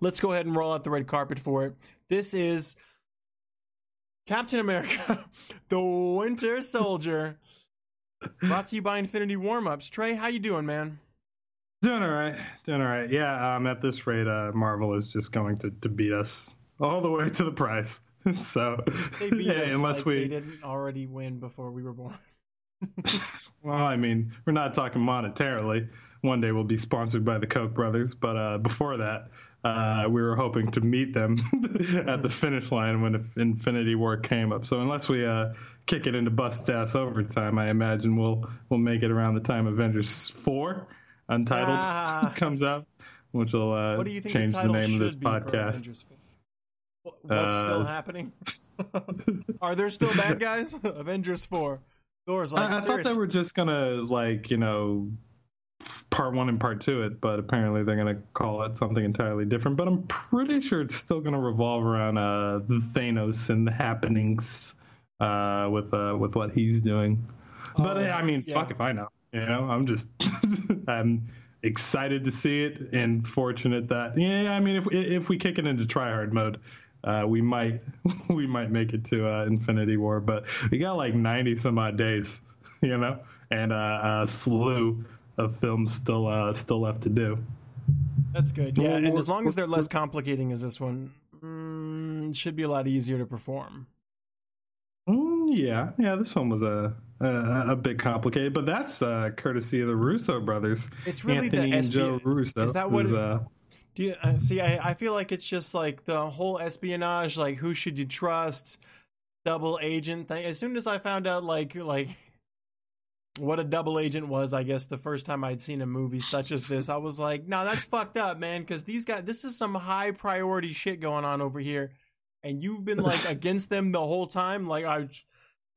let's go ahead and roll out the red carpet for it. This is Captain America, the Winter Soldier, brought to you by Infinity Warmups. Trey, how you doing, man? Doing all right. Yeah, at this rate, Marvel is just going to beat us all the way to the price. So, they beat us unless they didn't already win before we were born. Well, I mean, we're not talking monetarily. One day we'll be sponsored by the Koch brothers, but before that, we were hoping to meet them at the finish line when Infinity War came up. So unless we kick it into bust-ass overtime, I imagine we'll make it around the time Avengers 4 Untitled comes out, which will what do you think change the name of this podcast. What's still happening? Are there still bad guys? Avengers 4. Thor's like, I thought they were just gonna part 1 and part 2 it, but apparently they're gonna call it something entirely different. But I'm pretty sure it's still gonna revolve around Thanos and the happenings with what he's doing. But I mean, fuck if I know. I'm just I'm excited to see it and fortunate that I mean if we kick it into tryhard mode, we might make it to Infinity War, but we got like 90 some odd days, and a slew of films still left to do. That's good. Yeah, and as long as they're less complicating as this one, it should be a lot easier to perform. Yeah, this one was a bit complicated, but that's courtesy of the Russo brothers. It's really Anthony and Joe Russo. Is that what? Do you see? I feel like it's just like the whole espionage, like who should you trust, double agent thing. As soon as I found out, like what a double agent was, I guess the first time I'd seen a movie such as this, I was like, no, that's fucked up, man. Because these guys, this is some high priority shit going on over here, and you've been like against them the whole time. Like I've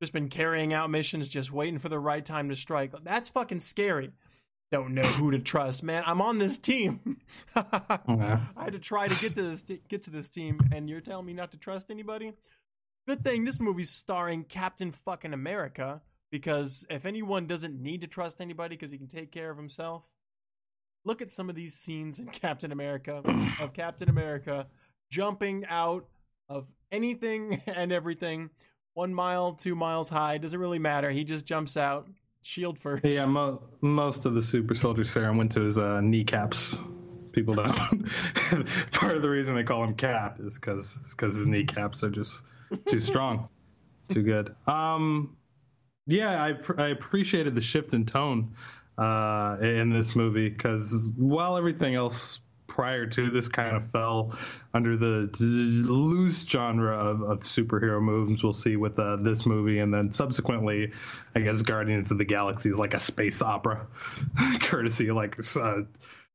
just been carrying out missions, just waiting for the right time to strike. That's fucking scary. Don't know who to trust, man. I'm on this team. I had to try to get to this team, and you're telling me not to trust anybody? Good thing this movie's starring Captain fucking America, because if anyone doesn't need to trust anybody because he can take care of himself, look at some of these scenes in Captain America, of Captain America jumping out of anything and everything, 1 mile, 2 miles high, doesn't really matter. He just jumps out. Shield first. Yeah, most of the super soldier serum went to his kneecaps. People don't. Part of the reason they call him Cap is because his kneecaps are just too strong, too good. Yeah, I appreciated the shift in tone in this movie, because while everything else prior to this kind of fell under the loose genre of superhero movies we'll see with this movie, and then subsequently I guess Guardians of the Galaxy is like a space opera courtesy of like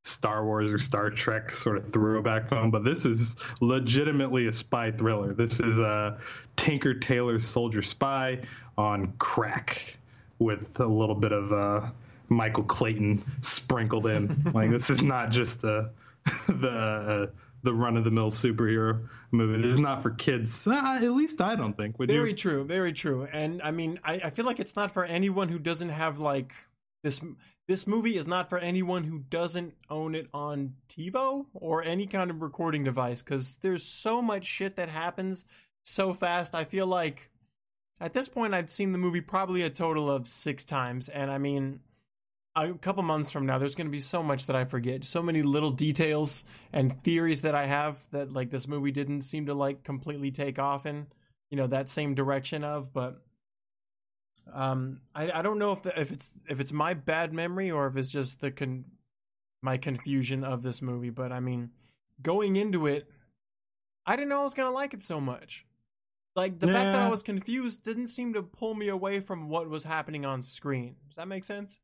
Star Wars or Star Trek sort of throwback film, but this is legitimately a spy thriller. This is a Tinker Tailor Soldier Spy on crack with a little bit of Michael Clayton sprinkled in. Like, this is not just the run-of-the-mill superhero movie. This is not for kids. At least I don't think. Would very you? True, very true. And I mean, I feel like it's not for anyone who doesn't have like this. This movie is not for anyone who doesn't own it on TiVo or any kind of recording device, because there's so much shit that happens so fast. I feel like at this point I'd seen the movie probably a total of 6 times, and I mean, a couple months from now there's going to be so much that I forget, so many little details and theories that I have that like this movie didn't seem to like completely take off in, that same direction of. But I don't know if it's my bad memory or if it's just my confusion of this movie. But I mean, going into it, I didn't know I was gonna like it so much. Like, the fact that I was confused didn't seem to pull me away from what was happening on screen. Does that make sense?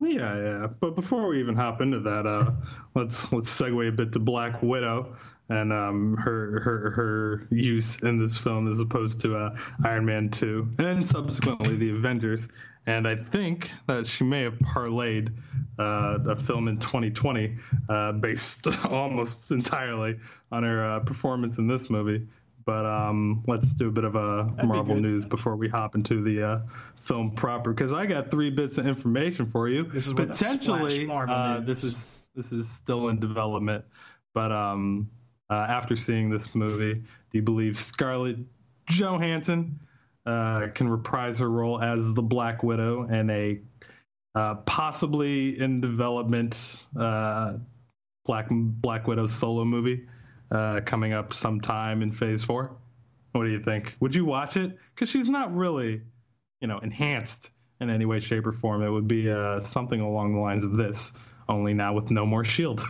Yeah. But before we even hop into that, let's segue a bit to Black Widow and her use in this film as opposed to Iron Man 2 and subsequently the Avengers. And I think that she may have parlayed a film in 2020 based almost entirely on her performance in this movie. But let's do a bit of Marvel news before we hop into the film proper, because I got 3 bits of information for you. This is potentially this is still in development, But after seeing this movie, do you believe Scarlett Johansson can reprise her role as the Black Widow in a possibly in development Black Widow solo movie coming up sometime in Phase 4? What do you think? Would you watch it? Because she's not really, enhanced in any way, shape, or form. It would be something along the lines of this, only now with no more shield.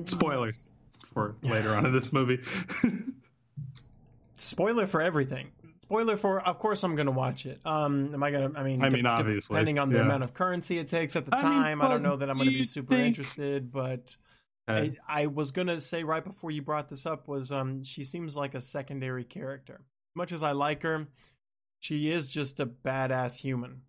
Spoilers for later on in this movie. Spoiler for everything. Spoiler for, of course, I'm going to watch it. Am I going to? I mean, obviously, depending on the amount of currency it takes at the time, I don't know that I'm going to be super interested. But I was going to say right before you brought this up was she seems like a secondary character. Much as I like her, she is just a badass human.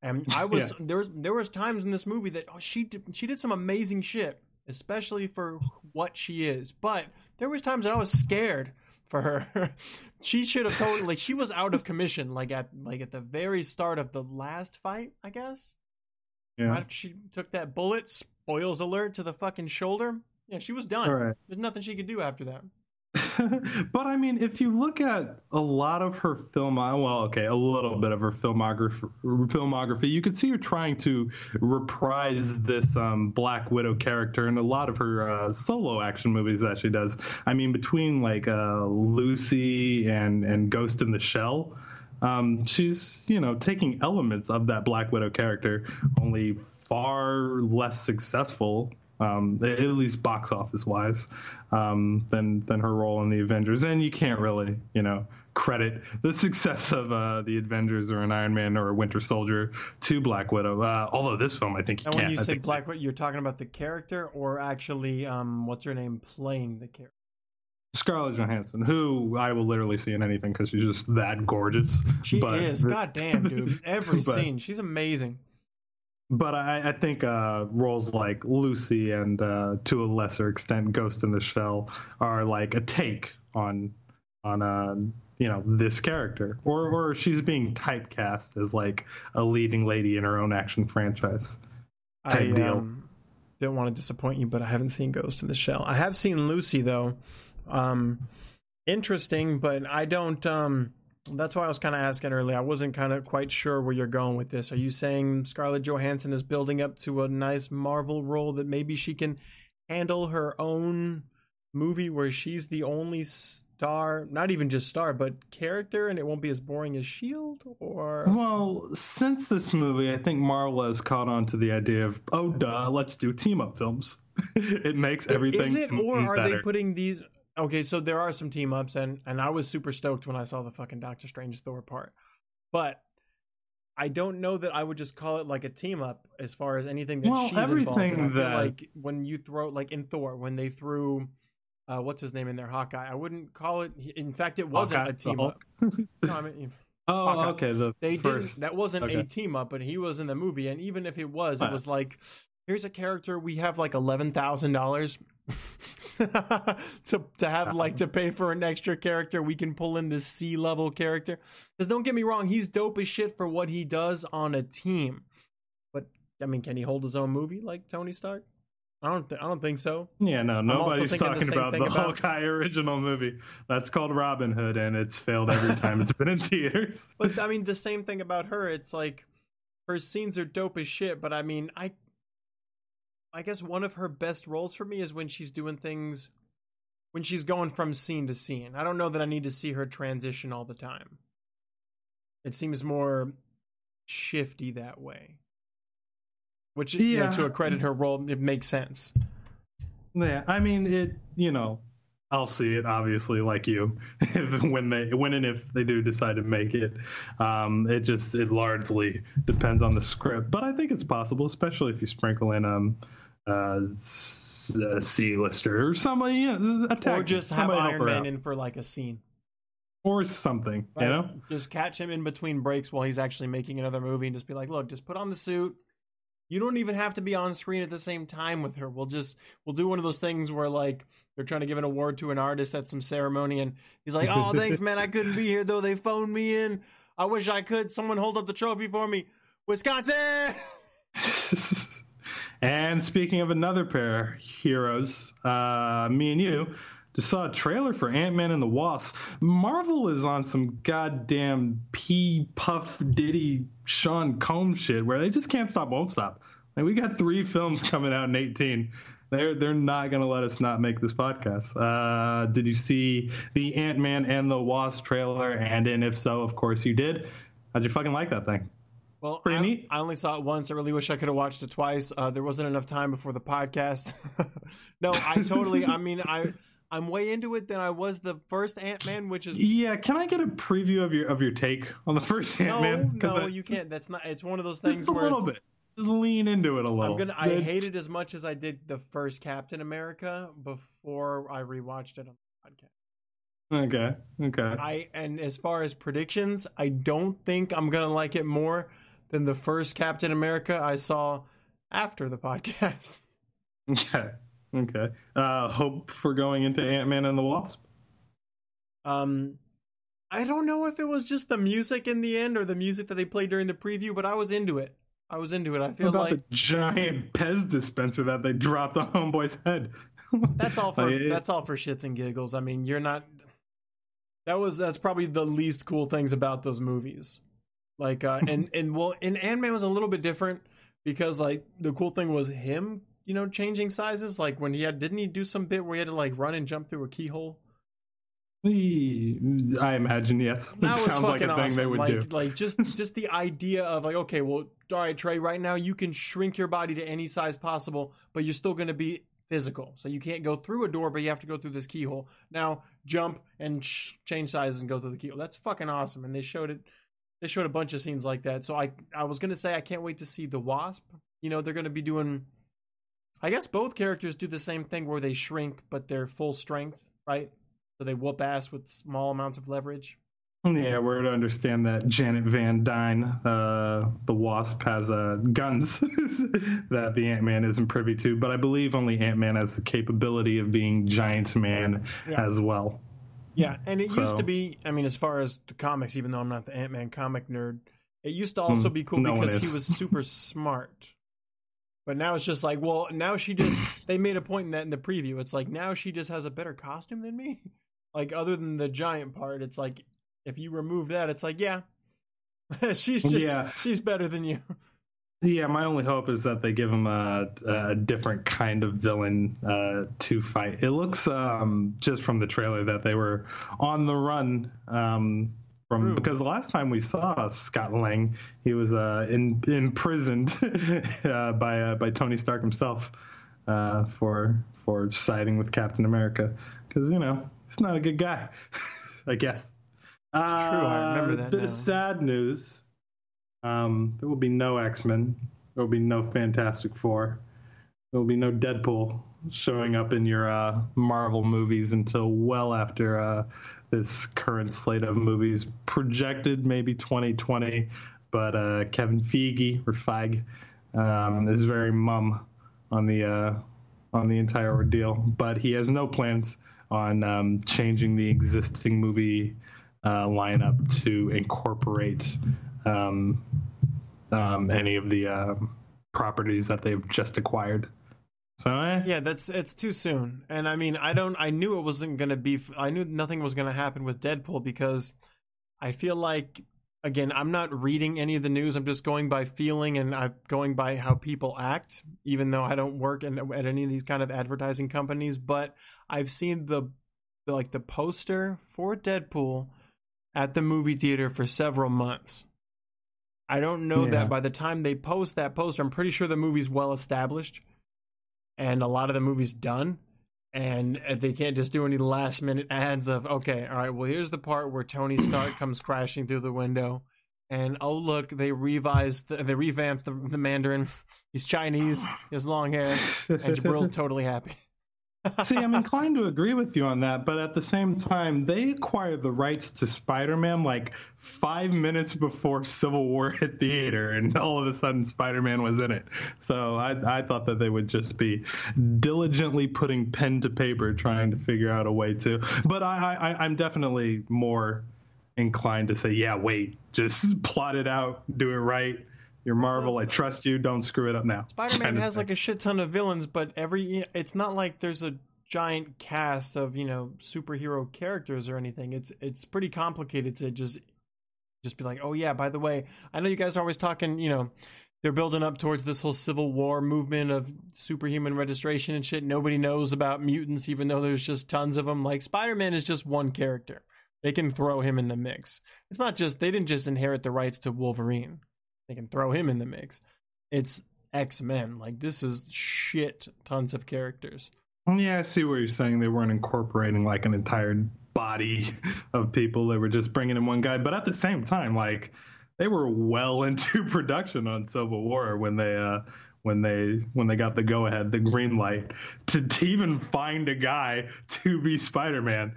And I was there was times in this movie that she did some amazing shit, especially for what she is. But there was times that I was scared for her. She should have totally, she was out of commission like at the very start of the last fight, I guess. Yeah. Right after she took that bullet, spoils alert, to the fucking shoulder. Yeah, she was done. Right. There's nothing she could do after that. But I mean, if you look at a lot of her a little bit of her filmography, you could see her trying to reprise this Black Widow character in a lot of her solo action movies that she does. I mean, between like Lucy and Ghost in the Shell, she's taking elements of that Black Widow character, only far less successful. At least box office wise, than her role in the Avengers. And you can't really, credit the success of the Avengers or an Iron Man or a Winter Soldier to Black Widow. Although this film, I think you can. And when you say Black Widow, you're talking about the character or actually, what's her name, playing the character? Scarlett Johansson, who I will literally see in anything because she's just that gorgeous. She is. God damn, dude. Every scene. She's amazing. But I think roles like Lucy and to a lesser extent Ghost in the Shell are like a take on this character, or she's being typecast as like a leading lady in her own action franchise type deal. Don't want to disappoint you, but I haven't seen Ghost in the Shell. I have seen Lucy though. Interesting, but I don't. That's why I was kind of asking earlier. I wasn't kind of quite sure where you're going with this. Are you saying Scarlett Johansson is building up to a nice Marvel role that maybe she can handle her own movie where she's the only star, not even just star, but character, and it won't be as boring as S.H.I.E.L.D.? Or well, since this movie, I think Marvel has caught on to the idea of, let's do team-up films. It makes everything better. Is it, or are they putting these... Okay, so there are some team ups, and I was super stoked when I saw the fucking Doctor Strange Thor part. But I don't know that I would just call it like a team up as far as anything that she's involved in. I feel like when you throw, like in Thor, when they threw, what's his name in there, Hawkeye, I wouldn't call it, in fact, it wasn't Hawkeye, a team up. No, I mean... Hawkeye. Okay. That wasn't a team up, but he was in the movie, and even if it was, it was like, here's a character, we have like $11,000 to have like to pay for an extra character. We can pull in this C-level character, because don't get me wrong, he's dope as shit for what he does on a team, but I mean, can he hold his own movie like Tony Stark? I don't think so. Yeah, no, nobody's talking about the Hawkeye original movie. That's called Robin Hood, and it's failed every time it's been in theaters. But I mean, the same thing about her. It's like her scenes are dope as shit, but I mean, I guess one of her best roles for me is when she's doing things, when she's going from scene to scene. I don't know that I need to see her transition all the time. It seems more shifty that way. Which, to accredit her role, it makes sense. Yeah, I mean, I'll see it, obviously, like you, when and if they do decide to make it. It largely depends on the script. But I think it's possible, especially if you sprinkle in a C-lister or somebody, or just have Iron Man in for like a scene or something, right? Just catch him in between breaks while he's actually making another movie, and just be like, look, just put on the suit. You don't even have to be on screen at the same time with her. We'll do one of those things where like they're trying to give an award to an artist at some ceremony, and he's like, oh, thanks, man, I couldn't be here though. They phoned me in. I wish I could. Someone hold up the trophy for me. Wisconsin. And speaking of another pair of heroes, me and you just saw a trailer for Ant-Man and the Wasp. Marvel is on some goddamn P. Puff Diddy Sean Combs shit where they just can't stop, won't stop. Like, we got 3 films coming out in 18. They're not going to let us not make this podcast. Did you see the Ant-Man and the Wasp trailer? And if so, of course you did. How'd you fucking like that thing? Well, pretty neat. I only saw it once. I really wish I could have watched it twice. There wasn't enough time before the podcast. No, I'm way into it than I was the first Ant-Man, which is... Yeah, can I get a preview of your take on the first Ant-Man? No, you can't. That's not... It's one of those things where... Just a little bit. Just lean into it a little. I hate it as much as I did the first Captain America before I rewatched it on the podcast. Okay. And as far as predictions, I don't think I'm gonna like it more than the first Captain America I saw after the podcast. Okay. Hope for going into Ant-Man and the Wasp? I don't know if it was just the music in the end or the music that they played during the preview, but I was into it. I feel about like the giant Pez dispenser that they dropped on Homeboy's head. That's all for shits and giggles. I mean, you're not... That's probably the least cool things about those movies. Like, and Ant-Man was a little bit different because, like, the cool thing was him, changing sizes. Like, when didn't he do some bit where he had to, like, run and jump through a keyhole? I imagine, yes. That sounds like a awesome. thing they would do. Like, just the idea of, like, okay, well, all right, Trey, right now you can shrink your body to any size possible, but you're still going to be physical. So you can't go through a door, but you have to go through this keyhole. Now, jump and change sizes and go through the keyhole. That's fucking awesome. And they showed it. They showed a bunch of scenes like that. So I was going to say I can't wait to see the Wasp. They're going to be doing... I guess both characters do the same thing where they shrink, but they're full strength, right? So they whoop ass with small amounts of leverage. Yeah, we're to understand that Janet Van Dyne, the Wasp, has guns that the Ant-Man isn't privy to, but I believe only Ant-Man has the capability of being Giant Man as well. Yeah, and it used to be, I mean, as far as the comics, even though I'm not the Ant-Man comic nerd, it used to also be cool because he was super smart. But now it's just like, well, now they made a point in that in the preview. It's like, now she just has a better costume than me. Like, other than the giant part, it's like, if you remove that, it's like, yeah, she's better than you. Yeah, my only hope is that they give him a different kind of villain to fight. It looks, just from the trailer, that they were on the run because the last time we saw Scott Lang, he was imprisoned by Tony Stark himself for siding with Captain America because he's not a good guy, I guess. It's true. I remember that. Bit of sad news. There will be no X-Men. There will be no Fantastic Four. There will be no Deadpool showing up in your Marvel movies until well after this current slate of movies, projected maybe 2020. But Kevin Feige is very mum on the entire ordeal. But he has no plans on changing the existing movie lineup to incorporate any of the properties that they've just acquired. So yeah, it's too soon. And I mean, I knew it wasn't going to be, I knew nothing was going to happen with Deadpool because I feel like, again, I'm not reading any of the news. I'm just going by feeling and I'm going by how people act, even though I don't work at any of these kind of advertising companies. But I've seen the poster for Deadpool at the movie theater for several months. I don't know that by the time they post that poster, I'm pretty sure the movie's well established and a lot of the movie's done. And they can't just do any last minute ads of, okay, all right, well, here's the part where Tony Stark comes crashing through the window. And oh, look, they revamped the Mandarin. He's Chinese, he has long hair, and Jabril's totally happy. See, I'm inclined to agree with you on that, but at the same time, they acquired the rights to Spider-Man like 5 minutes before Civil War hit theater, and all of a sudden Spider-Man was in it. So I thought that they would just be diligently putting pen to paper trying to figure out a way to. But I'm definitely more inclined to say, yeah, wait, just plot it out, do it right, You're Marvel. Plus, I trust you. Don't screw it up now. Spider-Man has like a shit ton of villains, but it's not like there's a giant cast of, superhero characters or anything. It's pretty complicated to just be like, oh yeah, by the way, I know you guys are always talking, they're building up towards this whole Civil War movement of superhuman registration and shit. Nobody knows about mutants, even though there's just tons of them. Like, Spider-Man is just one character. They can throw him in the mix. It's not just, they didn't just inherit the rights to Wolverine. They can throw him in the mix. It's X-Men. Like, this is shit tons of characters. Yeah, I see what you're saying. They weren't incorporating like an entire body of people. They were just bringing in one guy. But at the same time, like, they were well into production on Civil War when they got the go ahead, the green light to even find a guy to be Spider-Man.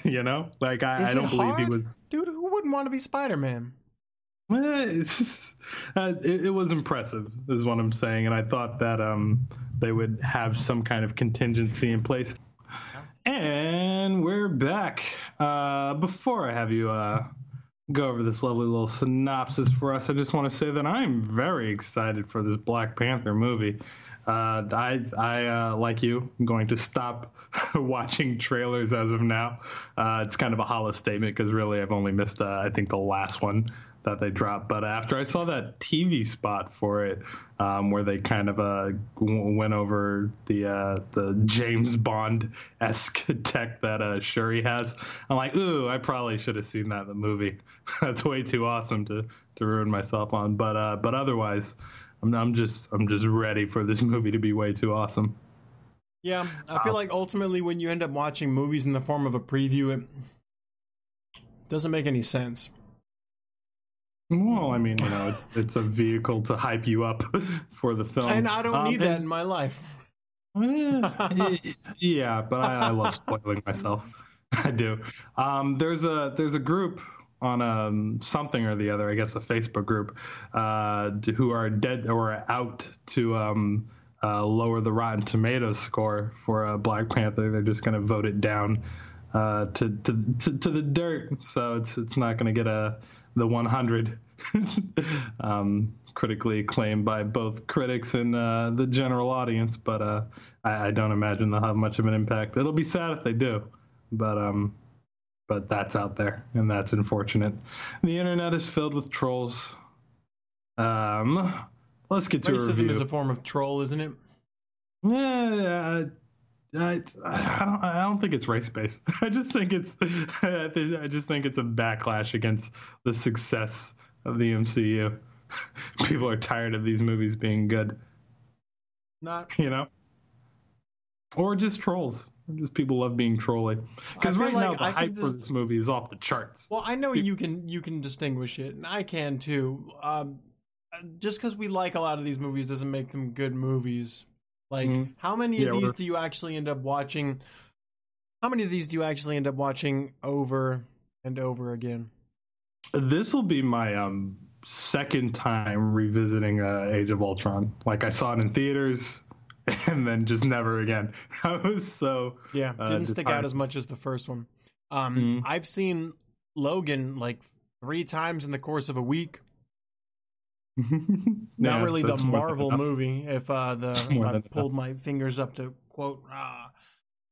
Like, I don't believe he was. Dude, who wouldn't want to be Spider-Man? It's just, it was impressive, is what I'm saying, and I thought that they would have some kind of contingency in place. And we're back. Before I have you go over this lovely little synopsis for us, I just want to say that I'm very excited for this Black Panther movie. I like you, I'm going to stop watching trailers as of now. It's kind of a hollow statement because really I've only missed, I think, the last one that they dropped. But after I saw that TV spot for it, where they kind of went over the James Bond-esque tech that Shuri has, I'm like, ooh, I probably should have seen that in the movie. That's way too awesome to ruin myself on. But otherwise, I'm just ready for this movie to be way too awesome. Yeah, I feel like ultimately when you end up watching movies in the form of a preview, it doesn't make any sense. Well, I mean, it's a vehicle to hype you up for the film. And I don't need that in my life. Yeah, but I love spoiling myself. I do. There's a group on something or the other, I guess a Facebook group, who are dead or out to lower the Rotten Tomatoes score for Black Panther. They're just going to vote it down to the dirt. So it's not going to get the 100 critically acclaimed by both critics and the general audience. But I don't imagine they'll have much of an impact. It'll be sad if they do. But that's out there, and that's unfortunate. The internet is filled with trolls. Let's get to Racism is a form of troll, isn't it? Yeah, I don't think it's race based. I just think it's a backlash against the success of the MCU. People are tired of these movies being good. Or just trolls. Just people love being trolly. Because right now the hype for this movie is off the charts. Well, I know you can distinguish it, and I can too. Just because we like a lot of these movies doesn't make them good movies. Like, how many of these do you actually end up watching? How many of these do you actually end up watching over and over again? This will be my second time revisiting Age of Ultron. Like, I saw it in theaters and then just never again. I was so didn't stick out as much as the first one. I've seen Logan like 3 times in the course of a week. Not really the Marvel movie. If I pulled my fingers up to quote,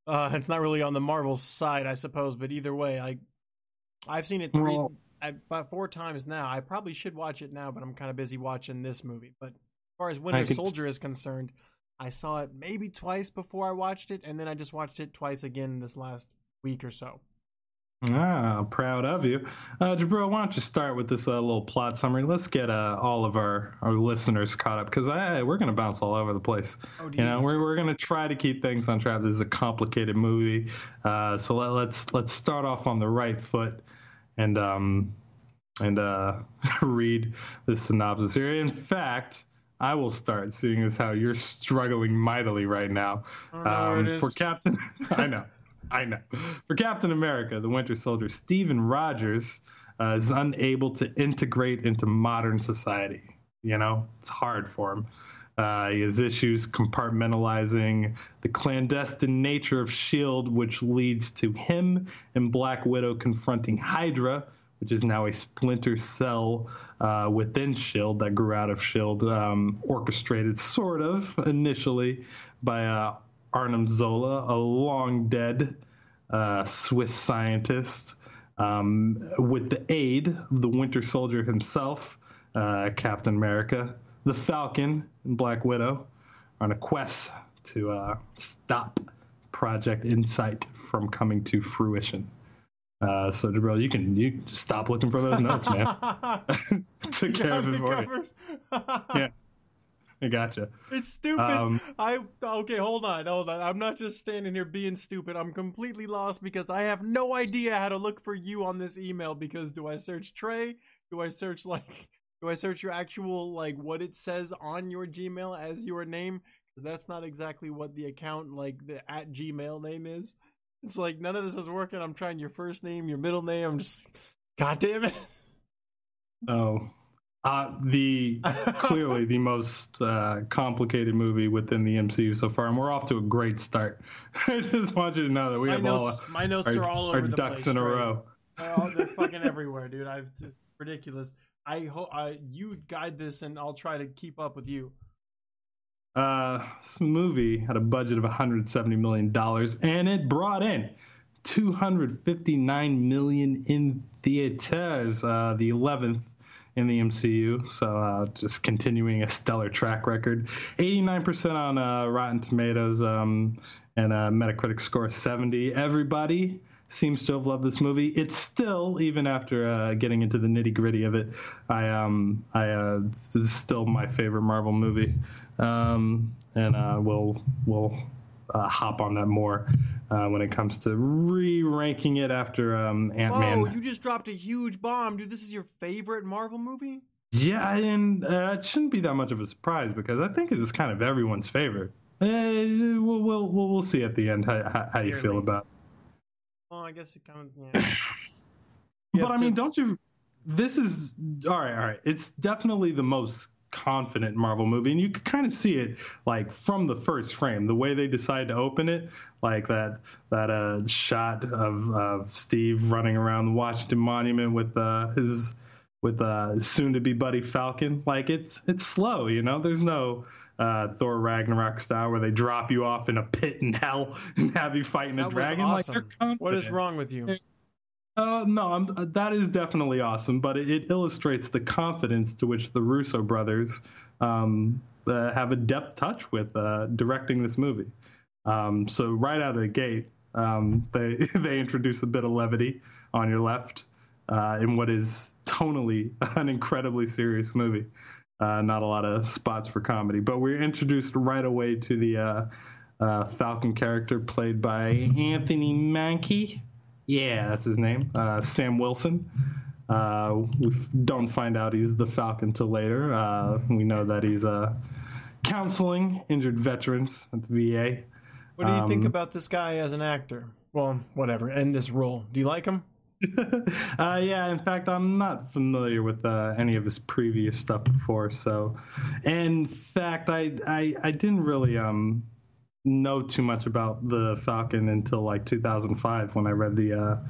it's not really on the Marvel side, I suppose. But either way, I've seen it about 4 times now. I probably should watch it now, but I'm kind of busy watching this movie. But as far as Winter Soldier is concerned, I saw it maybe twice before I watched it, and then I just watched it twice again this last week or so. Proud of you. Jabril, why don't you start with this little plot summary? Let's get all of our listeners caught up, because we're going to bounce all over the place. We're going to try to keep things on track. This is a complicated movie. So let's start off on the right foot and read the synopsis here. In fact, I will start, seeing as how you're struggling mightily right now. For Captain, I know. For Captain America, the Winter Soldier, Stephen Rogers is unable to integrate into modern society. It's hard for him. He has issues compartmentalizing the clandestine nature of S.H.I.E.L.D., which leads to him and Black Widow confronting Hydra, which is now a splinter cell within S.H.I.E.L.D. that grew out of S.H.I.E.L.D., orchestrated sort of initially by Arnim Zola, a long dead Swiss scientist, with the aid of the Winter Soldier himself, Captain America, the Falcon, and Black Widow, on a quest to stop Project Insight from coming to fruition. So, Jabril, you stop looking for those notes, man. Took care of it for you. Yeah, I gotcha. It's stupid. Okay, hold on. I'm not just standing here being stupid. I'm completely lost because I have no idea how to look for you on this email. Because do I search Trey? Do I search your actual what it says on your Gmail as your name? Because that's not exactly what the account the @Gmail name is. It's none of this is working. I'm trying your first name, your middle name. I'm just, God damn it. Oh, clearly the most complicated movie within the MCU so far, and we're off to a great start. I just want you to know that we have my notes are all over the ducks place, in a row. They're fucking everywhere, dude. It's ridiculous. I hope you guide this, and I'll try to keep up with you. This movie had a budget of $170 million, and it brought in $259 million in theaters, the 11th in the MCU. So just continuing a stellar track record. 89% on Rotten Tomatoes, and Metacritic score 70. Everybody seems to have loved this movie. It's still, even after getting into the nitty gritty of it, this is still my favorite Marvel movie. And we'll hop on that more when it comes to re-ranking it after Ant-Man. Oh, you just dropped a huge bomb, dude. This is your favorite Marvel movie? Yeah, and it shouldn't be that much of a surprise because I think it's kind of everyone's favorite. We'll see at the end how you feel about it. Well, I guess it kind of, yeah. But I mean, don't you? This is all right. It's definitely the most confident Marvel movie, and you could kind of see it from the first frame, the way they decide to open it, that shot of Steve running around the Washington Monument with his soon-to-be buddy Falcon. It's slow, There's no Thor Ragnarok style where they drop you off in a pit in hell and have you fighting a dragon. Awesome. What is wrong with you? No, that is definitely awesome, but it illustrates the confidence to which the Russo brothers have a depth touch with directing this movie. So right out of the gate, they introduce a bit of levity on your left in what is tonally an incredibly serious movie. Not a lot of spots for comedy, but we're introduced right away to the Falcon character played by Anthony Mackie. Yeah, that's his name. Sam Wilson. We don't find out he's the Falcon till later. We know that he's counseling injured veterans at the VA. What do you think about this guy as an actor? Well, whatever, in this role. Do you like him? Yeah, in fact, I'm not familiar with any of his previous stuff before. So, in fact, I didn't really know too much about the Falcon until 2005 when I read the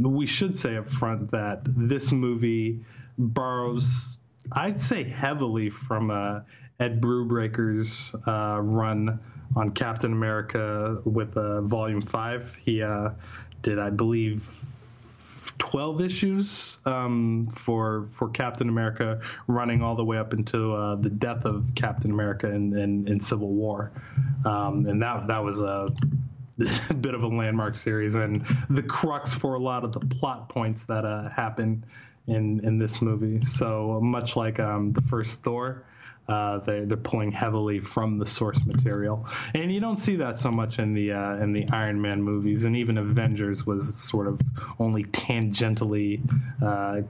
we should say up front that this movie borrows, I'd say, heavily from Ed Brubaker's run on Captain America with Volume 5. He did, I believe, 12 issues for Captain America, running all the way up until the death of Captain America in Civil War. And that was a bit of a landmark series and the crux for a lot of the plot points that happen in this movie. So much like the first Thor, they're pulling heavily from the source material, and you don't see that so much in the Iron Man movies, and even Avengers was sort of only tangentially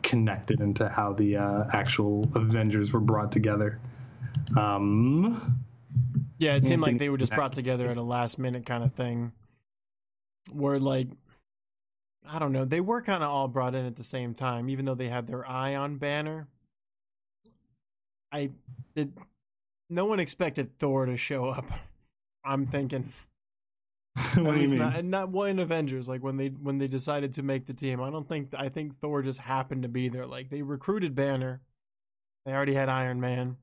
connected into how the actual Avengers were brought together. Yeah, it seemed like they were just brought together at a last minute kind of thing, where I don't know, they were kind of all brought in at the same time, even though they had their eye on Banner. No one expected Thor to show up. I'm thinking What do you mean? Not well in Avengers. Like when they decided to make the team, I think Thor just happened to be there. Like they recruited Banner. They already had Iron Man.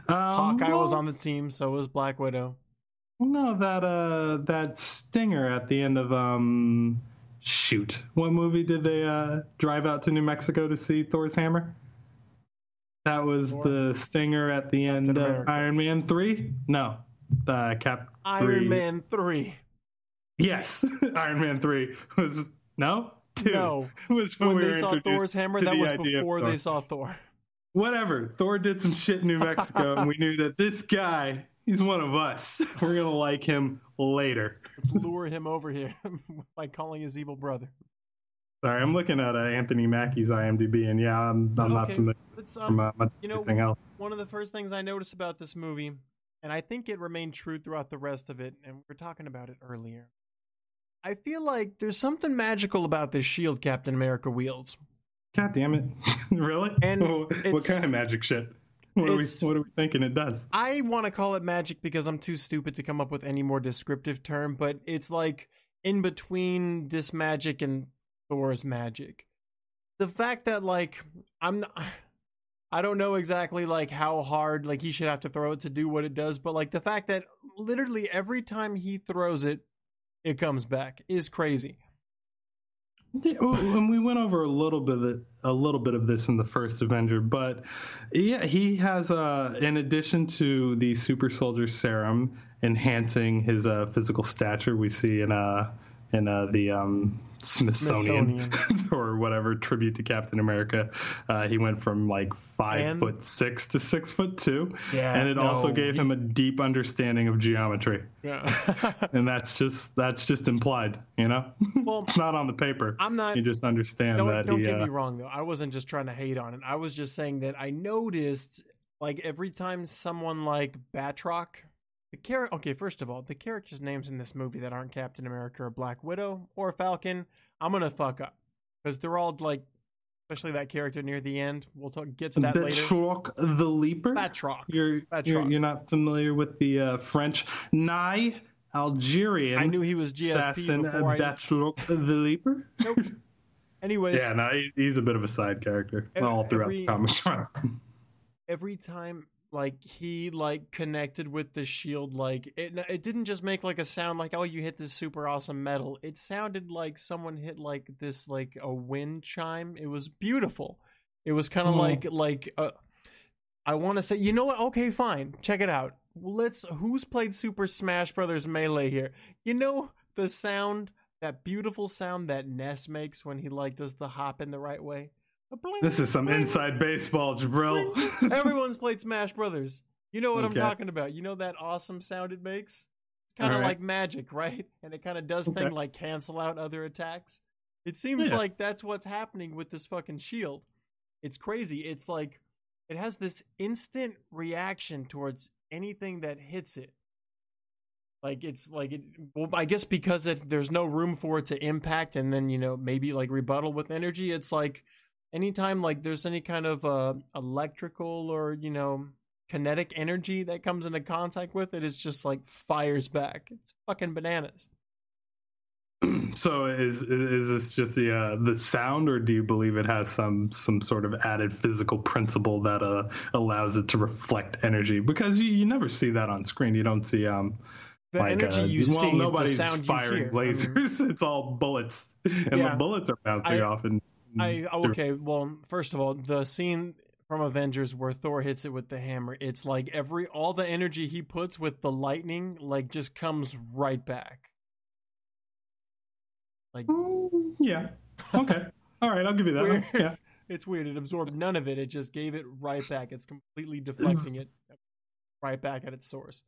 Hawkeye was on the team, so was Black Widow. No, that stinger at the end of shoot. What movie did they drive out to New Mexico to see Thor's hammer? That was Thor? The stinger at the end of Iron Man 3? No. Iron Man 3. Yes. Iron Man 3 was 2. No. It was when they saw Thor's hammer, that was before they saw Thor. Whatever. Thor did some shit in New Mexico and we knew that this guy, he's one of us. We're going to like him later. Let's lure him over here by calling his evil brother. Sorry, I'm looking at Anthony Mackie's IMDb, and yeah, I'm not familiar from anything else. One of the first things I noticed about this movie, and I think it remained true throughout the rest of it, and we were talking about it earlier, I feel like there's something magical about this shield Captain America wields. God damn it. Really? And what kind of magic shit? What are we thinking it does? I want to call it magic because I'm too stupid to come up with any more descriptive term, but it's like in between this magic and Thor's magic. The fact that like I don't know exactly like how hard like he should have to throw it to do what it does, but like the fact that literally every time he throws it, it comes back is crazy. Yeah, and we went over a little bit of this in the first Avenger, but yeah, he has in addition to the super soldier serum enhancing his physical stature, we see in the Smithsonian or whatever tribute to Captain America, he went from like 5'6" to 6'2", and it also gave him a deep understanding of geometry. Yeah, and that's just implied, you know. Well, it's not on the paper. I'm not. You just understand that. Don't get me wrong, though. I wasn't just trying to hate on it. I was just saying that I noticed like every time someone like Batroc. Okay, first of all, the characters' names in this movie that aren't Captain America or Black Widow or Falcon, I'm gonna fuck up because they're all like, especially that character near the end. We'll get to that later. Batroc the Leaper. Batroc. You're not familiar with the French Algerian. I knew he was GSP assassin before Batroc the Leaper. Nope. Anyways, yeah, no, he's a bit of a side character all throughout the comics. Every time. Like he like connected with the shield, like it didn't just make like a sound like, oh, you hit this super awesome metal. It sounded like someone hit like this like a wind chime. It was beautiful. It was kind of like I want to say, you know what? Okay, fine. Check it out. Who's played Super Smash Brothers Melee here? You know the sound, that beautiful sound that Ness makes when he like does the hop in the right way. This is some inside baseball, Jabril. Everyone's played Smash Brothers. You know what I'm talking about. You know that awesome sound it makes? It's kind of like magic, right? And it kind of does things like cancel out other attacks. It seems like that's what's happening with this fucking shield. It's crazy. It's like it has this instant reaction towards anything that hits it. Like it's like it. Well, I guess because there's no room for it to impact and then maybe like rebuttal with energy. It's like. Anytime like there's any kind of electrical or kinetic energy that comes into contact with it, it's just like fires back. It's fucking bananas. So is this just the sound, or do you believe it has some sort of added physical principle that allows it to reflect energy? Because you never see that on screen. You don't see the energy you see. Nobody's the sound firing you hear. lasers. It's all bullets, and the bullets are bouncing off and. Okay, well, first of all, the scene from Avengers where Thor hits it with the hammer, it's like all the energy he puts with the lightning, like just comes right back. Like, yeah, okay, all right, I'll give you that one. Yeah, it's weird. It absorbed none of it. It just gave it right back. It's completely deflecting it right back at its source.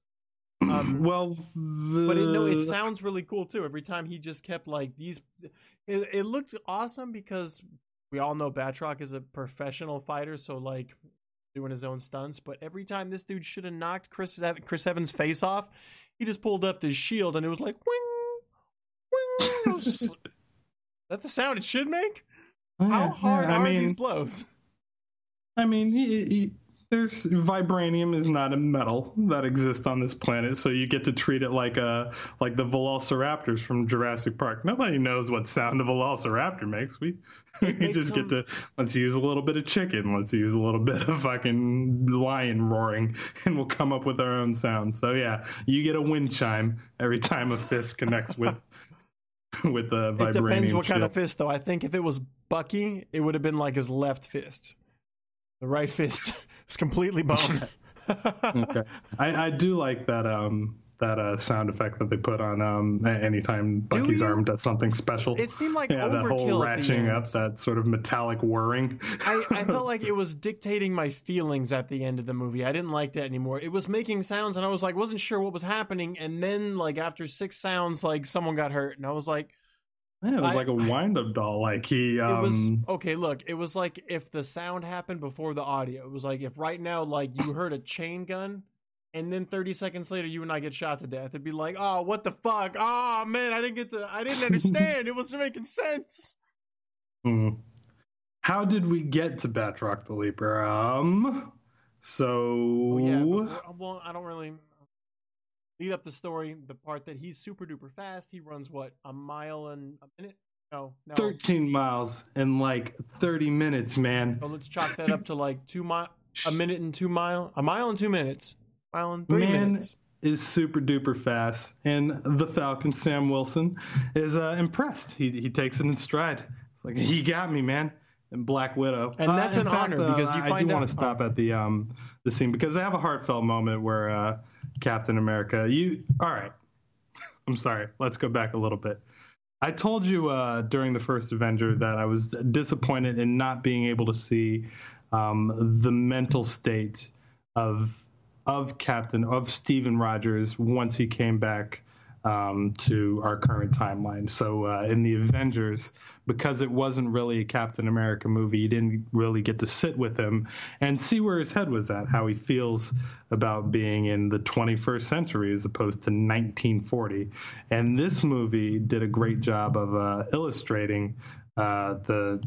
But it sounds really cool too. Every time he just kept like these, it looked awesome because we all know Batroc is a professional fighter, so like doing his own stunts. But every time this dude should have knocked Chris Evans' face off, he just pulled up his shield and it was like wing, wing. It was just, that's the sound it should make. How hard are these blows? I mean, there's vibranium is not a metal that exists on this planet, so you get to treat it like the velociraptors from Jurassic Park. Nobody knows what sound a velociraptor makes. We just get to, let's use a little bit of chicken, let's use a little bit of fucking lion roaring, and we'll come up with our own sound. So yeah, you get a wind chime every time a fist connects with a vibranium. It depends what kind of shield. fist, though. I think if it was Bucky, it would have been like his left fist. The right fist is completely bone. Okay, I do like that sound effect that they put on anytime Bucky's arm does something special. It seemed like that whole overkill at the ratcheting end. up, that sort of metallic whirring. I felt like it was dictating my feelings at the end of the movie. I didn't like that anymore. It was making sounds, and I was like, wasn't sure what was happening. And then, like, after 6 sounds, like someone got hurt, and I was like, Yeah, it was like a wind-up doll. Like he, it was okay. Look, it was like if the sound happened before the audio. It was like if right now, like you heard a chain gun, and then 30 seconds later, you and I get shot to death. It'd be like, oh, what the fuck? Oh man, I didn't understand. It wasn't making sense. How did we get to Batroc the Leaper? Oh, yeah. Well, I don't really lead up the story. The part that he's super duper fast. He runs what, a mile in a minute? No. 13 miles in like 30 minutes, man. So let's chalk that up to like a minute and 2 mile, a mile and 2 minutes, mile and 3 minutes. Is super duper fast, and the Falcon Sam Wilson is impressed. He takes it in stride. It's like, he got me, man. And Black Widow, and that's an honor because you find out. I do want to stop at the scene because I have a heartfelt moment where Captain America. All right? I'm sorry. Let's go back a little bit. I told you during the first Avenger that I was disappointed in not being able to see the mental state of Stephen Rogers once he came back to our current timeline. So in the Avengers, because it wasn't really a Captain America movie, you didn't really get to sit with him and see where his head was at, how he feels about being in the 21st century as opposed to 1940. And this movie did a great job of illustrating where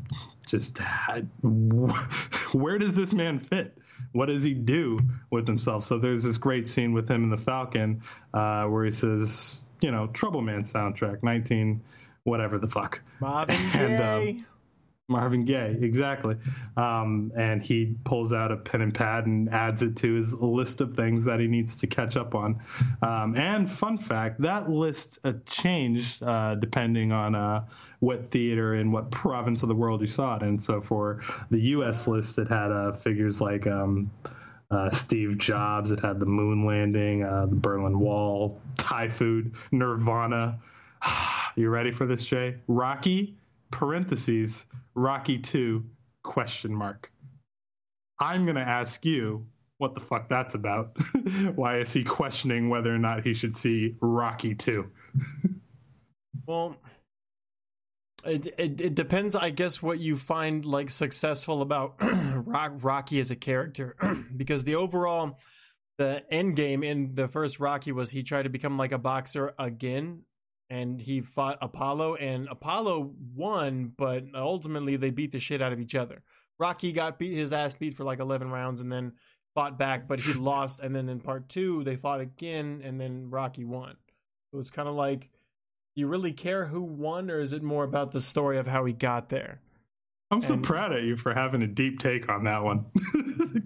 does this man fit? What does he do with himself? So there's this great scene with him and the Falcon Marvin soundtrack, 19 whatever the fuck. Marvin Gaye. Marvin Gaye, exactly. And he pulls out a pen and pad and adds it to his list of things that he needs to catch up on. And fun fact, that list changed depending on what theater and what province of the world you saw it in. So for the U.S. list, it had figures like Steve Jobs. It had the moon landing, the Berlin Wall, Thai food, Nirvana. You ready for this, Jay? Rocky, parentheses, Rocky 2, question mark. I'm going to ask you what the fuck that's about. Why is he questioning whether or not he should see Rocky 2? Well, it depends, I guess, what you find like successful about Rocky as a character. Because the end game in the first Rocky was he tried to become like a boxer again, and he fought Apollo, and Apollo won, but ultimately they beat the shit out of each other. Rocky got his ass beat for like 11 rounds and then fought back, but he lost, and then in part 2 they fought again, and then Rocky won. So it's kind of like, you really care who won, or is it more about the story of how he got there? I'm so proud of you for having a deep take on that one.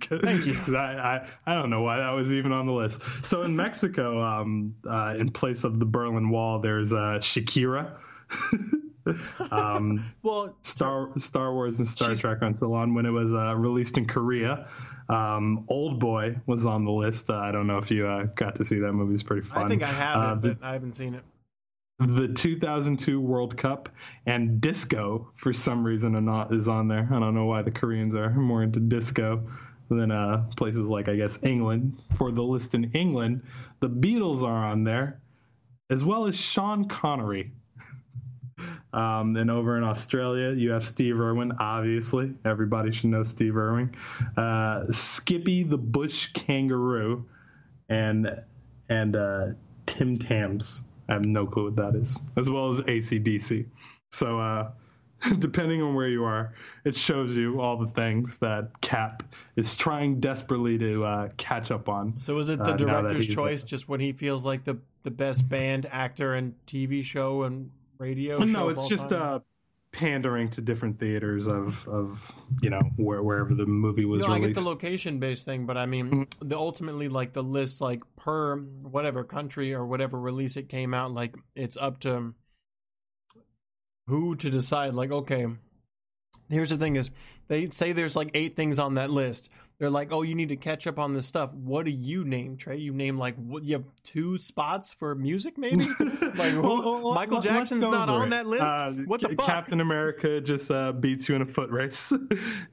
Thank you. I don't know why that was even on the list. So in Mexico, in place of the Berlin Wall, there's Shakira. Well, Star Wars and Star Trek on Salon when it was released in Korea. Old Boy was on the list. I don't know if you got to see that movie. It's pretty fun. I think I have it, but I haven't seen it. The 2002 World Cup, and disco for some reason is on there. I don't know why the Koreans are more into disco than places like, I guess, England. For the list in England, the Beatles are on there, as well as Sean Connery. And over in Australia, you have Steve Irwin, obviously. Everybody should know Steve Irwin. Skippy the Bush Kangaroo, and Tim Tams. I have no clue what that is, as well as AC/DC. So depending on where you are, it shows you all the things that Cap is trying desperately to catch up on. So is it the director's choice, just when he feels like the best band, actor, and TV show and radio show? No, it's just pandering to different theaters of wherever the movie was released. I get the location-based thing, but I mean, the ultimately, like, the list, like, per whatever country or whatever release it came out, like, it's up to who to decide, like, okay, here's the thing is, they say there's like 8 things on that list. They're like, oh, you need to catch up on this stuff. What do you name, Trey? You name, like, what, you have 2 spots for music, maybe? Like, Michael Jackson's not on that list? What the fuck? Captain America just beats you in a foot race,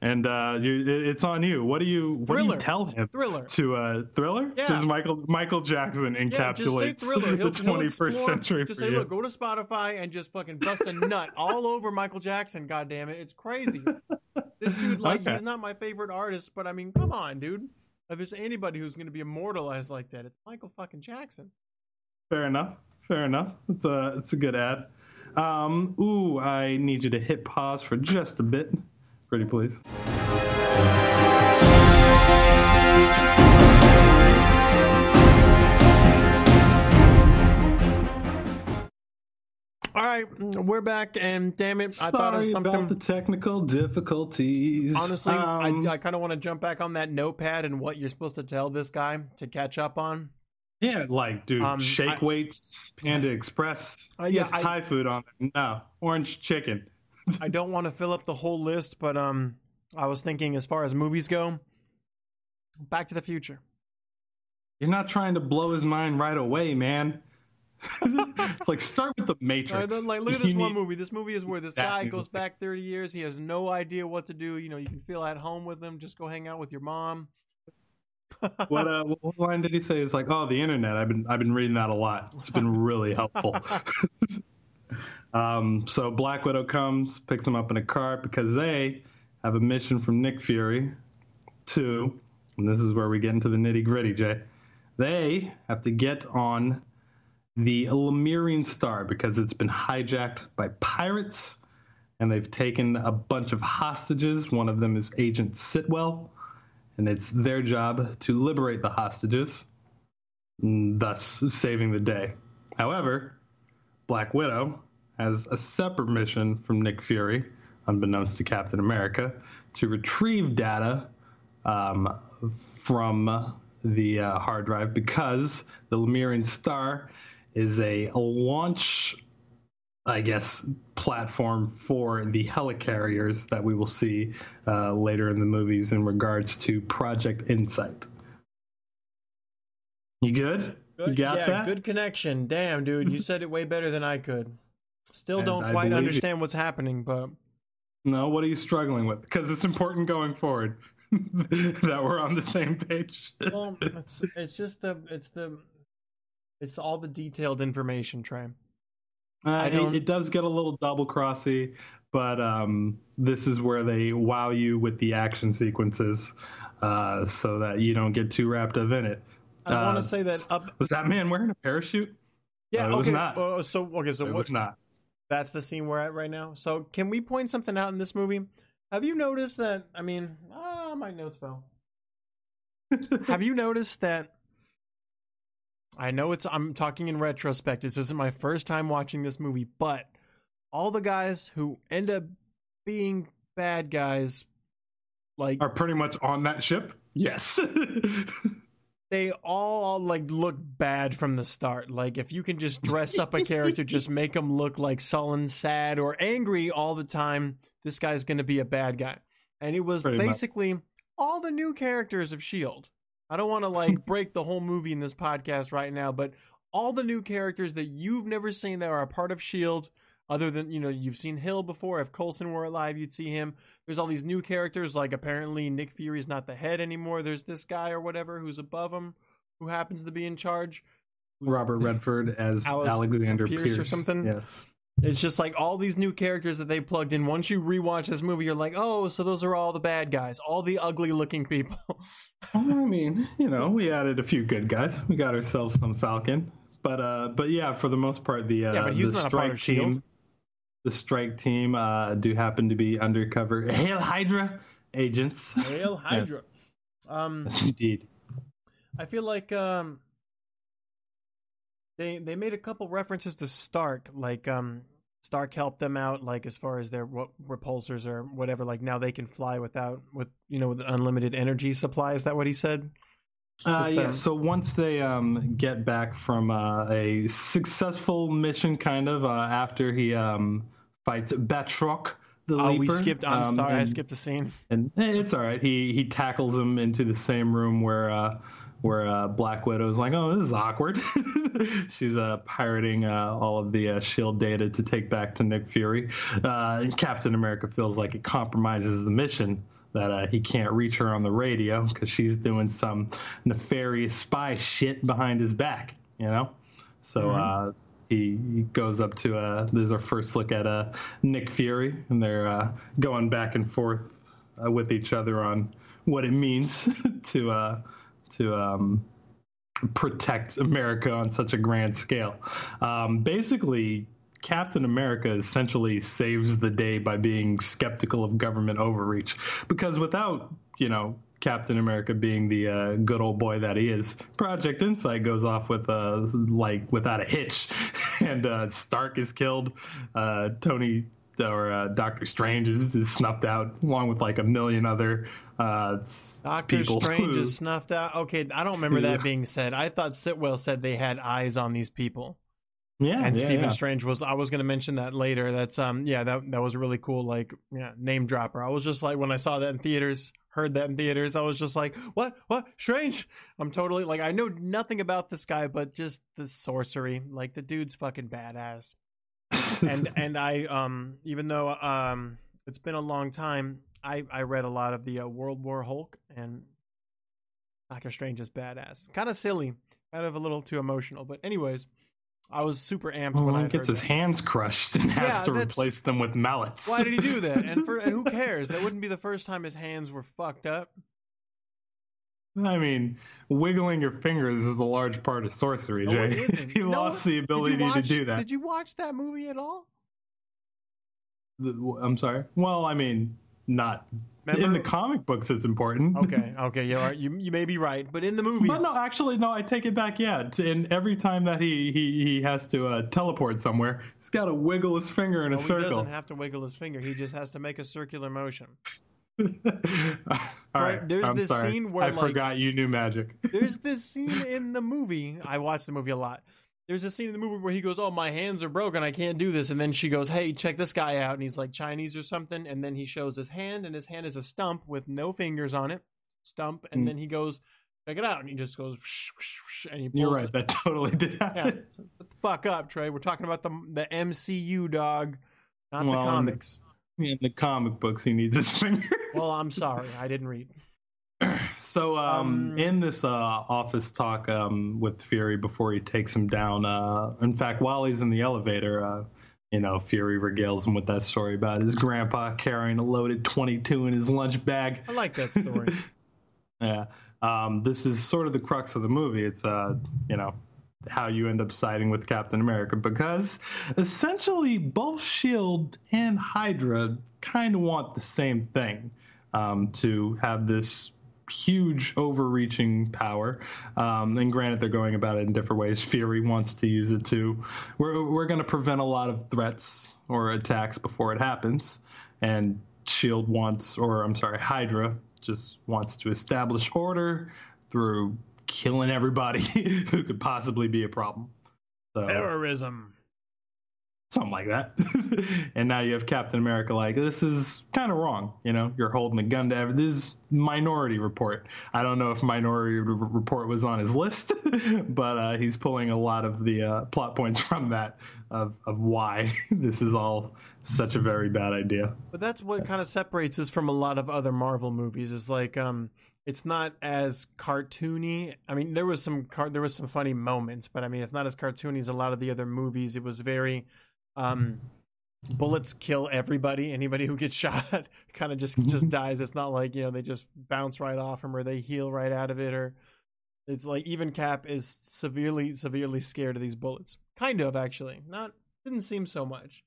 and it's on you. What do you tell him? Thriller. To Thriller? Yeah. Just Michael Jackson encapsulates the 21st century. Just say, look, go to Spotify and just fucking bust a nut all over Michael Jackson, goddammit. It's crazy. This dude, like, he's not my favorite artist, but I mean, come on, dude. If there's anybody who's going to be immortalized like that, it's Michael fucking Jackson. Fair enough. It's a good ad. I need you to hit pause for just a bit. Pretty please. All right, we're back, and damn it, I thought of something. Sorry about the technical difficulties. Honestly, I kind of want to jump back on that notepad and what you're supposed to tell this guy to catch up on. Yeah, like, dude, shake weights, Panda Express, Thai food on it. No, orange chicken. I don't want to fill up the whole list, but I was thinking as far as movies go, Back to the Future. You're not trying to blow his mind right away, man. It's like, start with the Matrix. Like, look at this one movie. This movie is where this guy goes back 30 years. He has no idea what to do. You know, you can feel at home with him. Just go hang out with your mom. What line did he say? It's like, oh, the internet. I've been reading that a lot. It's been really helpful. So Black Widow comes, picks him up in a car because they have a mission from Nick Fury to, and this is where we get into the nitty gritty, Jay. They have to get on the Lemurian Star because it's been hijacked by pirates, and they've taken a bunch of hostages. One of them is Agent Sitwell, and it's their job to liberate the hostages, thus saving the day. However, Black Widow has a separate mission from Nick Fury, unbeknownst to Captain America, to retrieve data from the hard drive because the Lemurian Star is a launch, I guess, platform for the helicarriers that we will see later in the movies in regards to Project Insight. You good? You got that? Good connection. Damn, dude, you said it way better than I could. Still don't quite understand what's happening, but... No, what are you struggling with? Because it's important going forward that we're on the same page. Well, it's all the detailed information, Trey. It does get a little double-crossy, but this is where they wow you with the action sequences so that you don't get too wrapped up in it. I want to say that... was that man wearing a parachute? Yeah, it was not. So it was not. That's the scene we're at right now. So can we point something out in this movie? Have you noticed that... I mean, my notes fell. Have you noticed that... I know I'm talking in retrospect. This isn't my first time watching this movie, but all the guys who end up being bad guys, like, are pretty much on that ship. Yes. They all like look bad from the start. Like, if you can just dress up a character, just make them look like sullen, sad, or angry all the time, this guy's going to be a bad guy. And it was basically all the new characters of S.H.I.E.L.D. I don't want to like break the whole movie in this podcast right now, but all the new characters that you've never seen that are a part of S.H.I.E.L.D., other than, you've seen Hill before. If Coulson were alive, you'd see him. There's all these new characters, like apparently Nick Fury's not the head anymore. There's this guy or whatever who's above him who happens to be in charge. Robert Redford as Alexander Pierce or something. Yes. It's just like all these new characters that they plugged in. Once you rewatch this movie, you're like, oh, so those are all the bad guys, all the ugly looking people. I mean, we added a few good guys. We got ourselves some Falcon, but yeah, for the most part, but he's not a part of team. the strike team do happen to be undercover Hail Hydra agents. Hail Hydra. Yes, indeed. I feel like they made a couple references to Stark, like Stark helped them out, like as far as their repulsors or whatever. Like now they can fly with unlimited energy supply. Is that what he said? Yeah. So once they get back from a successful mission, kind of after he fights Batroc the Leaper. We skipped. I'm sorry, I skipped a scene. And it's all right. He tackles him into the same room where Black Widow's like, oh, this is awkward. She's pirating all of the Shield data to take back to Nick Fury. And Captain America feels like it compromises the mission, that he can't reach her on the radio because she's doing some nefarious spy shit behind his back, you know? So he goes up to, there's our first look at Nick Fury, and they're going back and forth with each other on what it means to protect America on such a grand scale. Basically, Captain America essentially saves the day by being skeptical of government overreach, because without, Captain America being the good old boy that he is, Project Insight goes off with without a hitch, and Stark is killed. Tony or Doctor Strange is snuffed out, along with like a million other Doctor Strange is snuffed out. Okay, I don't remember that being said. I thought Sitwell said they had eyes on these people. And Stephen Strange was. I was going to mention that later. That's that was really cool. Like, name dropper. I was just like, when I saw that in theaters, heard that in theaters, I was just like, what Strange? I'm totally like, I know nothing about this guy, but just the sorcery. Like, the dude's fucking badass. and I even though it's been a long time, I read a lot of the World War Hulk, and Doctor Strange is badass. Kind of silly, kind of a little too emotional, but anyways. I was super amped when he gets his hands crushed and has to replace them with mallets. Why did he do that? And who cares? That wouldn't be the first time his hands were fucked up. I mean, wiggling your fingers is a large part of sorcery, Jay. It isn't. He lost the ability to do that. Did you watch that movie at all? I'm sorry? Well, I mean, not... Remember? In the comic books, it's important. Okay, you may be right, but in the movies, but no, I take it back. Yeah, and every time that he has to teleport somewhere, he's got to wiggle his finger in a circle. He doesn't have to wiggle his finger; he just has to make a circular motion. All right, there's this scene where I forgot you knew magic. There's this scene in the movie. I watched the movie a lot. There's a scene in the movie where he goes, "Oh, my hands are broken. I can't do this." And then she goes, "Hey, check this guy out." And he's like Chinese or something. And then he shows his hand, and his hand is a stump with no fingers on it. Stump. And then he goes, "Check it out." And he just goes, whoosh, whoosh, whoosh, and he pulls You're right. it. That totally did happen. Yeah. So, what the fuck up, Trey? We're talking about the MCU, dog, not the comics. In the comic books, he needs his fingers. Well, I'm sorry. I didn't read. So in this office talk with Fury before he takes him down, in fact, while he's in the elevator, Fury regales him with that story about his grandpa carrying a loaded .22 in his lunch bag. I like that story. Yeah. This is sort of the crux of the movie. It's, how you end up siding with Captain America, because essentially both SHIELD and Hydra kind of want the same thing, to have this huge overreaching power, and granted they're going about it in different ways. Fury wants to use it to we're going to prevent a lot of threats or attacks before it happens, and Hydra just wants to establish order through killing everybody who could possibly be a problem. So, terrorism. Something like that. And now you have Captain America like, this is kind of wrong. You're holding a gun to this Minority Report. I don't know if Minority Report was on his list, but he's pulling a lot of the plot points from that of why this is all such a very bad idea. But that's what kind of separates us from a lot of other Marvel movies, is like, it's not as cartoony. I mean, there was some funny moments, but I mean, it's not as cartoony as a lot of the other movies. It was very, bullets kill everybody. Anybody who gets shot kind of just dies. It's not like, they just bounce right off him or they heal right out of it, or it's like even Cap is severely scared of these bullets. Kind of, actually. Didn't seem so much.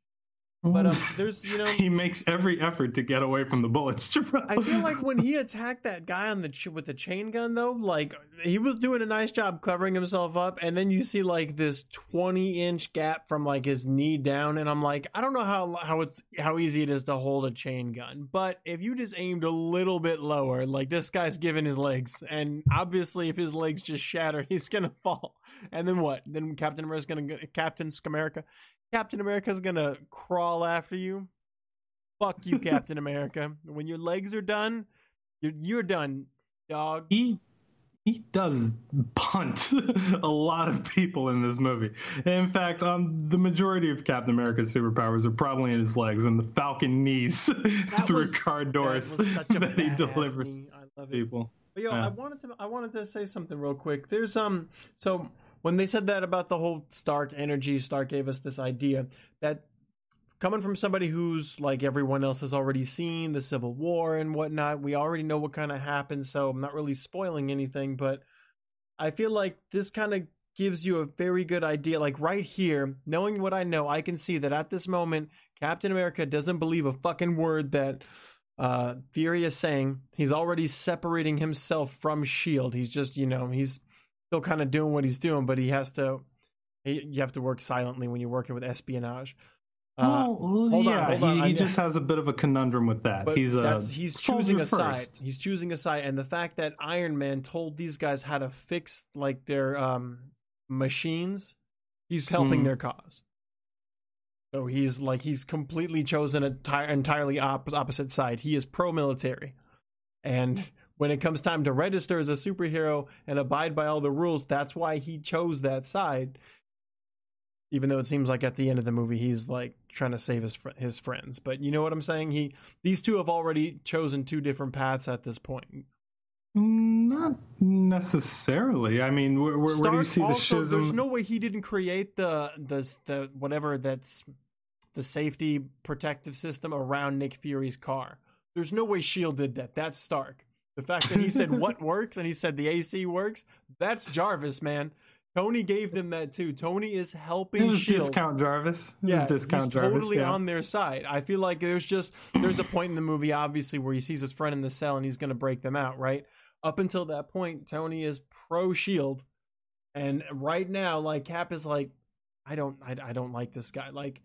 But there's, he makes every effort to get away from the bullets. I feel like when he attacked that guy on with the chain gun, though, like he was doing a nice job covering himself up, and then you see like this 20-inch gap from like his knee down, and I'm like, I don't know how easy it is to hold a chain gun, but if you just aimed a little bit lower, like this guy's giving his legs, and obviously if his legs just shatter, he's gonna fall, and then what? Then Captain America's gonna crawl after you. Fuck you, Captain America. When your legs are done, you're done, dog. He does punt a lot of people in this movie. In fact, the majority of Captain America's superpowers are probably in his legs and the Falcon knees through car doors that he delivers people. But I wanted to say something real quick. There's so when they said that about the whole Stark energy, Stark gave us this idea that coming from somebody who's like everyone else has already seen the Civil War and whatnot, we already know what kind of happened, so I'm not really spoiling anything, but I feel like this kind of gives you a very good idea. Like right here, knowing what I know, I can see that at this moment, Captain America doesn't believe a fucking word that Fury is saying. He's already separating himself from S.H.I.E.L.D. He's just, he's still kind of doing what he's doing, but you have to work silently when you're working with espionage. He just has a bit of a conundrum with that. He's choosing a side. First. He's choosing a side, and the fact that Iron Man told these guys how to fix like their machines, he's helping their cause. So he's completely chosen an entirely opposite side. He is pro-military, and when it comes time to register as a superhero and abide by all the rules, that's why he chose that side. Even though it seems like at the end of the movie he's like trying to save his friends, but you know what I'm saying? These two have already chosen two different paths at this point. Not necessarily. I mean, where do you see the schism? There's no way he didn't create the whatever that's the safety protective system around Nick Fury's car. There's no way S.H.I.E.L.D. did that. That's Stark. The fact that he said what works and he said the AC works, that's Jarvis, man. Tony gave them that too. Tony is helping S.H.I.E.L.D. Discount Jarvis. He's totally on their side. I feel like there's a point in the movie, obviously, where he sees his friend in the cell and he's going to break them out, right? Up until that point, Tony is pro S.H.I.E.L.D. And right now, like, Cap is like, I don't like this guy. Like,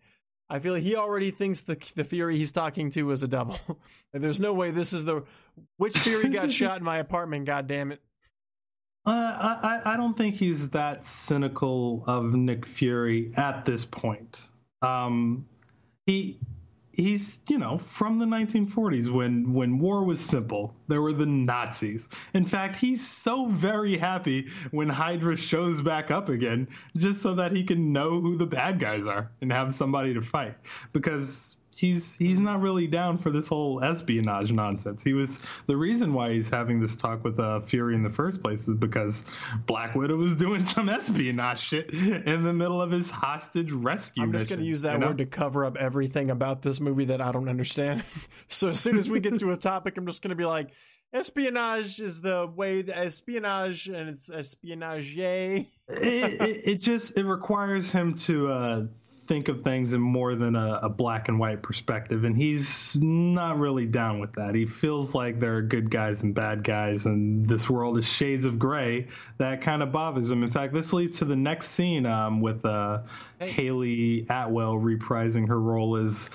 I feel like he already thinks the Fury he's talking to is a double. And there's no way this is which Fury got shot in my apartment, God damn it. I don't think he's that cynical of Nick Fury at this point. He's from the 1940s when war was simple. There were the Nazis. In fact, he's so very happy when Hydra shows back up again, just so that he can know who the bad guys are and have somebody to fight. Because he's not really down for this whole espionage nonsense. The reason why he's having this talk with Fury in the first place is because Black Widow was doing some espionage shit in the middle of his hostage rescue mission. I'm just going to use that word to cover up everything about this movie that I don't understand. So as soon as we get to a topic, I'm just going to be like, espionage is the way the espionage, and it's espionage. It requires him to think of things in more than a black and white perspective, and he's not really down with that. He feels like there are good guys and bad guys, and this world is shades of gray. That kind of bothers him. In fact, this leads to the next scene with Haley Atwell reprising her role as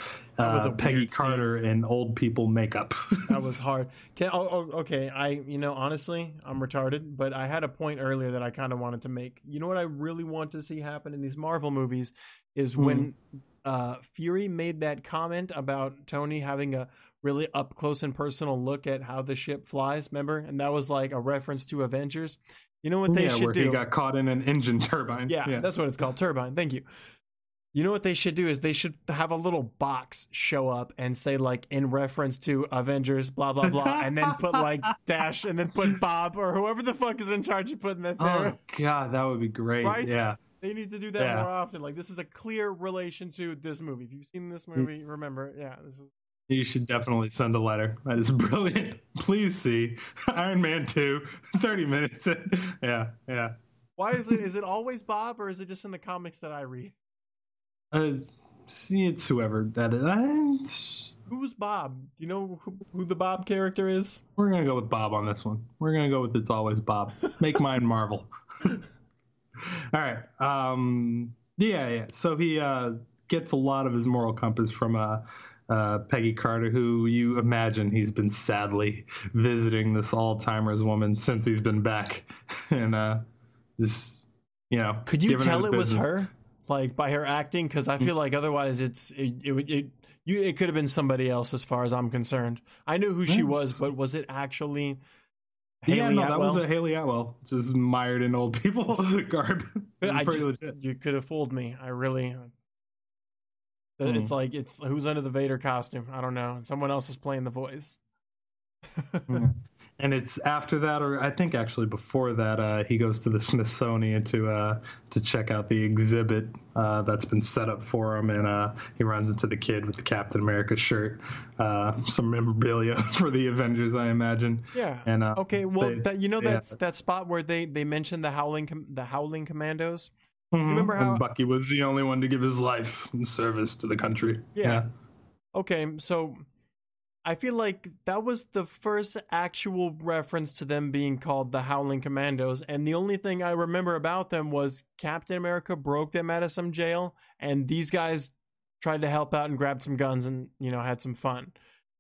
Peggy Carter in old people makeup. That was hard. Okay. Honestly, I'm retarded, but I had a point earlier that I kind of wanted to make. You know what I really want to see happen in these Marvel movies is when Fury made that comment about Tony having a really up close and personal look at how the ship flies, remember? And that was like a reference to Avengers. You know what they should do? He got caught in an engine turbine. Yeah, yes. That's what it's called, turbine. Thank you. You know what they should do is they should have a little box show up and say like in reference to Avengers, blah, blah, blah, and then put like dash and then put Bob or whoever the fuck is in charge of putting that there. Oh, God, that would be great. Right? Yeah. They need to do that more often. Like, this is a clear relation to this movie. If you've seen this movie, remember, this is... You should definitely send a letter. That is brilliant. Please see Iron Man 2, 30 minutes. Yeah. Why is it always Bob, or is it just in the comics that I read? it's whoever that is. Who's Bob? Do you know who the Bob character is? We're gonna go with Bob on this one. We're gonna go with It's Always Bob. Make mine Marvel. All right. Yeah. So he gets a lot of his moral compass from Peggy Carter, who you imagine he's been sadly visiting this Alzheimer's woman since he's been back, and just Could you tell it was her, like by her acting? Because I feel like otherwise it could have been somebody else as far as I'm concerned. I knew who she was, but was it actually Haley Atwell? That was a Haley Atwell, just mired in old people garb. You could have fooled me. I really. It's like who's under the Vader costume? I don't know. Someone else is playing the voice. And it's after that, or I think actually before that, he goes to the Smithsonian to check out the exhibit that's been set up for him, and he runs into the kid with the Captain America shirt, some memorabilia for the Avengers, I imagine. Yeah. And okay, well, that spot where they mentioned the Howling Commandos. Mm-hmm. Remember how Bucky was the only one to give his life in service to the country? Yeah. Okay, so I feel like that was the first actual reference to them being called the Howling Commandos, and the only thing I remember about them was Captain America broke them out of some jail, and these guys tried to help out and grabbed some guns and, had some fun.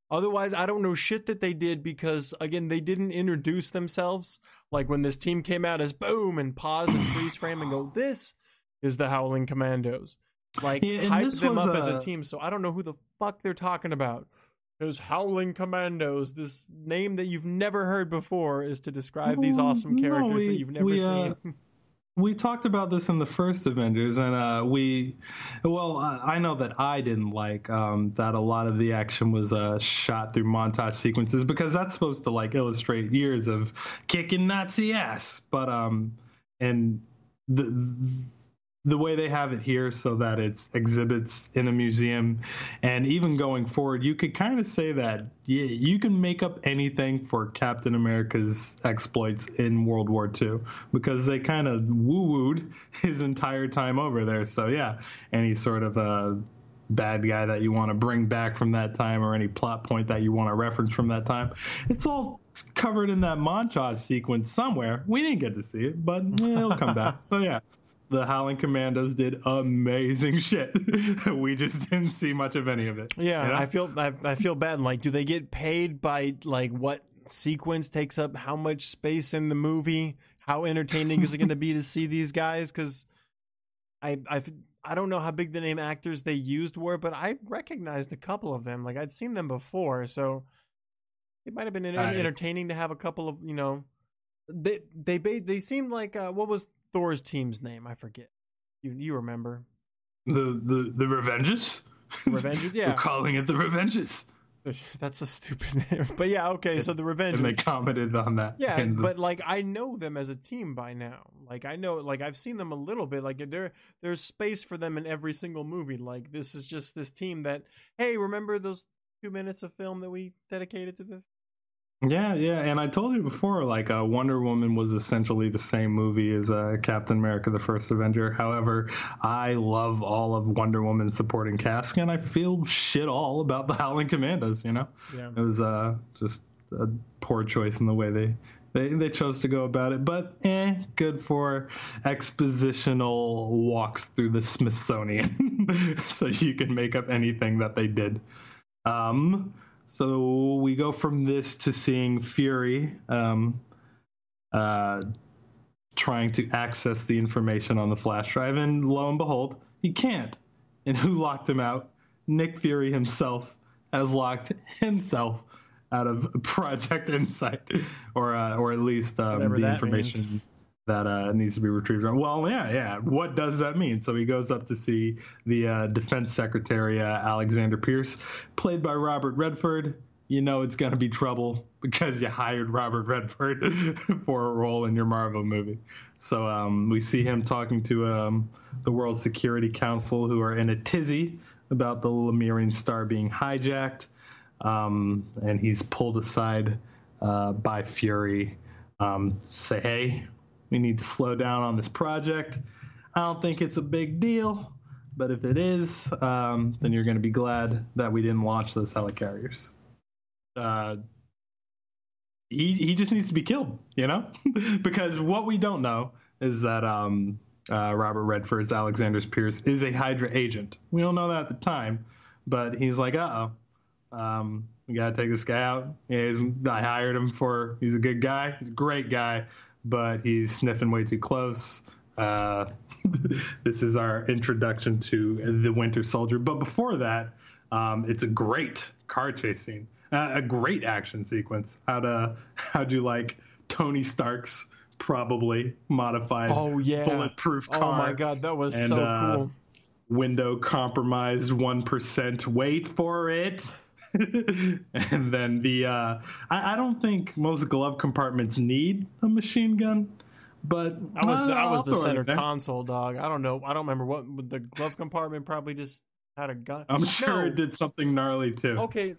Otherwise, I don't know shit that they did because, again, they didn't introduce themselves. Like when this team came out as boom and pause and freeze frame and go, this is the Howling Commandos. Like, hype them up as a team, so I don't know who the fuck they're talking about. There's Howling Commandos. This name that you've never heard before is to describe these awesome characters that you've never seen. We talked about this in the first Avengers, and I know that I didn't like that a lot of the action was shot through montage sequences because that's supposed to like illustrate years of kicking Nazi ass. But and the way they have it here so that it's exhibits in a museum, and even going forward, you could kind of say that you can make up anything for Captain America's exploits in World War II because they kind of woo-wooed his entire time over there. So yeah, any sort of a bad guy that you want to bring back from that time or any plot point that you want to reference from that time, it's all covered in that montage sequence somewhere. We didn't get to see it, but it'll come back. So yeah. The Howling Commandos did amazing shit. We just didn't see much of any of it. Yeah, I feel bad. Like, do they get paid by like what sequence takes up how much space in the movie? How entertaining is it going to be to see these guys? Because I don't know how big the name actors they used were, but I recognized a couple of them. Like I'd seen them before, so it might have been entertaining to have a couple of They seemed like what was Thor's team's name? I forget. You remember? The Revenges? Revenges, yeah. We're calling it the Revenges. That's a stupid name. But yeah, okay, so the Revenges. And they commented on that. Yeah, but like I know them as a team by now. Like I know, like I've seen them a little bit. Like there's space for them in every single movie. Like this is just this team that, hey, remember those 2 minutes of film that we dedicated to this? Yeah, and I told you before, like Wonder Woman was essentially the same movie as Captain America: The First Avenger. However, I love all of Wonder Woman's supporting cast, and I feel shit all about the Howling Commandos. Yeah. It was just a poor choice in the way they chose to go about it, but good for expositional walks through the Smithsonian, so you can make up anything that they did. So we go from this to seeing Fury trying to access the information on the flash drive, and lo and behold, he can't. And who locked him out? Nick Fury himself has locked himself out of Project Insight, or at least the information means that needs to be retrieved. Well, yeah. What does that mean? So he goes up to see the Defense Secretary, Alexander Pierce, played by Robert Redford. You know it's going to be trouble because you hired Robert Redford for a role in your Marvel movie. So we see him talking to the World Security Council, who are in a tizzy about the Lemurian star being hijacked. And he's pulled aside by Fury to say, hey, we need to slow down on this project. I don't think it's a big deal. But if it is, then you're going to be glad that we didn't launch those helicarriers. He just needs to be killed, you know? Because what we don't know is that Robert Redford's Alexander Pierce is a Hydra agent. We don't know that at the time, but he's like, we got to take this guy out. Yeah, I hired him he's a good guy. He's a great guy, but he's sniffing way too close. This is our introduction to the Winter Soldier. But before that, it's a great car chase scene. A great action sequence. How'd you like Tony Stark's probably modified bulletproof car? Oh my god, that was so cool. Window compromised 1%. Wait for it. And then I don't think most glove compartments need a machine gun, but I was the center console, dog. I don't know. I don't remember what the glove compartment probably just had a gun. I'm sure it did something gnarly too. Okay.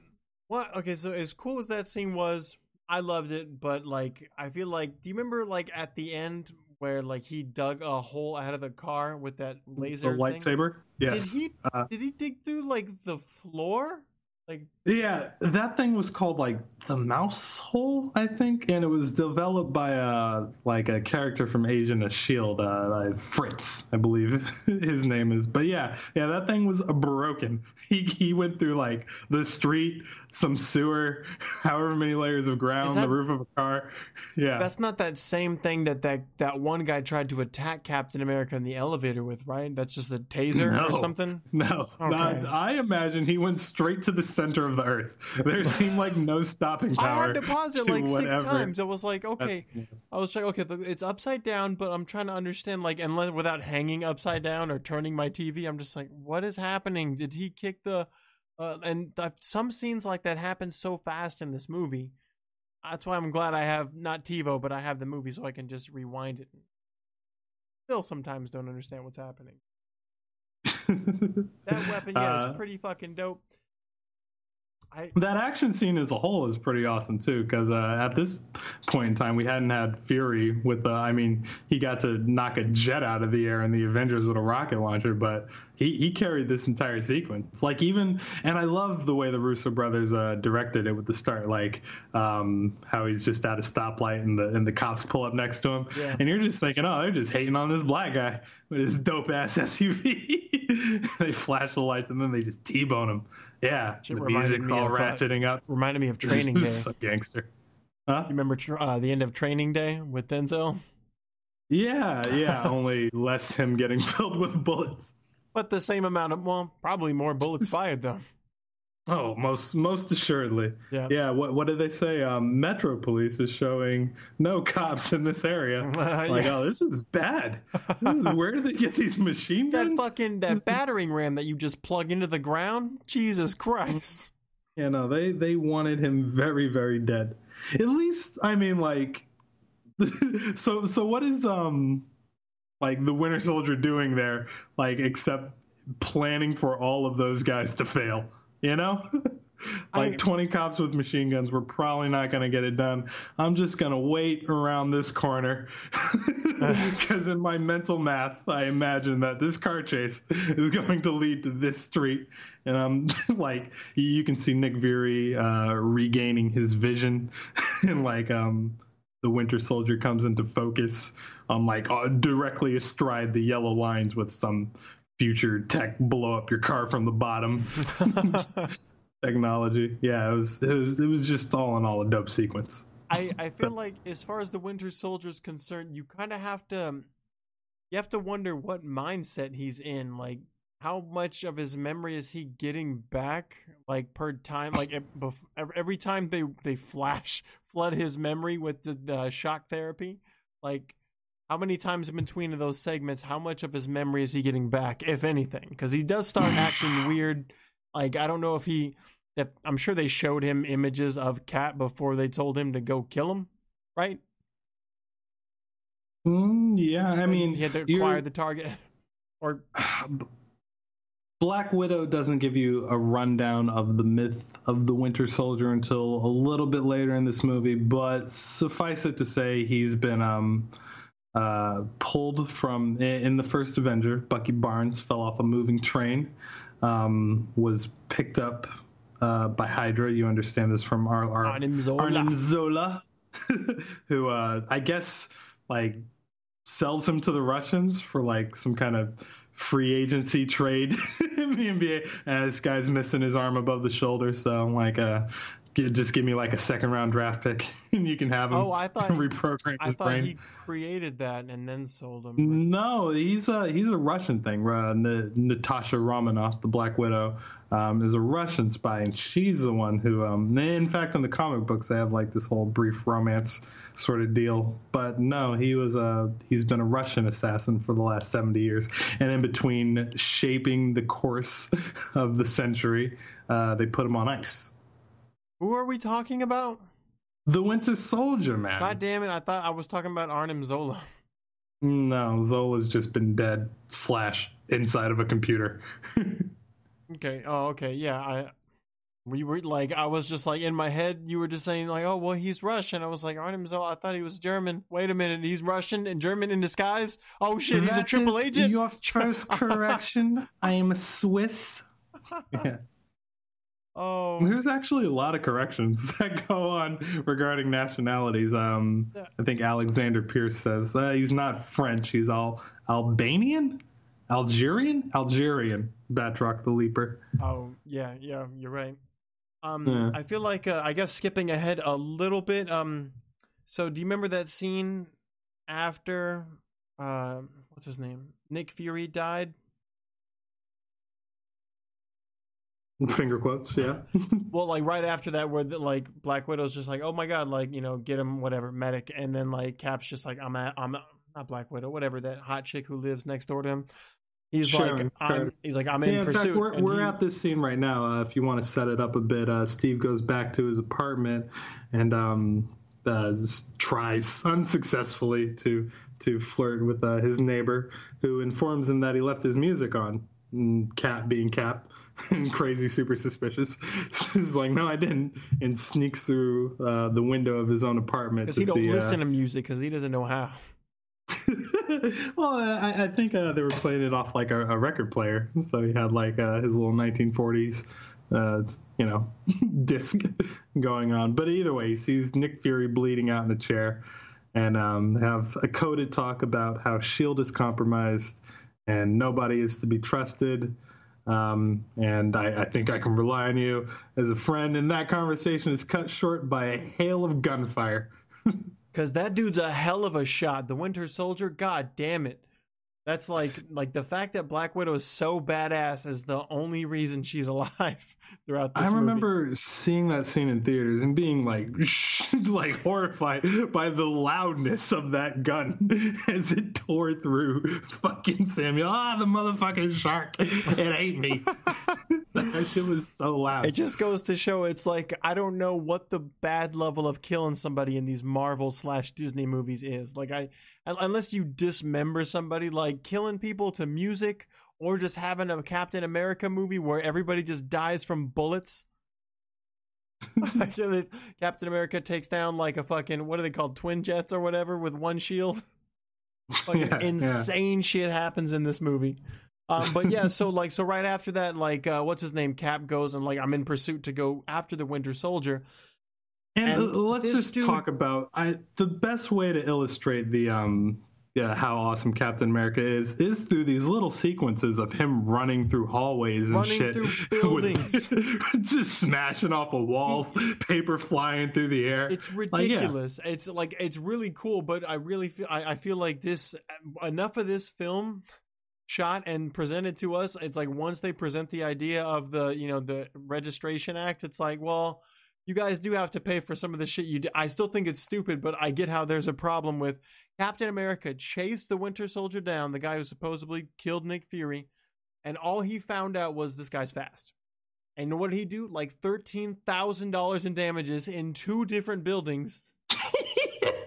What? Okay, so as cool as that scene was, I loved it, but like I feel like, do you remember like at the end where like he dug a hole out of the car with that laser lightsaber? Yes. Did he dig through like the floor? Like, yeah, that thing was called like the mouse hole, I think, and it was developed by a character from Agent of Shield, Fritz, I believe his name is. But yeah, that thing was broken. He went through like the street, some sewer, however many layers of ground, the roof of a car. Yeah, that's not that same thing that one guy tried to attack Captain America in the elevator with, right? That's just a taser or something. No, okay. I imagine he went straight to the center of the earth. There seemed like no stopping power. I had to pause it like 6 times. I was like, okay. I was like, okay, it's upside down, but I'm trying to understand, like, and without hanging upside down or turning my TV, I'm just like, what is happening? Did he kick the? And some scenes like that happen so fast in this movie. That's why I'm glad I have not TiVo, but I have the movie so I can just rewind it. Still, sometimes don't understand what's happening. That weapon, is pretty fucking dope. That action scene as a whole is pretty awesome too, because at this point in time we hadn't had Fury with he got to knock a jet out of the air in the Avengers with a rocket launcher, but he carried this entire sequence. Like and I love the way the Russo brothers directed it with the start, like how he's just at a stoplight and the cops pull up next to him, and you're just thinking, oh, they're just hating on this black guy with his dope ass SUV. They flash the lights and then they just T-bone him. Yeah, the music's all ratcheting up. Reminded me of Training Day. So gangster. Huh? You remember the end of Training Day with Denzel? Yeah, only less him getting filled with bullets. But the same amount of, probably more bullets fired though. Oh, most assuredly. Yeah. What did they say? Metro Police is showing no cops in this area. Oh, this is bad. Where did they get these machine guns? That battering ram that you just plug into the ground. Jesus Christ. Yeah, no, they wanted him very, very dead. At least, so what is the Winter Soldier doing there? Except planning for all of those guys to fail. 20 cops with machine guns, we're probably not going to get it done. I'm just going to wait around this corner because in my mental math, I imagine that this car chase is going to lead to this street. And I'm you can see Nick Fury regaining his vision and the Winter Soldier comes into focus on directly astride the yellow lines with some future tech blow up your car from the bottom technology. Yeah, it was just all in all a dope sequence. I feel like as far as the Winter Soldier is concerned, you kind of have to wonder what mindset he's in. How much of his memory is he getting back per time? Every time they flood his memory with the shock therapy, how many times in between of those segments, how much of his memory is he getting back, if anything? Because he does start acting weird. I don't know if I'm sure they showed him images of Cap before they told him to go kill him, right? Yeah, he had to acquire the target. Or Black Widow doesn't give you a rundown of the myth of the Winter Soldier until a little bit later in this movie, but suffice it to say he's been pulled from in the first Avenger. Bucky Barnes fell off a moving train, was picked up by Hydra. You understand this from our Arnim Zola. Arnim Zola, who I guess like sells him to the Russians for like some kind of free agency trade in the NBA. And this guy's missing his arm above the shoulder, so I'm like, just give me like a second round draft pick and you can have him. Oh, I thought reprogram his brain. He created that and then sold him. No, he's a Russian thing. Natasha Romanoff, the Black Widow, is a Russian spy, and she's the one who, in fact, in the comic books, they have like this whole brief romance sort of deal. But no, he's been a Russian assassin for the last 70 years, and in between shaping the course of the century, they put him on ice. Who are we talking about? The Winter Soldier, man. God damn it, I thought I was talking about Arnim Zola. No, Zola's just been dead / inside of a computer. Okay. Oh, okay. Yeah. We were like, I was just like in my head. You were just saying like, oh well, he's Russian. I was like, Arnim Zola. I thought he was German. Wait a minute, he's Russian and German in disguise. Oh shit, he's a triple agent. Your first correction. I am a Swiss. Yeah. Oh, there's actually a lot of corrections that go on regarding nationalities. I think Alexander Pierce says he's not French. He's Albanian, Algerian. Batroc the Leaper. Oh yeah, you're right. I feel like I guess skipping ahead a little bit. So do you remember that scene after what's his name? Nick Fury died? Finger quotes, yeah. Well, like right after that, where like Black Widow's just like, oh my god, like get him whatever medic, and then like Cap's just like, I'm not Black Widow, whatever, that hot chick who lives next door to him. He's like, I'm in pursuit. In fact, we're at this scene right now. If you want to set it up a bit, Steve goes back to his apartment and tries unsuccessfully to flirt with his neighbor, who informs him that he left his music on. Cap being Cap and crazy, super suspicious. So he's like, no, I didn't, and sneaks through the window of his own apartment because he don't listen to music because he doesn't know how. Well, I think they were playing it off like a record player, so he had like his little 1940s disc going on. But either way, he sees Nick Fury bleeding out in a chair, and have a coded talk about how S.H.I.E.L.D. is compromised and nobody is to be trusted. And I think I can rely on you as a friend. And that conversation is cut short by a hail of gunfire. Because that dude's a hell of a shot. The Winter Soldier, god damn it. That's like the fact that Black Widow is so badass is the only reason she's alive throughout this movie. I remember seeing that scene in theaters and being like horrified by the loudness of that gun as it tore through fucking Samuel. The motherfucking shark. It ate me. That shit was so loud. It just goes to show it's like, I don't know what the bad level of killing somebody in these Marvel / Disney movies is. Like unless you dismember somebody, like killing people to music, or just having a Captain America movie where everybody just dies from bullets. Captain America takes down like a fucking, what are they called, twin jets or whatever with one shield. Insane shit happens in this movie. But yeah, so right after that, what's his name? Cap goes and I'm in pursuit to go after the Winter Soldier. And let's just talk about the best way to illustrate the how awesome Captain America is through these little sequences of him running through hallways and shit, through buildings, just smashing off of walls, paper flying through the air. It's ridiculous. It's it's really cool, but I feel like this enough of this film shot and presented to us. It's like once they present the idea of the Registration Act, it's like, well, you guys do have to pay for some of the shit you do. I still think it's stupid, but I get how there's a problem with Captain America chased the Winter Soldier down, the guy who supposedly killed Nick Fury, and all he found out was this guy's fast. And what did he do? Like $13,000 in damages in 2 different buildings.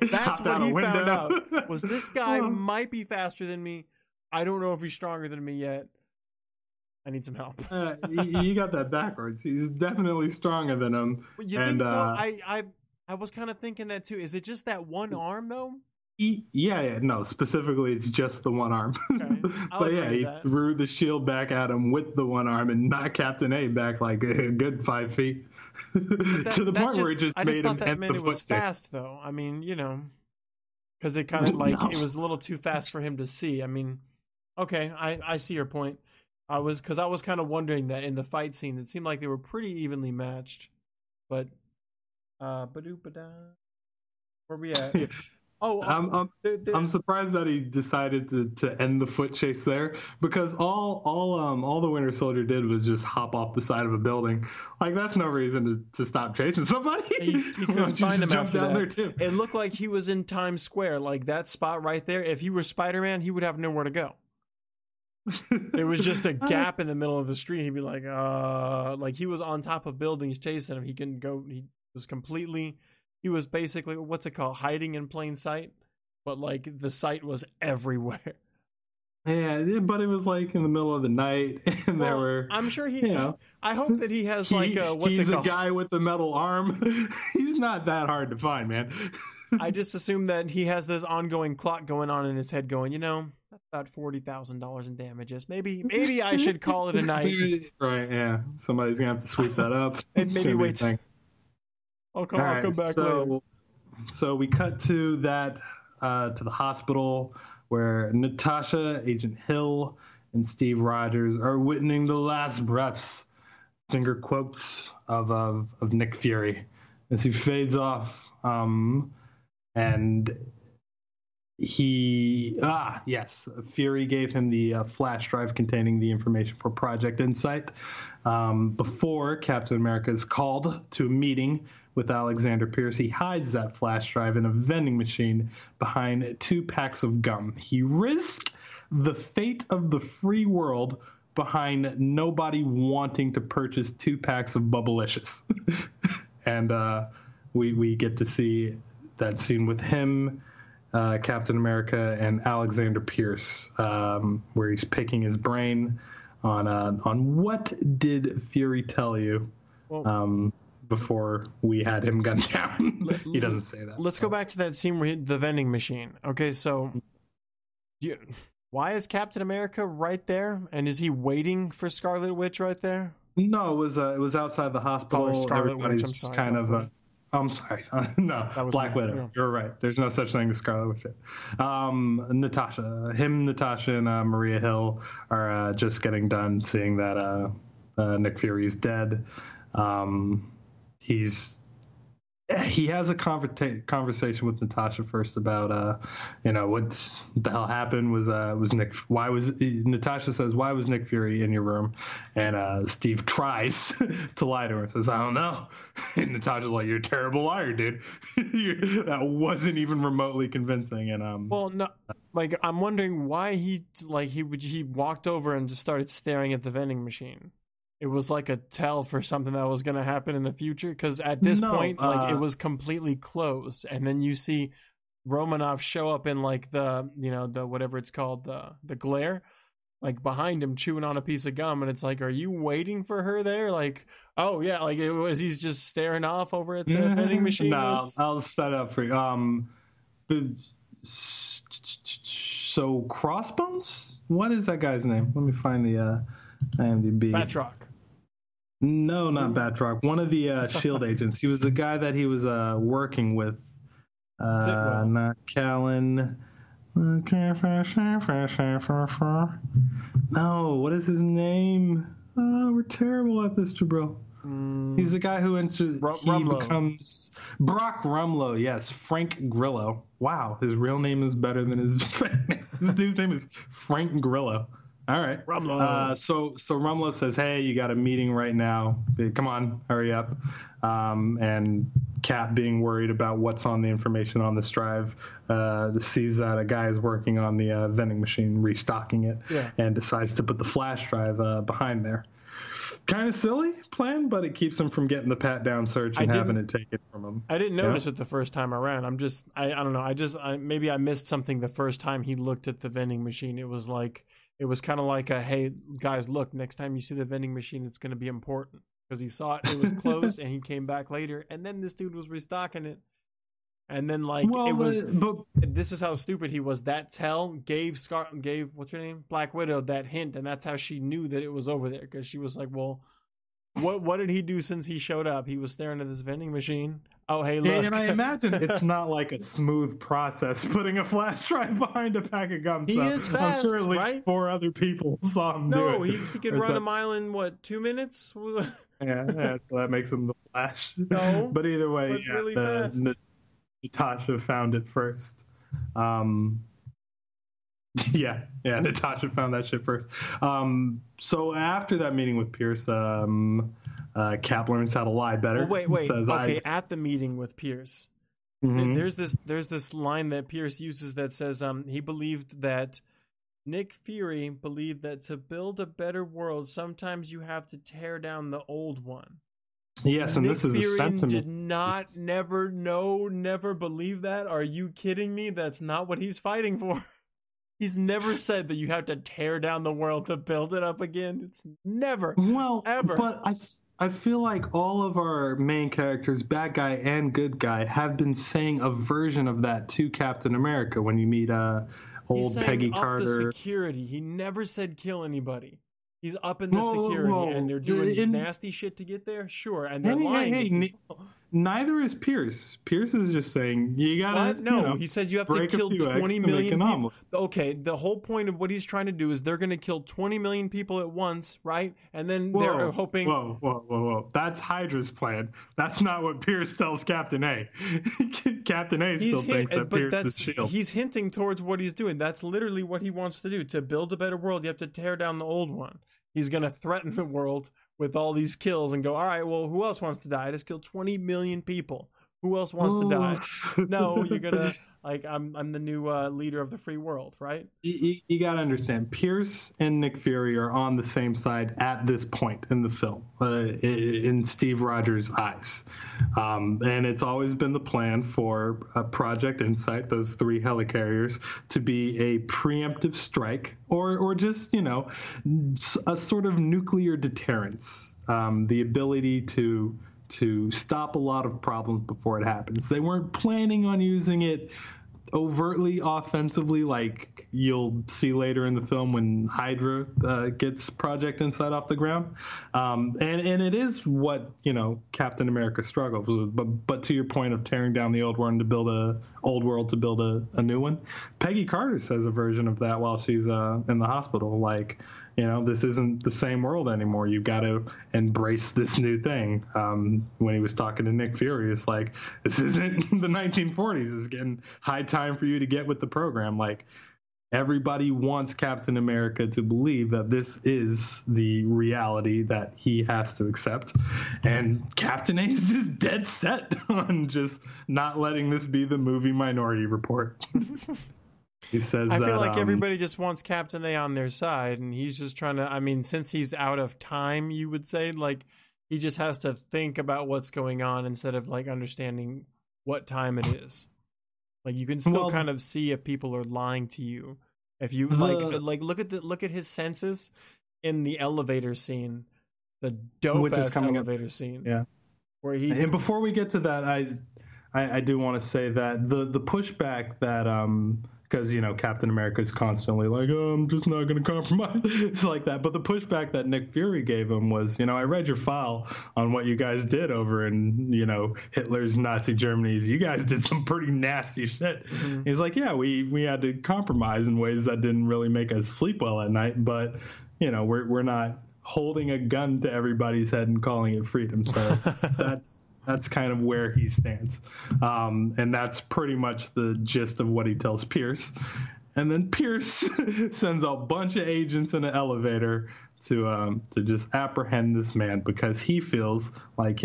That's what he found out, was this guy might be faster than me. I don't know if he's stronger than me yet. I need some help. You got that backwards. He's definitely stronger than him. You think so? I was kind of thinking that too. Is it just that one arm though? Yeah, no, specifically it's just the one arm. Okay, I'll But agree yeah, with he that. threw the shield back at him with the one arm and knocked Captain A back like a good 5 feet. But To the point where it just I just made him thought that end meant the it was foot chase. fast, though. I mean, because it kind of like No. it was a little too fast for him to see. I mean, okay, I see your point. I was kind of wondering that in the fight scene, it seemed like they were pretty evenly matched. But ba-doop-ba-da. Where we at? Oh, I'm surprised that he decided to end the foot chase there, because all the Winter Soldier did was just hop off the side of a building. Like, that's no reason to stop chasing somebody. he couldn't find him jump after down that. there too. It looked like he was in Times Square, like that spot right there. If he were Spider-Man, he would have nowhere to go. There was just a gap in the middle of the street. He'd be like he was on top of buildings chasing him. He couldn't go. He was basically, what's it called, hiding in plain sight. But like the sight was everywhere. Yeah, but it was like in the middle of the night, and there were. I'm sure I hope that he has he's a guy with a metal arm. He's not that hard to find, man. I just assume that he has this ongoing clock going on in his head, going, that's about $40,000 in damages. Maybe I should call it a night. Right? Yeah, somebody's gonna have to sweep that up. And maybe wait. I'll come back later. So we cut to that. To the hospital, where Natasha, Agent Hill, and Steve Rogers are witnessing the last breaths, finger quotes, of Nick Fury as he fades off. And Fury gave him the flash drive containing the information for Project Insight before Captain America is called to a meeting with Alexander Pierce. He hides that flash drive in a vending machine behind 2 packs of gum. He risked the fate of the free world behind nobody wanting to purchase 2 packs of Bubblicious. And we get to see that scene with him, Captain America, and Alexander Pierce, where he's picking his brain on what did Fury tell you. Well, before we had him gunned down. He doesn't say that. Let's go back to that scene where the vending machine. Okay, so why is Captain America right there? And is he waiting for Scarlet Witch right there? No, it was outside the hospital. Everybody's just kind of. I'm sorry. No, Black Widow. Yeah. You're right. There's no such thing as Scarlet Witch. Natasha, and Maria Hill are just getting done seeing that Nick Fury's dead. He has a conversation with Natasha first about what the hell happened. Was Nick? Natasha says, why was Nick Fury in your room? And Steve tries to lie to her, says, I don't know. And Natasha's like, you're a terrible liar, dude. That wasn't even remotely convincing. And well, no, like I'm wondering why he walked over and just started staring at the vending machine. It was like a tell for something that was going to happen in the future, because at this point, it was completely closed, and then you see Romanoff show up in like the whatever it's called, the glare, like behind him chewing on a piece of gum, and it's like, are you waiting for her there? Like, oh yeah, like he's just staring off over at the vending machine. No, I'll set it up for you. So Crossbones, what is that guy's name? Let me find the IMDb. Batroc. No, not Batroc. One of the S.H.I.E.L.D. agents. He was the guy that he was working with. Not Callan. No, what is his name? Oh, we're terrible at this, Jabril. He's the guy who becomes Brock Rumlow. Yes, Frank Grillo. Wow, his real name is better than his name. This dude's name is Frank Grillo. All right. Rumlow. So Rumlow says, hey, you got a meeting right now. Come on, hurry up. And Cap, being worried about what's on the information on this drive, sees that a guy is working on the vending machine, restocking it, and decides to put the flash drive behind there. Kind of silly plan, but it keeps him from getting the pat down search and having it taken from him. I didn't notice it the first time around. I don't know. Maybe I missed something the first time he looked at the vending machine. It was kind of like hey guys, look, next time you see the vending machine, it's going to be important, because he saw it was closed and he came back later, and then this dude was restocking it, And then like Well, this is how stupid he was. That gave what's her name, Black Widow, that hint, and that's how she knew that it was over there, because she was like, well, what did he do since he showed up? He was staring at this vending machine. Oh, hey, look. And I imagine it's not like a smooth process putting a flash drive behind a pack of gum. He is fast, I'm sure at least right? 4 other people saw him do it. No, he could run a mile in, what, 2 minutes? Yeah, so that makes him the Flash. No, but either way, but really fast. Natasha found it first. Natasha found that shit first. So after that meeting with Pierce, Cap learns how to lie better. Well, wait. Okay, at the meeting with Pierce, there's this line that Pierce uses that says he believed that Nick Fury believed that to build a better world, sometimes you have to tear down the old one. Yes, and Nick this is Fury a sentiment. Did not, never believe that. Are you kidding me? That's not what he's fighting for. He's never said that you have to tear down the world to build it up again. It's never, ever. But I feel like all of our main characters, bad guy and good guy, have been saying a version of that to Captain America. When you meet old Peggy Carter, the security. He never said kill anybody. He's up in the security, and they're doing nasty shit to get there. Sure, and they're lying. Neither is Pierce. Pierce is just saying you gotta. No, he says you have to kill 20 million people. Okay, the whole point of what he's trying to do is they're going to kill 20 million people at once, right? And then they're hoping. Whoa! That's Hydra's plan. That's not what Pierce tells Captain A. Captain A still thinks that Pierce is Shield. He's hinting towards what he's doing. That's literally what he wants to do. To build a better world, you have to tear down the old one. He's going to threaten the world with all these kills and go, all right, well, who else wants to die? I just killed 20 million people. Who else wants to die? No, you're going to, like, I'm the new leader of the free world, right? You got to understand, Pierce and Nick Fury are on the same side at this point in the film, in Steve Rogers' eyes. And it's always been the plan for Project Insight, those 3 helicarriers, to be a preemptive strike or just, a sort of nuclear deterrence, the ability to stop a lot of problems before it happens. They weren't planning on using it overtly offensively, like you'll see later in the film when Hydra gets Project Insight off the ground. And it is what, Captain America struggles with. But to your point of tearing down the old world to build a new one, Peggy Carter says a version of that while she's in the hospital. Like, this isn't the same world anymore. You've got to embrace this new thing. When he was talking to Nick Fury, it's like, this isn't the 1940s. It's getting high time for you to get with the program. Like, everybody wants Captain America to believe that this is the reality that he has to accept. And Captain A is just dead set on just not letting this be the movie Minority Report. He says I feel like everybody just wants Captain A on their side, and he's just trying to, since he's out of time, you would say, like, he just has to think about what's going on instead of, like, understanding what time it is. Like, you can still kind of see if people are lying to you. If you, look at his senses in the elevator scene, the dope-ass elevator scene. Yeah. Where and before we get to that, I do want to say that the pushback that, because, Captain America is constantly like, oh, I'm just not going to compromise. It's like that. But the pushback that Nick Fury gave him was, I read your file on what you guys did over in, Hitler's Nazi Germany. You guys did some pretty nasty shit. Mm-hmm. He's like, yeah, we had to compromise in ways that didn't really make us sleep well at night. But, we're not holding a gun to everybody's head and calling it freedom. So that's kind of where he stands. And that's pretty much the gist of what he tells Pierce. And then Pierce sends a bunch of agents in an elevator to just apprehend this man because he feels like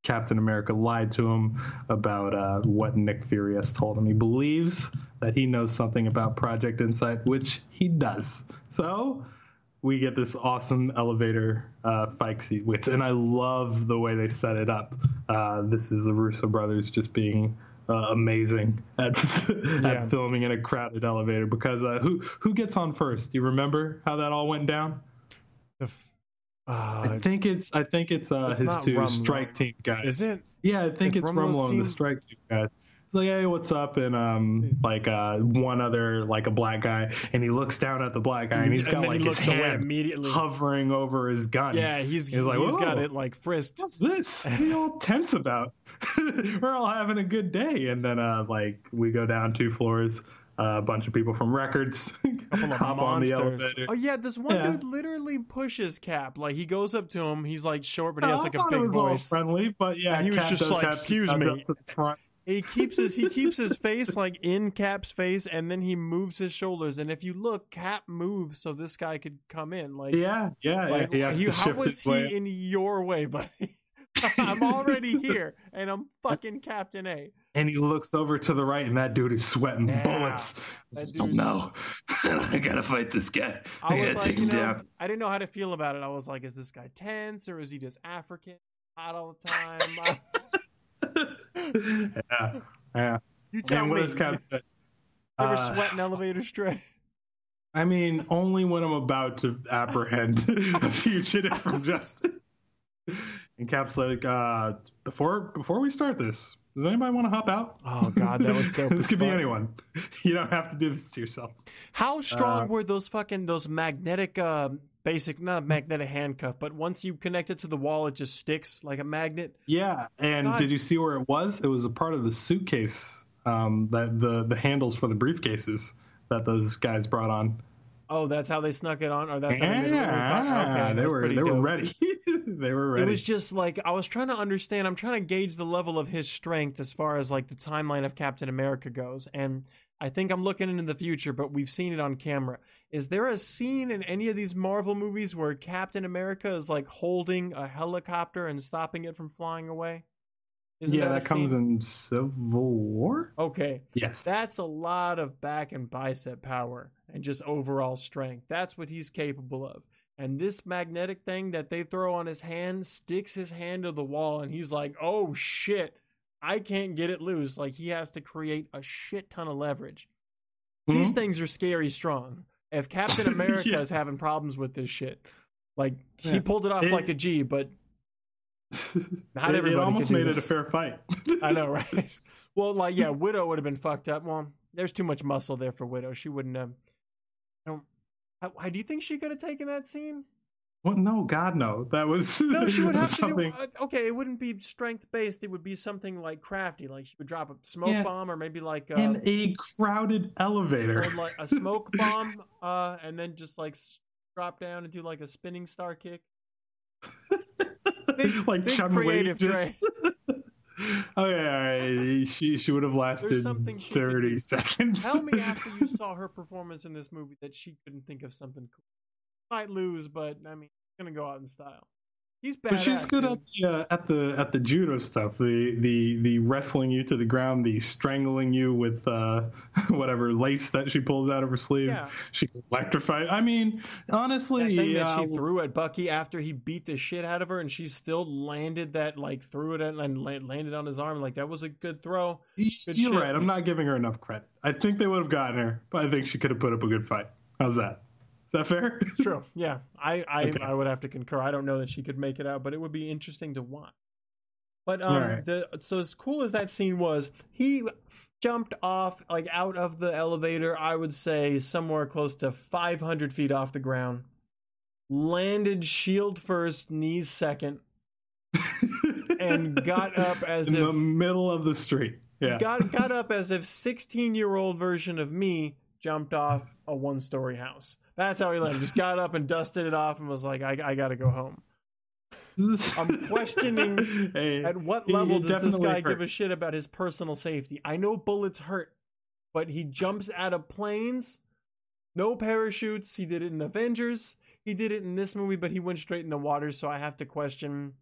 Captain America lied to him about what Nick Fury has told him. He believes that he knows something about Project Insight, which he does. So we get this awesome elevator fight sequence, and I love the way they set it up. This is the Russo brothers just being amazing at filming in a crowded elevator. Because who gets on first? Do you remember how that all went down? I think it's his not two Rumlow. strike team guys. Is it? Yeah, I think it's Rumlow's Rumlow and the strike team guys. He's like, hey, what's up? And like one other, like a black guy, and he looks down at the black guy, and he's got like his hand immediately hovering over his gun. Yeah, he's like, he's got it like frisked. What's this? What are you all tense about? We're all having a good day, and then like we go down 2 floors. A bunch of people from records hop on the elevator. Oh yeah, this one dude literally pushes Cap. Like he goes up to him. He's like short, but he has like a big voice. All friendly, but yeah, and he was Cap just like, "Excuse me." Front. He keeps his face like in Cap's face, and then he moves his shoulders. And if you look, Cap moves so this guy could come in. Like yeah. Like, he has to how shift was his he way. in your way, buddy? I'm already here, and I'm fucking Captain A. And he looks over to the right, and that dude is sweating bullets. Oh no, I gotta fight this guy. I was gotta like, take him down. I didn't know how to feel about it. I was like, is this guy tense or is he just African, hot all the time? yeah. You tell me. What is Cap? You ever sweat in elevator straight? I mean, only when I'm about to apprehend a fugitive from justice. And Cap's like, before we start this, does anybody want to hop out? Oh God, that was dope. This could be anyone. You don't have to do this to yourselves. How strong were those magnetic, not magnetic handcuff, but once you connect it to the wall, it just sticks like a magnet? Yeah, and God. Did you see where it was? It was a part of the suitcase, that the handles for the briefcases that those guys brought on. Oh, that's how they snuck it on, or that's how they made it. Okay, they were ready. They were ready. It was just like I was trying to understand. I'm trying to gauge the level of his strength as far as like the timeline of Captain America goes, and I think I'm looking into the future, but we've seen it on camera. Is there a scene in any of these Marvel movies where Captain America is like holding a helicopter and stopping it from flying away? That comes in Civil War. Okay. Yes. That's a lot of back and bicep power and just overall strength. That's what he's capable of. And this magnetic thing that they throw on his hand sticks his hand to the wall, and he's like, oh shit, I can't get it loose. Like he has to create a shit ton of leverage. Mm-hmm. These things are scary strong. If Captain America is having problems with this shit, like he pulled it off like a G, but not everybody. It almost made it a this. fair fight. I know, right? Well, like, yeah, Widow would have been fucked up. Well, there's too much muscle there for Widow. She wouldn't have. How do you think she could have taken that scene? Well, no, God, no. That was no. She would have something. To do. Okay, it wouldn't be strength based. It would be something like crafty. Like she would drop a smoke bomb, or maybe like in a crowded elevator, or like a smoke bomb, and then just like drop down and do like a spinning star kick. Like Chun-Li just. Okay, all right. She would have lasted 30 seconds. Tell me after you saw her performance in this movie that she couldn't think of something cool. Might lose, but I mean, she's gonna go out in style. She's badass. But she's good at the judo stuff, the wrestling you to the ground, the strangling you with whatever lace that she pulls out of her sleeve. Yeah. She can electrify. I mean, honestly, that thing that she threw at Bucky after he beat the shit out of her, and she still landed that, like threw it and landed on his arm. Like that was a good throw. You're right. I'm not giving her enough credit. I think they would have gotten her, but I think she could have put up a good fight. How's that? Is that fair? True. Yeah. I would have to concur. I don't know that she could make it out, but it would be interesting to watch. But so as cool as that scene was, he jumped off, like out of the elevator, I would say somewhere close to 500 feet off the ground, landed shield first, knees second, and got up as in the middle of the street. Yeah. Got up as if 16-year-old version of me jumped off a one-story house. That's how he landed. Just got up and dusted it off and was like, I got to go home. I'm questioning at what level does this guy give a shit about his personal safety? I know bullets hurt, but he jumps out of planes, no parachutes. He did it in Avengers. He did it in this movie, but he went straight in the water, so I have to question.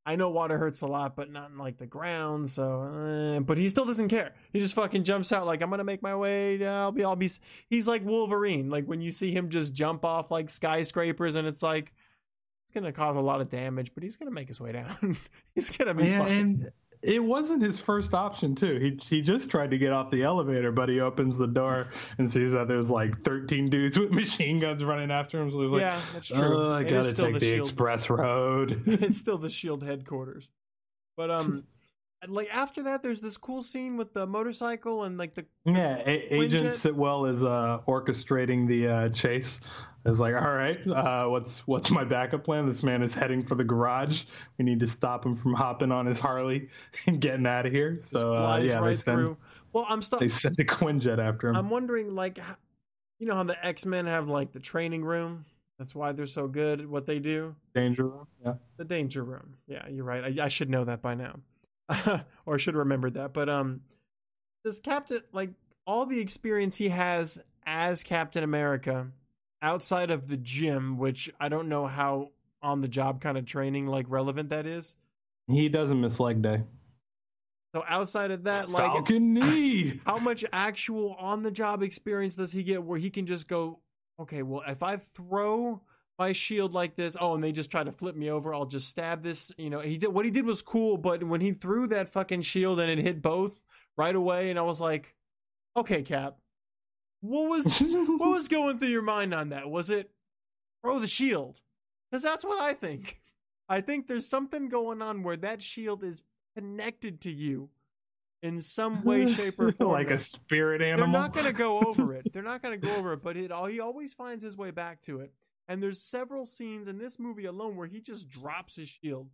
I know water hurts a lot, but not in like the ground. So, but he still doesn't care. He just fucking jumps out like, I'm gonna make my way. I'll be. He's like Wolverine. Like when you see him just jump off like skyscrapers, and it's like it's gonna cause a lot of damage, but he's gonna make his way down. He's gonna be fine. it wasn't his first option too. He just tried to get off the elevator, but he opens the door and sees that there's like 13 dudes with machine guns running after him. So he's like, yeah, that's true. oh, I gotta take the express road. It's still the Shield headquarters. But like after that, there's this cool scene with the motorcycle and like the Agent Sitwell is orchestrating the chase. It's like, all right, what's my backup plan? This man is heading for the garage. We need to stop him from hopping on his Harley and getting out of here. So right they send through. Well, they sent the Quinjet after him. I'm wondering, like, you know how the X-Men have like the training room? That's why they're so good at what they do. Danger room, yeah. The danger room. Yeah, you're right. I should know that by now, or should have remembered that. But does Captain, like, all the experience he has as Captain America, outside of the gym, which I don't know how on the job kind of training like relevant that is. He doesn't miss leg day. So outside of that, Falcon knee. How much actual on the job experience does he get where he can just go, okay, well, if I throw my shield like this, and they just try to flip me over, I'll just stab this. You know, what he did was cool, but when he threw that fucking shield and it hit both right away, and I was like, okay, Cap. What was going through your mind on that? Was it throw the shield? Because that's what I think. I think there's something going on where that shield is connected to you in some way, shape, or form. Like a spirit animal. They're not going to go over it. But he always finds his way back to it. And there's several scenes in this movie alone where he just drops his shield.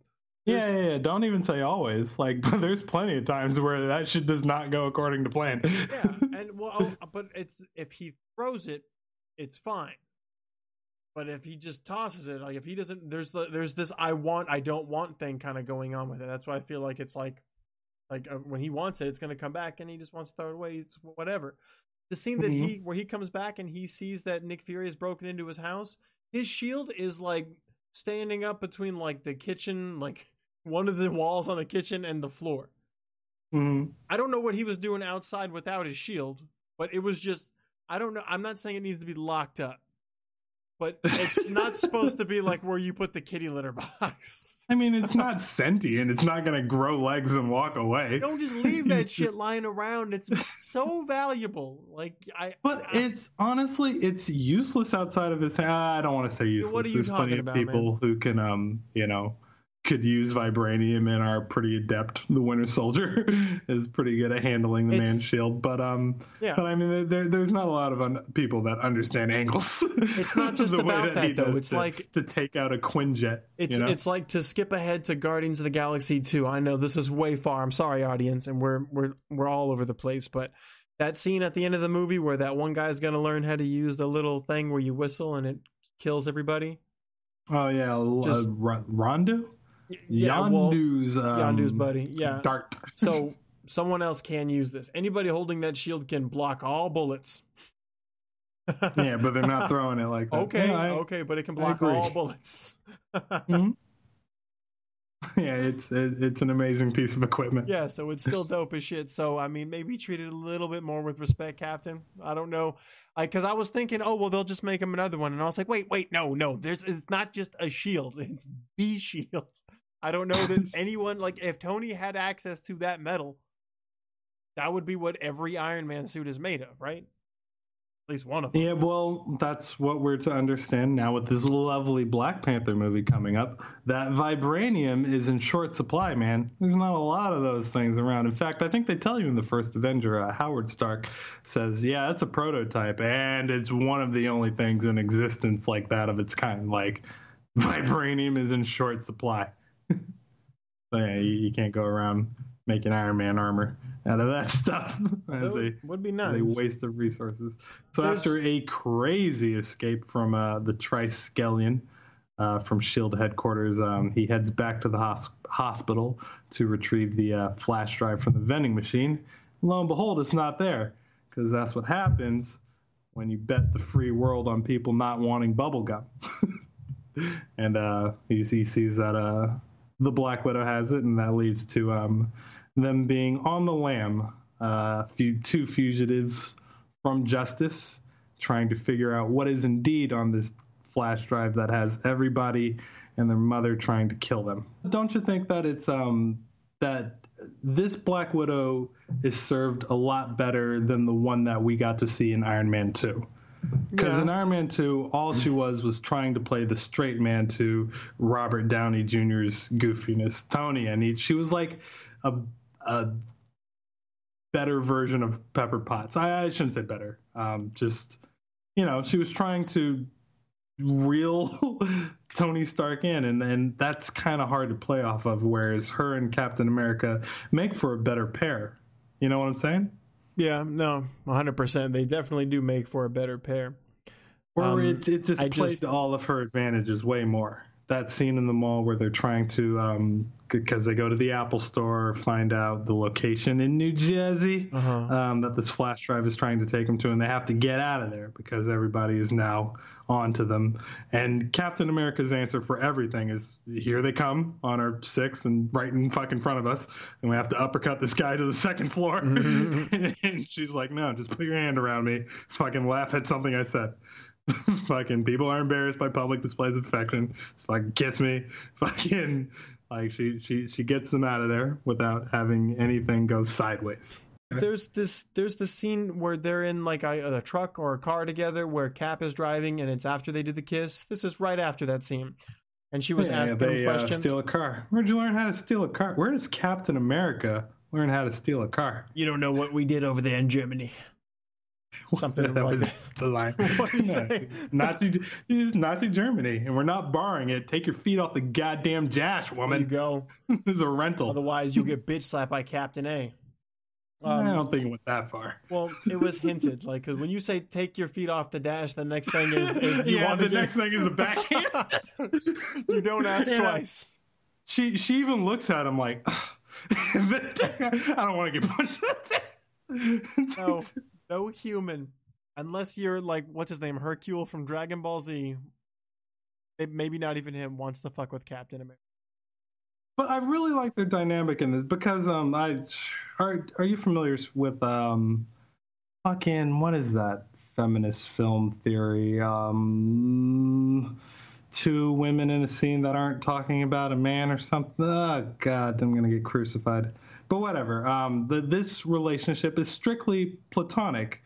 Yeah. Don't even say always. Like, there's plenty of times where that shit does not go according to plan. Yeah, and but if he throws it, it's fine. But if he just tosses it, like if he doesn't, there's this I don't want thing kind of going on with it. That's why I feel like it's like when he wants it, it's going to come back, and he just wants to throw it away. It's whatever. The scene that where he comes back and he sees that Nick Fury has broken into his house, his shield is like standing up between like the kitchen, like one of the walls on the kitchen and the floor. I don't know what he was doing outside without his shield, but it was just, I don't know. I'm not saying it needs to be locked up, but it's not supposed to be like where you put the kitty litter box. I mean, it's not sentient. It's not going to grow legs and walk away. Don't just leave that shit lying around. It's so valuable. It's honestly, it's useless outside of his. I don't want to say useless. What are you There's talking plenty about, of people man? who can, could use vibranium and are pretty adept. The Winter Soldier is pretty good at handling the man shield, but I mean, there's not a lot of people that understand angles. It's not just about that though. It's like to take out a Quinjet. It's like to skip ahead to Guardians of the Galaxy 2. I know this is way far. I'm sorry, audience, and we're all over the place, but that scene at the end of the movie where that one guy's gonna learn how to use the little thing where you whistle and it kills everybody. Oh yeah, Rondu. Yeah, Yondu's buddy. Yeah. Dart. So someone else can use this. Anybody holding that shield can block all bullets. Yeah, but they're not throwing it like that. Okay, but it can block all bullets. Yeah, it's an amazing piece of equipment. Yeah, so it's still dope as shit. So I mean, maybe treat it a little bit more with respect, Captain. I don't know, because I was thinking, they'll just make him another one, and I was like, wait, no, it's not just a shield; it's the shield. I don't know that anyone, like, if Tony had access to that metal, that would be what every Iron Man suit is made of, right? At least one of them. Yeah, well, that's what we're to understand now with this lovely Black Panther movie coming up, that vibranium is in short supply, man. There's not a lot of those things around. In fact, I think they tell you in the first Avenger, Howard Stark says, yeah, it's a prototype, and it's one of the only things in existence like that of its kind. Like, vibranium is in short supply. So yeah, you can't go around making Iron Man armor out of that stuff. Would be nice. A waste of resources. So after a crazy escape from the Triskelion from S.H.I.E.L.D. headquarters, he heads back to the hospital to retrieve the flash drive from the vending machine. Lo and behold, it's not there, because that's what happens when you bet the free world on people not wanting bubblegum. And he sees that the Black Widow has it, and that leads to them being on the lam, two fugitives from justice, trying to figure out what is indeed on this flash drive that has everybody and their mother trying to kill them. Don't you think that it's that this Black Widow is served a lot better than the one that we got to see in Iron Man 2. Because in Iron Man 2, all she was trying to play the straight man to Robert Downey Jr.'s goofiness, Tony, and she was like a better version of Pepper Potts. I shouldn't say better. Just, she was trying to reel Tony Stark in, and that's kind of hard to play off of, whereas her and Captain America make for a better pair. You know what I'm saying? Yeah, no, 100%. They definitely do make for a better pair. Or it just played to all of her advantages way more. That scene in the mall where they're trying to, because they go to the Apple store, find out the location in New Jersey that this flash drive is trying to take them to, and they have to get out of there because everybody is now on to them. And Captain America's answer for everything is, here they come on our 6 and right in fucking front of us, and we have to uppercut this guy to the second floor. And she's like, no, just put your hand around me, fucking laugh at something I said. Fucking people are embarrassed by public displays of affection. Just fucking kiss me. Fucking, like, she gets them out of there without having anything go sideways. There's the scene where they're in like a truck or a car together where Cap is driving, and it's after they did the kiss. This is right after that scene, and she was asking him questions. Steal a car. Where'd you learn how to steal a car? Where does Captain America learn how to steal a car? You don't know what we did over there in Germany. Something that like was the line. What do you say? Nazi Germany, and we're not borrowing it. Take your feet off the goddamn dash, woman. There you go. This is a rental. Otherwise, you'll get bitch slapped by Captain A. I don't think it went that far. Well, it was hinted, like, because when you say take your feet off the dash, the next thing is next thing is a backhand. You don't ask twice. She even looks at him like, I don't want to get punched in the face. No human, unless you're like, what's his name, Hercule from Dragon Ball Z. Maybe not even him wants to fuck with Captain America. But I really like their dynamic in this because are you familiar with fucking, what is that feminist film theory? 2 women in a scene that aren't talking about a man or something. Oh God, I'm gonna get crucified. But whatever. This relationship is strictly platonic,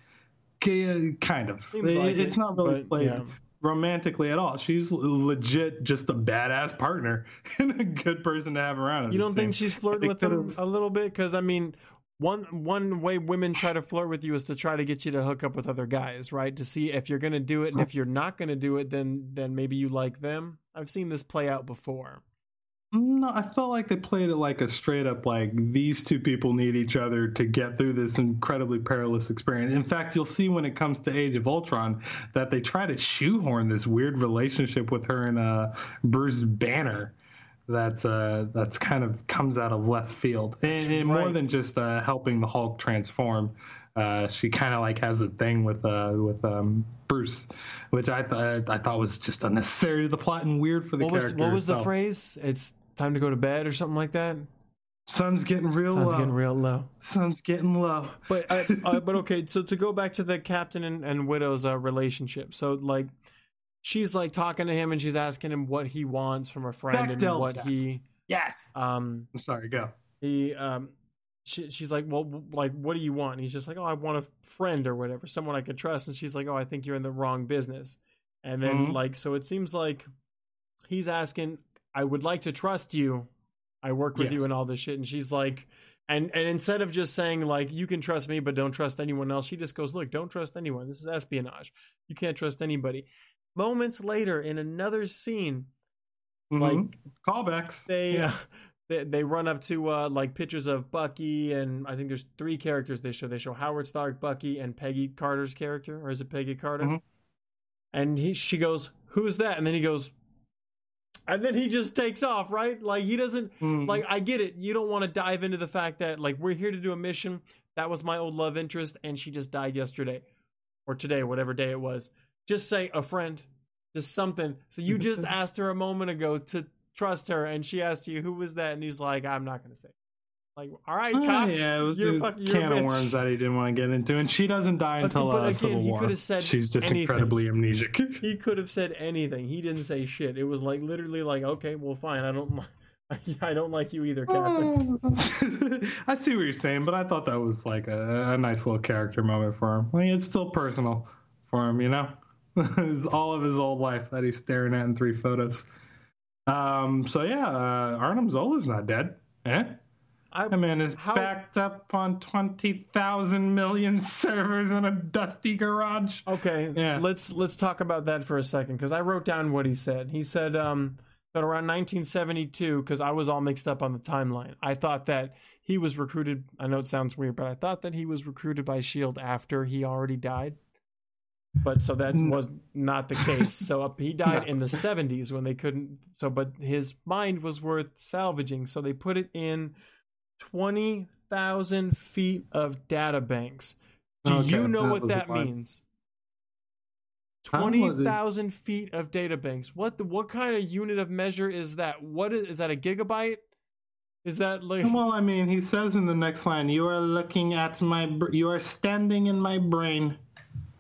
kind of. It's not really played romantically at all. She's legit just a badass partner and a good person to have around. You don't think she's flirting with him a little bit? Because I mean, one way women try to flirt with you is to try to get you to hook up with other guys, right? To see if you're going to do it, and if you're not going to do it, then maybe you like them. I've seen this play out before. No, I felt like they played it like a straight up, like, these 2 people need each other to get through this incredibly perilous experience. In fact, you'll see when it comes to Age of Ultron that they try to shoehorn this weird relationship with her and Bruce Banner that's kind of comes out of left field. And more than just helping the Hulk transform, she kind of like has a thing with Bruce, which I thought was just unnecessary to the plot and weird for the character. What was the phrase? It's time to go to bed or something like that. Sun's getting real low. Sun's getting low. But okay. So to go back to the Captain and Widow's relationship. So like, she's like talking to him and she's asking him what he wants from a friend Bechdel and what test. he. Yes. I'm sorry. Go. She's like, well, like, what do you want? And he's just like, oh, I want a friend or whatever, someone I could trust. And she's like, oh, I think you're in the wrong business. And then like, so it seems like he's asking, I would like to trust you. I work with you and all this shit. And she's like, and instead of just saying like, you can trust me, but don't trust anyone else, she just goes, look, don't trust anyone. This is espionage. You can't trust anybody. Moments later in another scene, like callbacks, they run up to like pictures of Bucky, and I think there's 3 characters they show. They show Howard Stark, Bucky, and Peggy Carter's character, or is it Peggy Carter? And she goes, who's that? And then he goes, and then he just takes off, right? Like, he doesn't, like, I get it. You don't want to dive into the fact that, like, we're here to do a mission. That was my old love interest, and she just died yesterday. Or today, whatever day it was. Just say, a friend. Just something. So you just asked her a moment ago to trust her, and she asked you, who was that? And he's like, I'm not going to say. Like, all right, cop. Yeah, it was a can of worms that he didn't want to get into, and she doesn't die until Civil War. He could have said she's just incredibly amnesic. He could have said anything. He didn't say shit. It was like literally like, okay, well, fine. I don't I don't like you either, Captain. I see what you're saying, but I thought that was like a nice little character moment for him. I mean, it's still personal for him, you know? It's all of his old life that he's staring at in 3 photos. So yeah, Arnim Zola's not dead. Eh? That man is backed up on 20,000 million servers in a dusty garage. Okay, yeah. Let's talk about that for a second, because I wrote down what he said. He said that around 1972, because I was all mixed up on the timeline, I thought that he was recruited. I know it sounds weird, but I thought that he was recruited by S.H.I.E.L.D. after he already died. But so that was not the case. So he died in the 70s when they couldn't. So, but his mind was worth salvaging. So they put it in 20,000 feet of data banks. Do you know what that means? 20,000 feet of data banks. What kind of unit of measure is that? What is that, a gigabyte? Is that like? Well, I mean, he says in the next line, "You are looking at you are standing in my brain."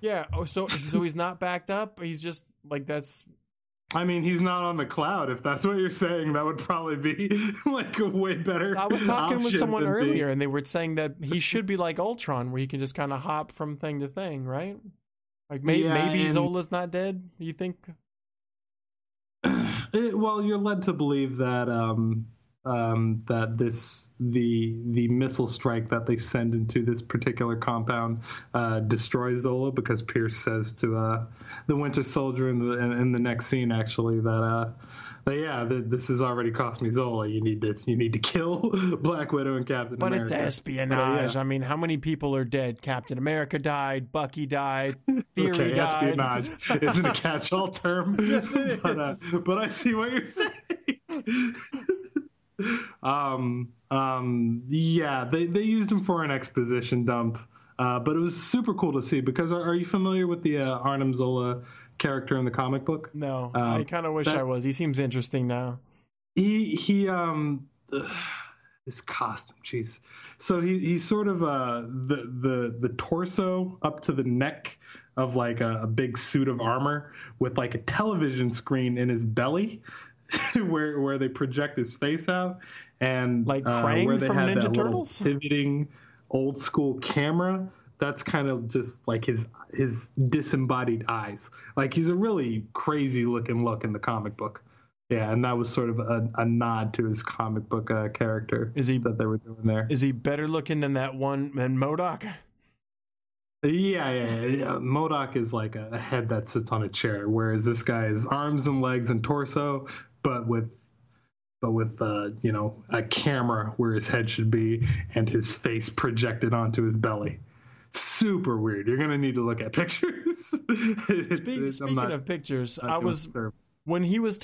Yeah. Oh, so he's not backed up. He's just like, that's. I mean, he's not on the cloud. If that's what you're saying, that would probably be like a way better. I was talking with someone earlier, and they were saying that he should be like Ultron, where he can just kind of hop from thing to thing, right? Like maybe Zola's not dead. You think? Well, you're led to believe that that the missile strike that they send into this particular compound destroys Zola, because Pierce says to the Winter Soldier in the next scene actually that this has already cost me Zola. You need to kill Black Widow and Captain America. But it's espionage. I mean, how many people are dead? Captain America died. Bucky died. Fury died. Espionage isn't a catch-all term. Yes, it is. But I see what you're saying. They used him for an exposition dump, but it was super cool to see, because are you familiar with the Arnim Zola character in the comic book? No, I kind of wish I was. He seems interesting now. His costume, jeez. So he's sort of the torso up to the neck of like a big suit of armor with like a television screen in his belly. where they project his face out, and like Krang where they from had Ninja that Turtles? little pivoting old school camera. That's kind of just like his disembodied eyes. Like, he's a really crazy looking look in the comic book. Yeah, and that was sort of a nod to his comic book character that they were doing there. Is he better looking than that one than MODOK? Yeah. MODOK is like a head that sits on a chair, whereas this guy is arms and legs and torso, but with a camera where his head should be and his face projected onto his belly. Super weird. You're gonna need to look at pictures. Speaking of pictures, when he was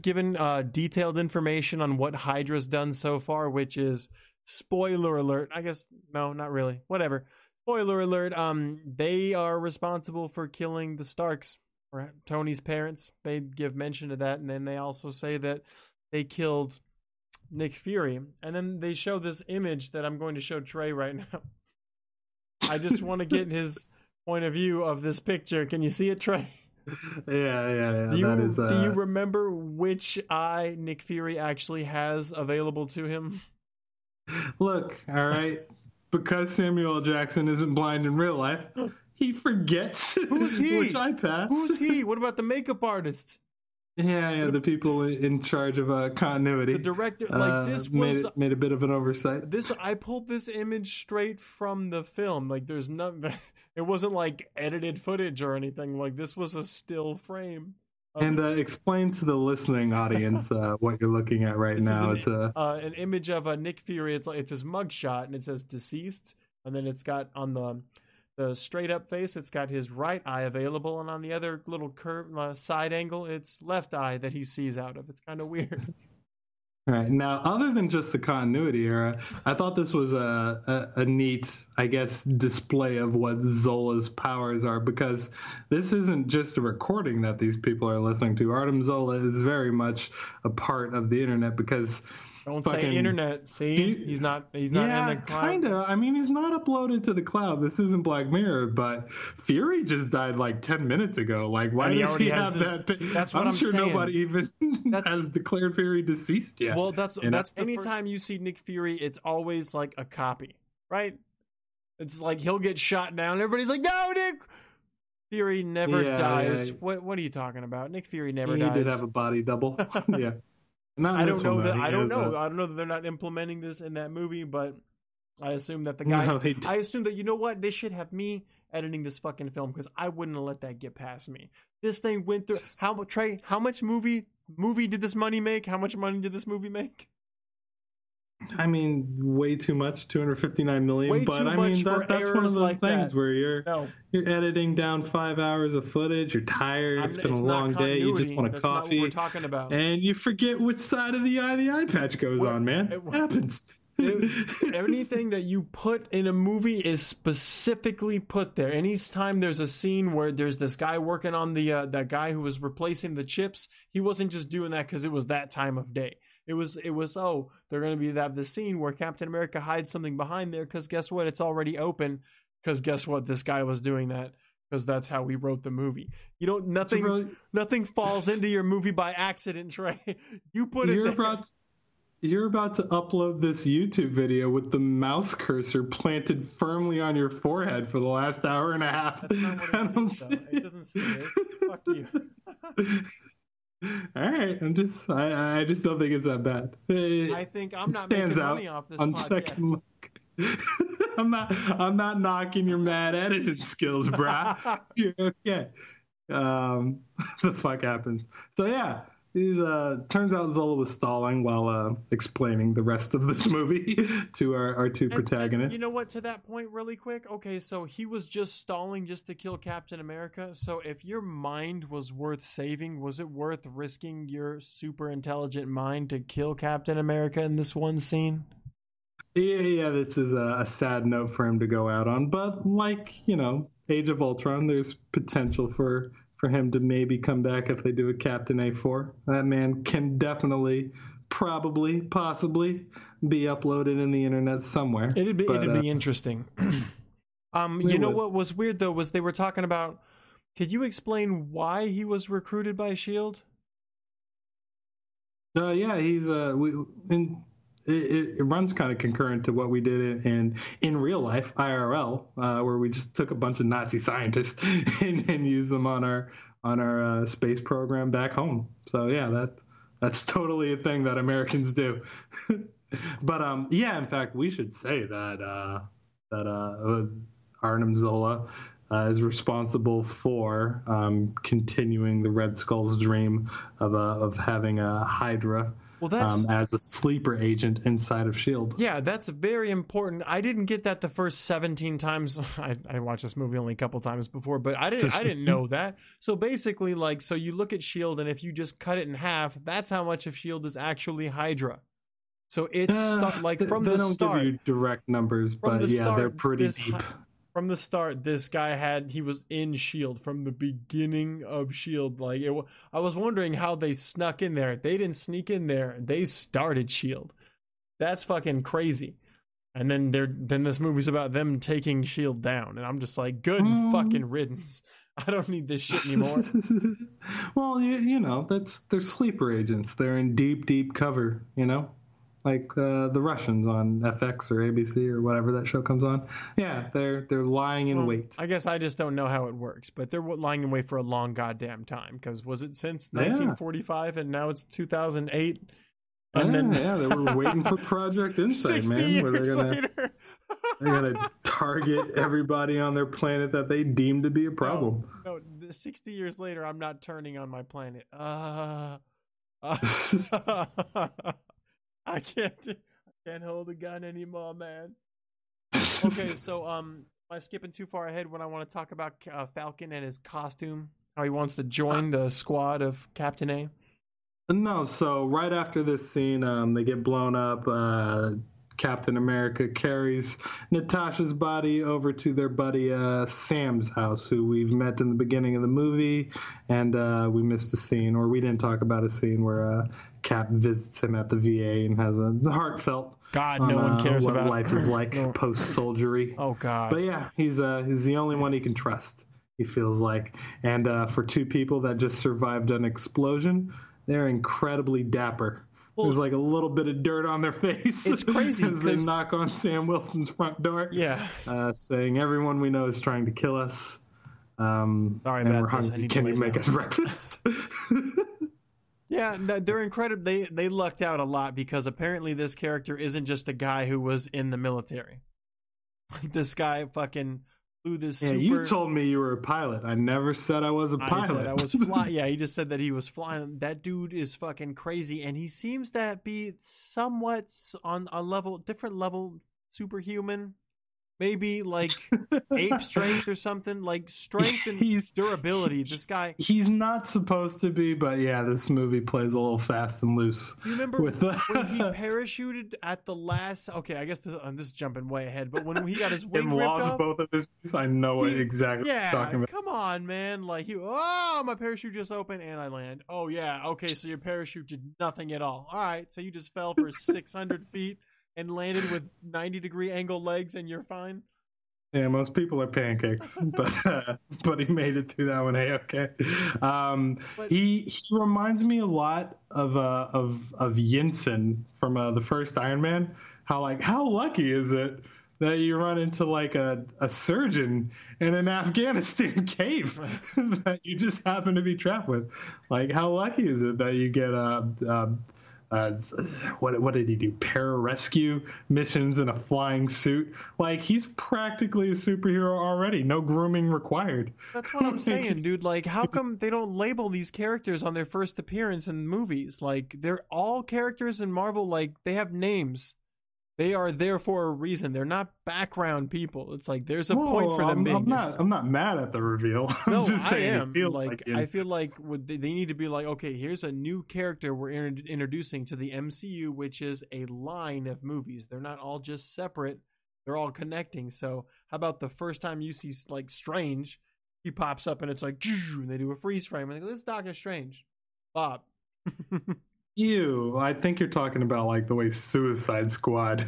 given detailed information on what Hydra's done so far, which is, spoiler alert, I guess, no, not really, whatever. Spoiler alert, they are responsible for killing the Starks, or Tony's parents. They give mention to that, and then they also say that they killed Nick Fury. And then they show this image that I'm going to show Trey right now. I just want to get his point of view of this picture. Can you see it, Trey? Yeah. Do you remember which eye Nick Fury actually has available to him? Look, all right. Because Samuel L. Jackson isn't blind in real life, he forgets Who's he? which eye pass. Who's he? What about the makeup artist? Yeah, the people in charge of continuity. The director, like, this made a bit of an oversight. I pulled this image straight from the film. Like, there's none. It wasn't like edited footage or anything. Like, this was a still frame. And explain to the listening audience what you're looking at right now. It's an image of Nick Fury. It's his mugshot, and it says deceased, and then it's got on the straight up face, it's got his right eye available, and on the other little curve side angle, it's left eye that he sees out of. It's kind of weird. All right. Now, other than just the continuity era, I thought this was a neat, I guess, display of what Zola's powers are, because this isn't just a recording that these people are listening to. Arnim Zola is very much a part of the internet, because Don't fucking say internet. See, he's not in the cloud. Kinda. I mean, he's not uploaded to the cloud. This isn't Black Mirror, but Fury just died like 10 minutes ago. Like, why does he have that? That's what I'm sure saying. Nobody even has declared Fury deceased yet. Well, that's anytime you see Nick Fury, it's always like a copy, right? It's like he'll get shot down. Everybody's like, no, Nick Fury never dies. Yeah. What are you talking about? Nick Fury never dies. He did have a body double. Yeah. I don't know that. I don't know that they're not implementing this in that movie, but I assume that the guy. No, I assume that, you know what, they should have me editing this fucking film, because I wouldn't have let that get past me. This thing went through how much movie did this money make? How much money did this movie make? I mean, way too much, 259 million. Way but I mean, that's one of those like things where you're editing down 5 hours of footage. You're tired. It's been a long day. You just want a coffee. Not what we're talking about. And you forget which side of the eye patch goes on, man. It happens. Anything that you put in a movie is specifically put there. Anytime there's a scene where there's this guy working on the that guy who was replacing the chips, he wasn't just doing that because it was that time of day. It was they're going to have this scene where Captain America hides something behind there, because guess what? It's already open, because guess what? This guy was doing that because that's how we wrote the movie. You know, nothing falls into your movie by accident, Trey. You put it there. You're about to upload this YouTube video with the mouse cursor planted firmly on your forehead for the last hour and a half. That's not what it seems, though. It doesn't seem this. Fuck you. All right, I just don't think it's that bad. I think I'm not making money off this on podcast. Second look. I'm not knocking your mad editing skills, brah. You're okay. The fuck happens. So yeah, turns out Zola was stalling while explaining the rest of this movie to our two protagonists. And you know what, to that point really quick, okay, so he was just stalling just to kill Captain America. So if your mind was worth saving, was it worth risking your super intelligent mind to kill Captain America in this one scene? Yeah, this is a sad note for him to go out on, but like, you know, Age of Ultron, there's potential for him to maybe come back if they do a Captain A4. That man can definitely, probably, possibly be uploaded in the internet somewhere. It'd be interesting. You know what was weird though was they were talking about. Could you explain why he was recruited by S.H.I.E.L.D.? Yeah, he's It runs kind of concurrent to what we did in real life, IRL, where we just took a bunch of Nazi scientists and used them on our space program back home. So yeah, that's totally a thing that Americans do. But yeah, in fact, we should say that Arnim Zola is responsible for continuing the Red Skull's dream of having a Hydra. Well, that's as a sleeper agent inside of S.H.I.E.L.D. Yeah, that's very important. I didn't get that the first 17 times. I watched this movie only a couple times before, but I didn't know that. So basically, so you look at S.H.I.E.L.D., and if you just cut it in half, that's how much of S.H.I.E.L.D. is actually Hydra. So it's from the start. They don't give you direct numbers, but yeah, they're pretty deep. From the start, this guy he was in S.H.I.E.L.D. from the beginning of S.H.I.E.L.D. I was wondering how they snuck in there. They didn't sneak in there. They started S.H.I.E.L.D. That's fucking crazy. And then this movie's about them taking S.H.I.E.L.D. down. And I'm just like, good fucking riddance. I don't need this shit anymore. Well, you know, they're sleeper agents. They're in deep, deep cover, you know? Like the Russians on FX or ABC or whatever that show comes on. Yeah, they're lying in wait. I guess I just don't know how it works, but they're lying in wait for a long goddamn time. Because was it since 1945 and now it's 2008? And then they were waiting for Project Insight, man. Where they're gonna target everybody on their planet that they deem to be a problem. No, 60 years later, I'm not turning on my planet. I can't hold a gun anymore, man. Okay, so am I skipping too far ahead when I want to talk about Falcon and his costume? How he wants to join the squad of Captain A? No, so right after this scene, they get blown up. Captain America carries Natasha's body over to their buddy Sam's house, who we've met in the beginning of the movie, and we missed a scene, or we didn't talk about a scene where Cap visits him at the VA and has a heartfelt no one cares what about life is like post-soldiery. Oh, God. But yeah, he's the only one he can trust, he feels like. And for two people that just survived an explosion, they're incredibly dapper. Well, there's like a little bit of dirt on their face. It's crazy as they knock on Sam Wilson's front door. Yeah. Saying everyone we know is trying to kill us. Sorry about we're hungry. Can you make us breakfast? Yeah, they're incredible. They lucked out a lot because apparently this character isn't just a guy who was in the military. This guy fucking flew this. Yeah, you told me you were a pilot. I never said I was a pilot. I said I was flying. Yeah, he just said that he was flying. That dude is fucking crazy, and he seems to be somewhat on a different level, superhuman. Maybe like ape strength or something, like strength and durability. This guy, he's not supposed to be, but yeah, this movie plays a little fast and loose. You remember when he parachuted at the last? Okay, I guess this is jumping way ahead, but when he got his wing ripped off, both of his, I know exactly what you're talking about. Come on, man! Like my parachute just opened and I land. Oh yeah, okay, so your parachute did nothing at all. All right, so you just fell for 600 feet. And landed with 90-degree angle legs, and you're fine. Yeah, most people are pancakes, but he made it through that one. Hey, okay. He reminds me a lot of Yinsen from the first Iron Man. How lucky is it that you run into like a surgeon in an Afghanistan cave that you just happen to be trapped with? Like, how lucky is it that you get what did he do? Pararescue missions in a flying suit. Like, he's practically a superhero already. No grooming required. That's what I'm saying, dude. Like, how come they don't label these characters on their first appearance in movies? Like, they're all characters in Marvel. Like, they have names. They are there for a reason. They're not background people. It's like there's a point for them being. I'm not mad at the reveal. I'm just saying it feels like I feel like they need to be like, okay, here's a new character we're introducing to the MCU, which is a line of movies. They're not all just separate. They're all connecting. So how about the first time you see like Strange, he pops up and it's like, and they do a freeze frame and they go, "This is Doctor Strange, Bob." Ew, I think you're talking about like the way Suicide Squad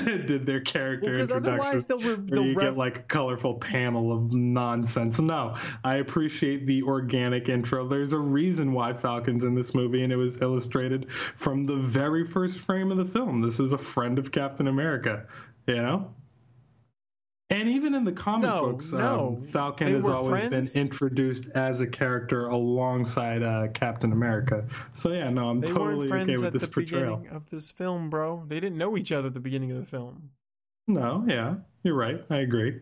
did their character introduction, where you get like a colorful panel of nonsense. No, I appreciate the organic intro. There's a reason why Falcon's in this movie, and it was illustrated from the very first frame of the film. This is a friend of Captain America, you know? And even in the comic books, Falcon has always been introduced as a character alongside Captain America. So yeah, no, I'm totally okay with this portrayal. Beginning of this film, bro. They didn't know each other at the beginning of the film. No, yeah, you're right. I agree.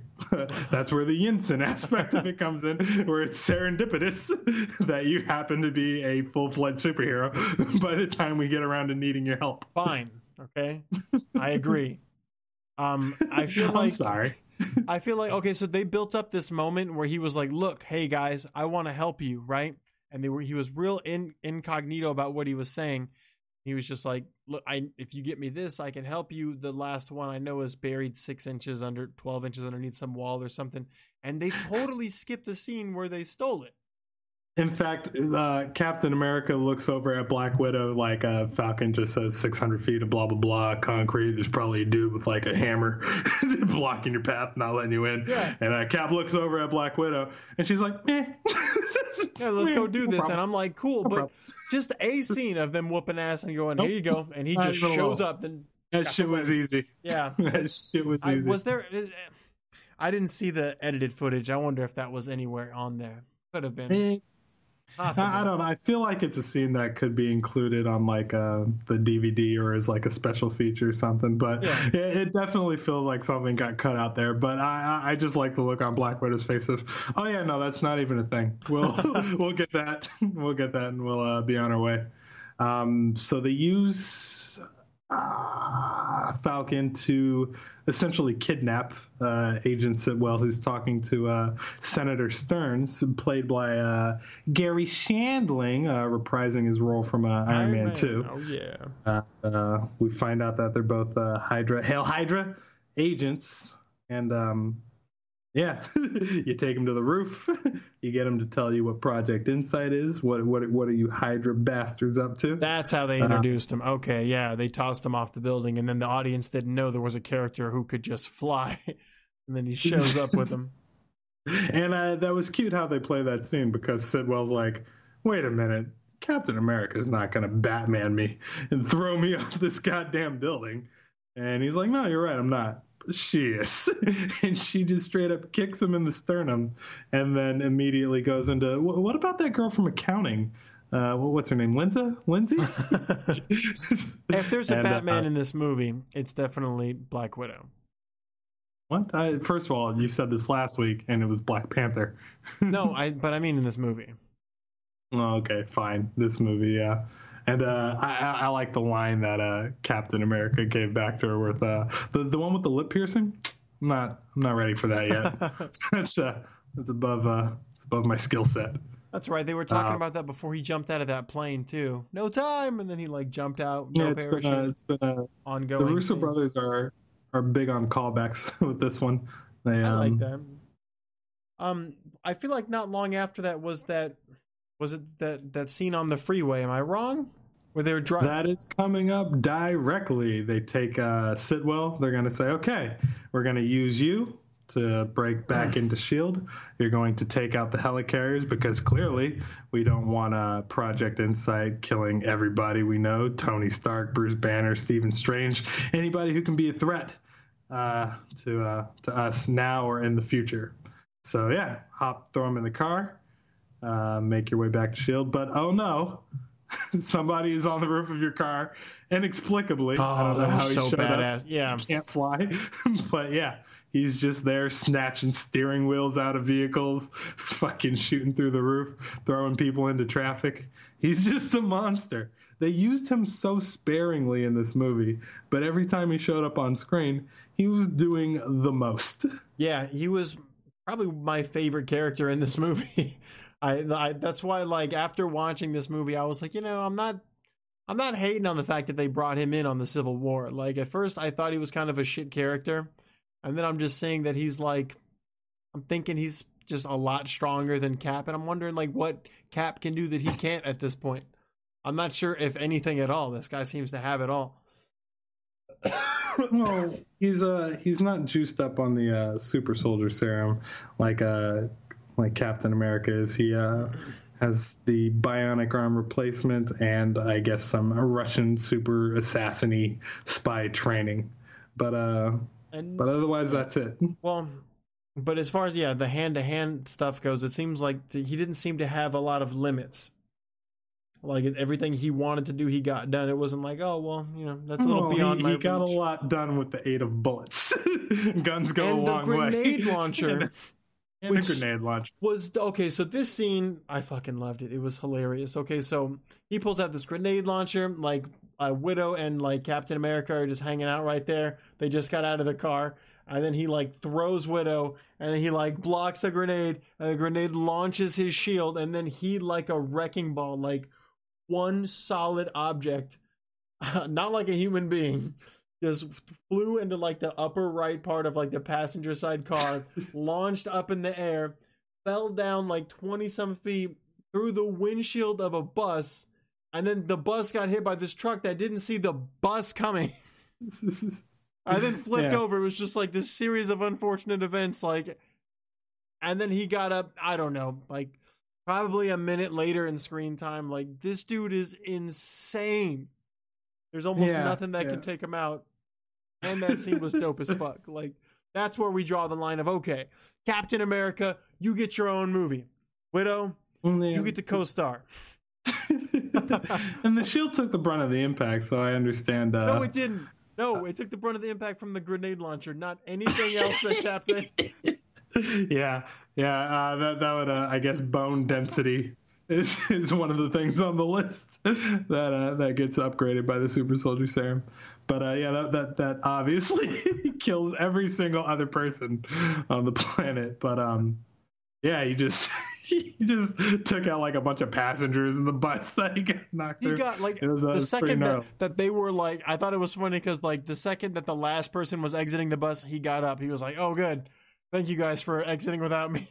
That's where the Yinsen aspect of it comes in, where it's serendipitous that you happen to be a full-fledged superhero by the time we get around to needing your help. Fine, okay, I agree. I feel like I'm sorry. I feel like, okay, so they built up this moment where he was like, look, hey guys, I want to help you, right? And he was real incognito about what he was saying. He was just like, look, if you get me this, I can help you. The last one I know is buried 12 inches underneath some wall or something. And they totally skipped the scene where they stole it. In fact, Captain America looks over at Black Widow like Falcon just says 600 feet of blah, blah, blah, concrete. There's probably a dude with like a hammer blocking your path, not letting you in. Yeah. And Cap looks over at Black Widow and she's like, eh. Yeah, let's go do this. And I'm like, cool. But just a scene of them whooping ass and going, here you go. And he just shows up. And that shit was easy. Yeah. That shit was easy. I didn't see the edited footage. I wonder if that was anywhere on there. Could have been. I don't know. I feel like it's a scene that could be included on like the DVD or as like a special feature or something. But yeah, it definitely feels like something got cut out there. But I just like the look on Black Widow's face of, oh yeah, no, that's not even a thing. We'll get that. We'll get that, and we'll be on our way. So they use Falcon to essentially kidnap Agent Sitwell, who's talking to Senator Stearns, played by Gary Shandling, reprising his role from Iron Man 2. Oh, yeah. We find out that they're both Hail Hydra agents, and yeah, you take them to the roof. You get them to tell you what Project Insight is. What are you Hydra bastards up to? That's how they introduced him. Okay, yeah, they tossed him off the building, and then the audience didn't know there was a character who could just fly, and then he shows up with them. And that was cute how they play that scene, because Sidwell's like, wait a minute, Captain America's not going to Batman me and throw me off this goddamn building. And he's like, no, you're right, I'm not. She is. And she just straight up kicks him in the sternum and then immediately goes into, what about that girl from accounting? What's her name? Lindsay? If there's a Batman in this movie, it's definitely Black Widow. What? First of all, you said this last week, and it was Black Panther. No, but I mean in this movie. Oh, okay, fine. This movie, yeah. And I like the line that Captain America gave back to her with the one with the lip piercing. I'm not ready for that yet. That's above my skill set. That's right. They were talking about that before he jumped out of that plane too. No time, and then he like jumped out. No parachute. It's been ongoing. The Russo brothers are big on callbacks with this one. I like that. I feel like not long after that was it that scene on the freeway? Am I wrong? Where they were driving? That is coming up directly. They take Sitwell. They're going to say, okay, we're going to use you to break back into S.H.I.E.L.D. You're going to take out the helicarriers because clearly we don't want Project Insight killing everybody we know. Tony Stark, Bruce Banner, Stephen Strange, anybody who can be a threat to us now or in the future. So yeah, throw them in the car. Make your way back to S.H.I.E.L.D. But oh no, somebody is on the roof of your car inexplicably. I don't know how he showed badass. up. Yeah, he can't fly, but yeah, he's just there snatching steering wheels out of vehicles, fucking shooting through the roof, throwing people into traffic. He's just a monster. They used him so sparingly in this movie, but every time he showed up on screen, he was doing the most. Yeah, he was probably my favorite character in this movie. I that's why, like, after watching this movie, I was like, I'm not hating on the fact that they brought him in on the Civil War. Like, at first I thought he was kind of a shit character, and then I'm just saying that he's like, I'm thinking he's just a lot stronger than Cap, and I'm wondering like what Cap can do that he can't at this point. I'm not sure if anything at all. This guy seems to have it all. Well, he's not juiced up on the super soldier serum like Captain America is. He has the bionic arm replacement and I guess some Russian super assassin-y spy training. But otherwise that's it. Well, but as far as the hand-to-hand stuff goes, it seems like he didn't seem to have a lot of limits. Like everything he wanted to do, he got done. It wasn't like, oh well, that's a little beyond my reach. He got a lot done with the aid of bullets. Guns go a long way. And the grenade launcher. And a grenade launcher. Okay, so this scene, I fucking loved it. It was hilarious. Okay, so he pulls out this grenade launcher, like Widow and like Captain America are just hanging out right there. They just got out of the car. And then he like throws Widow, and then he like blocks the grenade, and the grenade launches his shield, and then he like a wrecking ball, like one solid object, not like a human being, just flew into like the upper right part of like the passenger side car, launched up in the air, fell down like 20 some feet through the windshield of a bus, and then the bus got hit by this truck that didn't see the bus coming. I then flipped over. It was just like this series of unfortunate events, like, and then he got up, I don't know, like probably a minute later in screen time. Like, this dude is insane. There's almost nothing that can take him out. And that scene was dope as fuck. Like, that's where we draw the line of, okay, Captain America, you get your own movie. Widow, you get to co-star. And the shield took the brunt of the impact, so I understand. No, it didn't. No, it took the brunt of the impact from the grenade launcher, not anything else that Captain. That would, I guess, bone density is one of the things on the list that gets upgraded by the super soldier serum. But yeah, that obviously kills every single other person on the planet. But yeah, he just took out like a bunch of passengers in the bus that he got knocked through. He got like it was, the second that they were like, I thought it was funny because like the second that the last person was exiting the bus, he got up. He was like, "Oh, good, thank you guys for exiting without me."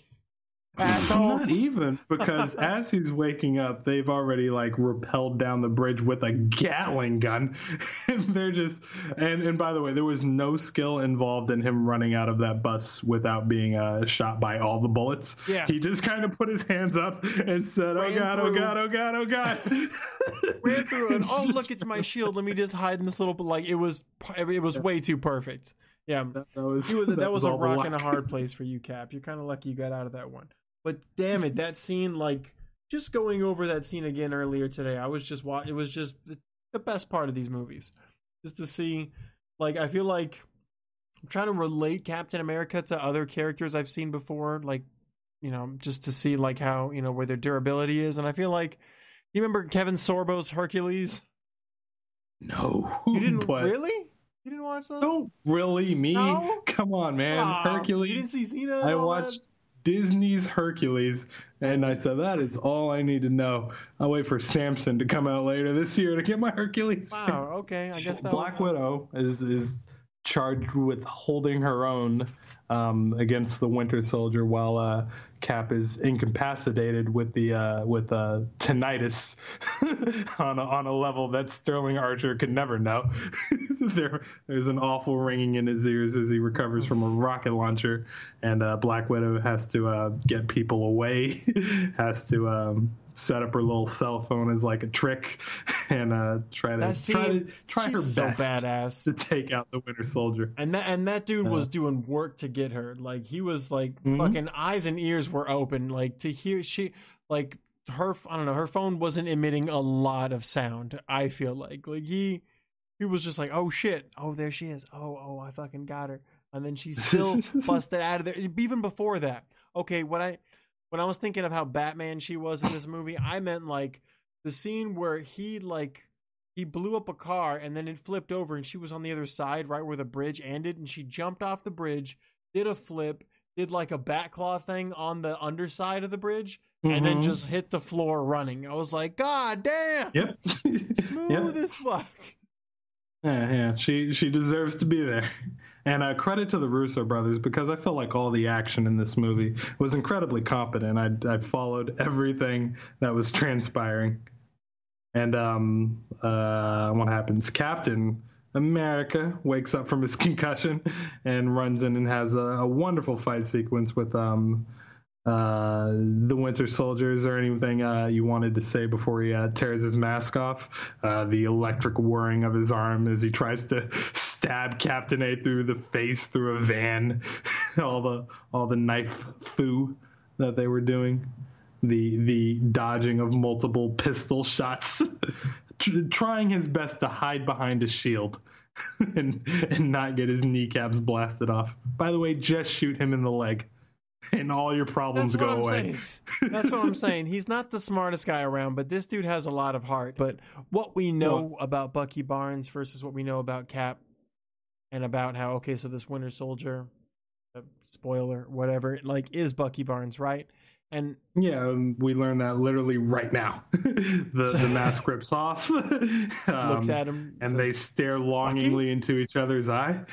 Assholes. Not even, because as he's waking up, they've already like rappelled down the bridge with a Gatling gun. And they're just and by the way, there was no skill involved in him running out of that bus without being shot by all the bullets. Yeah. He just kind of put his hands up and said, "Oh God, oh God, oh God, oh God." Ran through and look, it's my shield. Let me just hide in this little, like it was way too perfect. Yeah. That was a rock and a hard place for you, Cap. You're kind of lucky you got out of that one. But damn it, that scene, like, just going over that scene again earlier today, I was just it was just the best part of these movies. Just to see, like, I feel like I'm trying to relate Captain America to other characters I've seen before, like, you know, just to see, like, how, you know, where their durability is. And I feel like, you remember Kevin Sorbo's Hercules? No. You didn't really? You didn't watch those? Don't really me. No? Come on, man. Hercules. You didn't see Xena? I watched Disney's Hercules, and I said, that is all I need to know. I'll wait for Samson to come out later this year to get my Hercules. Wow, okay. I guess that Black Widow is charged with holding her own against the Winter Soldier, while Cap is incapacitated with tinnitus on a level that Sterling Archer could never know. There's an awful ringing in his ears as he recovers from a rocket launcher, and Black Widow has to get people away, has to set up her little cell phone as like a trick, and try her best badass to take out the Winter Soldier. And that dude was doing work to get her. Like, he was like fucking eyes and ears were open, like to hear her phone wasn't emitting a lot of sound. I feel like he was just like, oh shit, oh there she is, oh I fucking got her, and then she still busted out of there. Even before that, okay, when I was thinking of how Batman she was in this movie, I meant like the scene where he blew up a car and then it flipped over and she was on the other side, right where the bridge ended, and she jumped off the bridge, did a flip, did like a bat claw thing on the underside of the bridge, and then just hit the floor running. I was like, God damn. Yep. Smooth as fuck. Yeah, she deserves to be there. And credit to the Russo brothers, because I felt like all the action in this movie was incredibly competent. I followed everything that was transpiring. And what happens? Captain America wakes up from his concussion and runs in and has a wonderful fight sequence with the Winter Soldier. Is there anything you wanted to say before he tears his mask off? The electric whirring of his arm as he tries to stab Captain A through the face through a van. all the knife foo that they were doing. The dodging of multiple pistol shots. Trying his best to hide behind a shield and not get his kneecaps blasted off. By the way, just shoot him in the leg and all your problems go away. That's what I'm saying. He's not the smartest guy around, but this dude has a lot of heart. But what we know about Bucky Barnes versus what we know about Cap, and about how, okay, so this Winter Soldier, spoiler, whatever, like, is Bucky Barnes, right? And yeah, we learned that literally right now. the mask rips off, looks at him, and they stare longingly Bucky? Into each other's eye.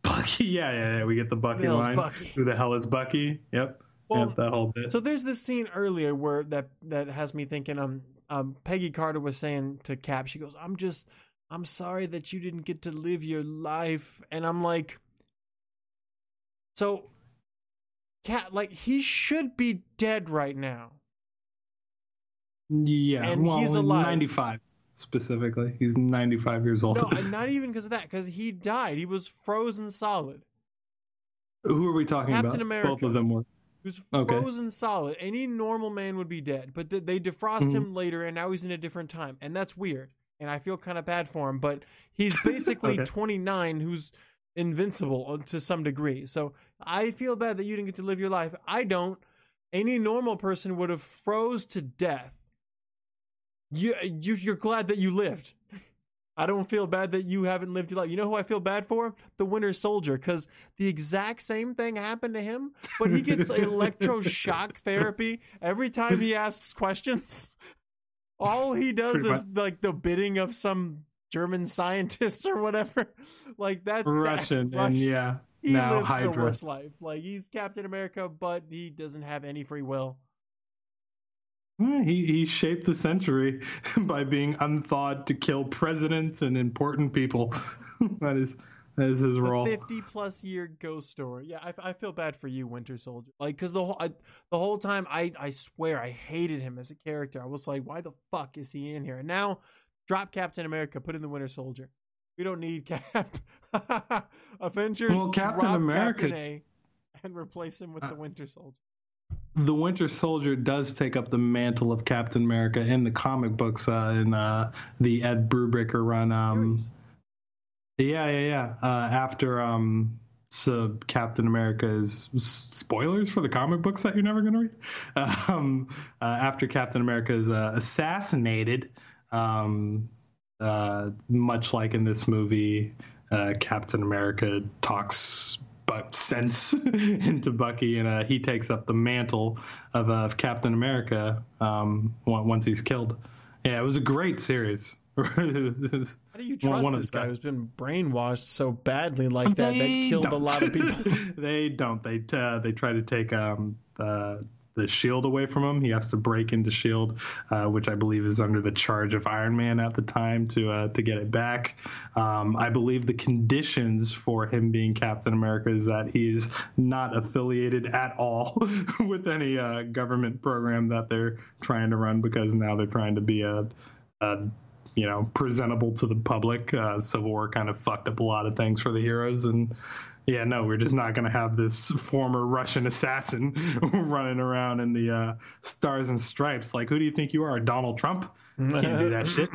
Bucky, yeah. We get the Bucky line. Bucky? Who the hell is Bucky? Yep. Well, that whole bit. So there's this scene earlier where that has me thinking. Peggy Carter was saying to Cap, she goes, "I'm sorry that you didn't get to live your life," and I'm like, so. Cat, like, he should be dead right now. Yeah, and he's alive. 95 specifically. He's 95 years old. No, not even because of that. Because he died. He was frozen solid. Who are we talking about? Captain America. Both of them were. He was frozen solid. Any normal man would be dead. But they defrost him later, and now he's in a different time, and that's weird. And I feel kind of bad for him. But he's basically 29, who's invincible to some degree. So I feel bad that you didn't get to live your life. I don't, any normal person would have froze to death. You're glad that you lived. I don't feel bad that you haven't lived your life. You know who I feel bad for? The Winter Soldier, because the exact same thing happened to him, but he gets electroshock therapy every time he asks questions. All he does is like the bidding of some German scientists or whatever. Like that. Russian, and yeah. He now lives Hydra. the worst life. Like, he's Captain America, but he doesn't have any free will. He shaped the century by being unthawed to kill presidents and important people. that is his role. 50-plus year ghost story. Yeah, I feel bad for you, Winter Soldier. Like, because the whole time, I swear, I hated him as a character. I was like, why the fuck is he in here? And now, drop Captain America, put in the Winter Soldier. We don't need Cap. Avengers, well, Captain America, Captain A, and replace him with the Winter Soldier. The Winter Soldier does take up the mantle of Captain America in the comic books in the Ed Brubaker run. After so Captain America is spoilers for the comic books that you're never going to read. After Captain America is assassinated, much like in this movie, Captain America talks sense into Bucky, and he takes up the mantle of Captain America once he's killed. Yeah, it was a great series. How do you trust this guy who's been brainwashed so badly like that killed a lot of people? They don't. They try to take the shield away from him. He has to break into shield, which I believe is under the charge of Iron Man at the time to get it back. I believe the conditions for him being Captain America is that he's not affiliated at all with any government program that they're trying to run, because now they're trying to be presentable to the public. Civil War kind of fucked up a lot of things for the heroes, and yeah, no, we're just not going to have this former Russian assassin running around in the Stars and Stripes. Like, who do you think you are, Donald Trump? Can't do that shit.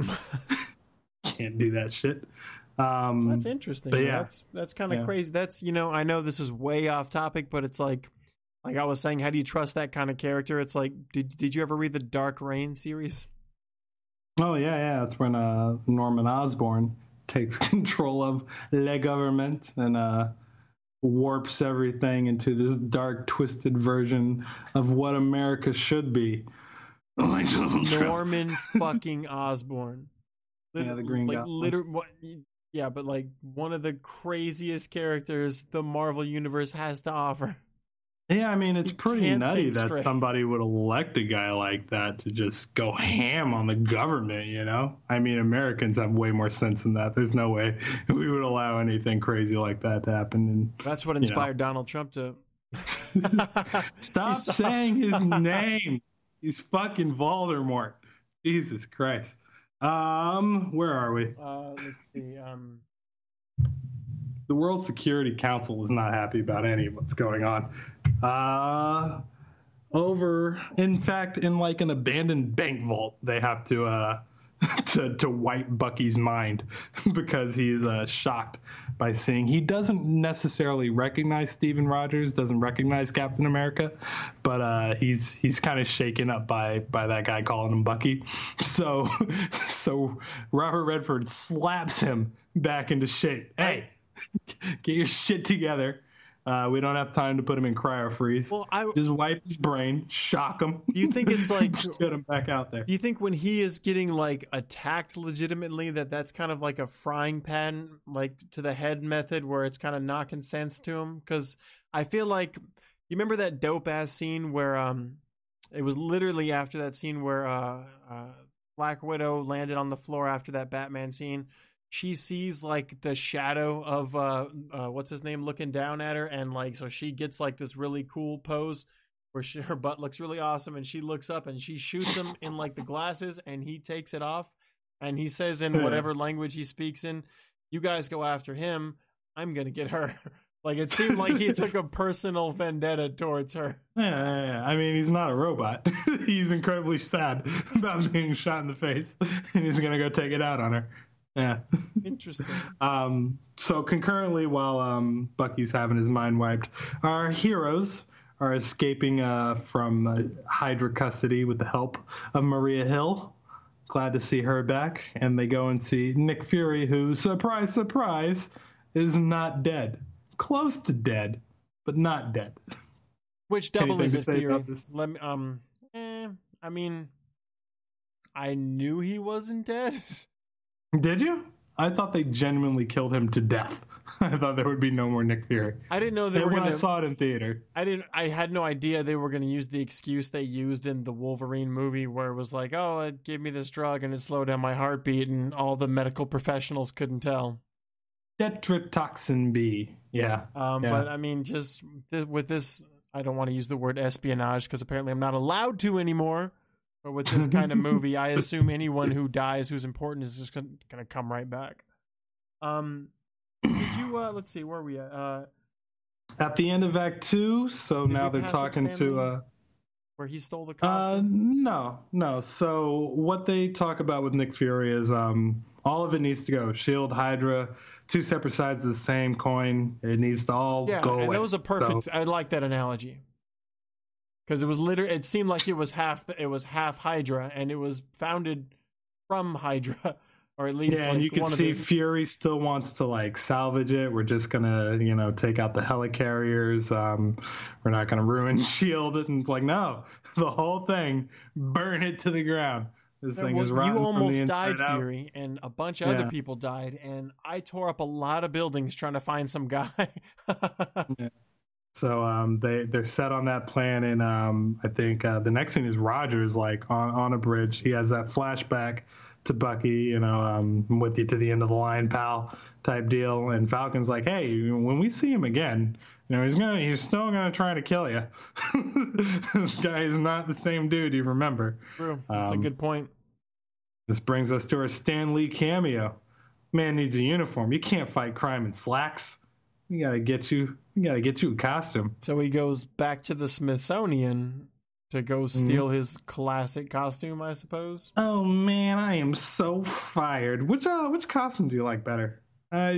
Can't do that shit. That's interesting. But yeah, that's kind of crazy. That's, I know this is way off topic, but it's like I was saying, how do you trust that kind of character? It's like, did you ever read the Dark Reign series? Oh, yeah. That's when Norman Osborn takes control of the government and warps everything into this dark, twisted version of what America should be. Norman fucking Osborn. Yeah, the Green Goblin. Yeah, but like one of the craziest characters the Marvel Universe has to offer. Yeah, I mean, it's pretty nutty that somebody would elect a guy like that to just go ham on the government, I mean, Americans have way more sense than that. There's no way we would allow anything crazy like that to happen. And that's what inspired Donald Trump to... Stop saying his name. He's fucking Voldemort. Jesus Christ. Where are we? Let's see. The World Security Council is not happy about any of what's going on. In fact, in like an abandoned bank vault, they have to wipe Bucky's mind because he's shocked by seeing. He doesn't necessarily recognize Steven Rogers, doesn't recognize Captain America, but he's kind of shaken up by that guy calling him Bucky. So Robert Redford slaps him back into shape. Hey, get your shit together. We don't have time to put him in cryo freeze. Well, just wipe his brain, shock him. Do you think it's like get him back out there? Do you think when he is getting like attacked legitimately, that's kind of like a frying pan, like to the head method, where it's kind of knocking sense to him? Because I feel like you remember that dope ass scene where it was literally after that scene where Black Widow landed on the floor after that Batman scene. She sees like the shadow of what's his name looking down at her, and like so she gets like this really cool pose where her butt looks really awesome, and she looks up and she shoots him in like the glasses, and he takes it off, and he says in whatever language he speaks in, "You guys go after him, I'm gonna get her." Like it seemed like he took a personal vendetta towards her. Yeah. I mean, he's not a robot. He's incredibly sad about being shot in the face, and he's gonna go take it out on her. Yeah. Interesting. So concurrently, while Bucky's having his mind wiped, our heroes are escaping from Hydra custody with the help of Maria Hill. Glad to see her back. And they go and see Nick Fury, who, surprise, surprise, is not dead. Close to dead, but not dead. Which double is it, Fury? Let me, I mean, I knew he wasn't dead. Did you? I thought they genuinely killed him to death. I thought there would be no more Nick Fury. I didn't know they were when gonna... I saw it in theater. I had no idea they were going to use the excuse they used in the Wolverine movie, where it was like, oh, it gave me this drug and it slowed down my heartbeat, and all the medical professionals couldn't tell. Tetrodotoxin B. Yeah. But I mean, just with this, I don't want to use the word espionage because apparently I'm not allowed to anymore. But with this kind of movie, I assume anyone who dies who's important is just going to come right back. Did you, let's see, where are we at the end of Act 2, so now they're talking to... where he stole the costume? No. So what they talk about with Nick Fury is all of it needs to go. SHIELD, Hydra, two separate sides of the same coin. It needs to all go away. And that was a perfect... I like that analogy. Because it was literally, it seemed like it was half Hydra, and it was founded from Hydra, or at least. Yeah, and you can see Fury still wants to like salvage it. We're just gonna, take out the helicarriers. We're not gonna ruin SHIELD. And it's like, no, the whole thing, burn it to the ground. This thing is rotten. You almost from the died, out. Fury, and a bunch of other people died, and I tore up a lot of buildings trying to find some guy. Yeah. So they're set on that plan, and I think the next scene is Rogers like on a bridge. He has that flashback to Bucky, I'm with you to the end of the line, pal, type deal. And Falcon's like, hey, when we see him again, he's still gonna try to kill you. This guy is not the same dude you remember. True, that's a good point. This brings us to our Stan Lee cameo. Man needs a uniform. You can't fight crime in slacks. We gotta get you a costume. So he goes back to the Smithsonian to go steal his classic costume, I suppose. Oh man, I am so fired. Which costume do you like better? I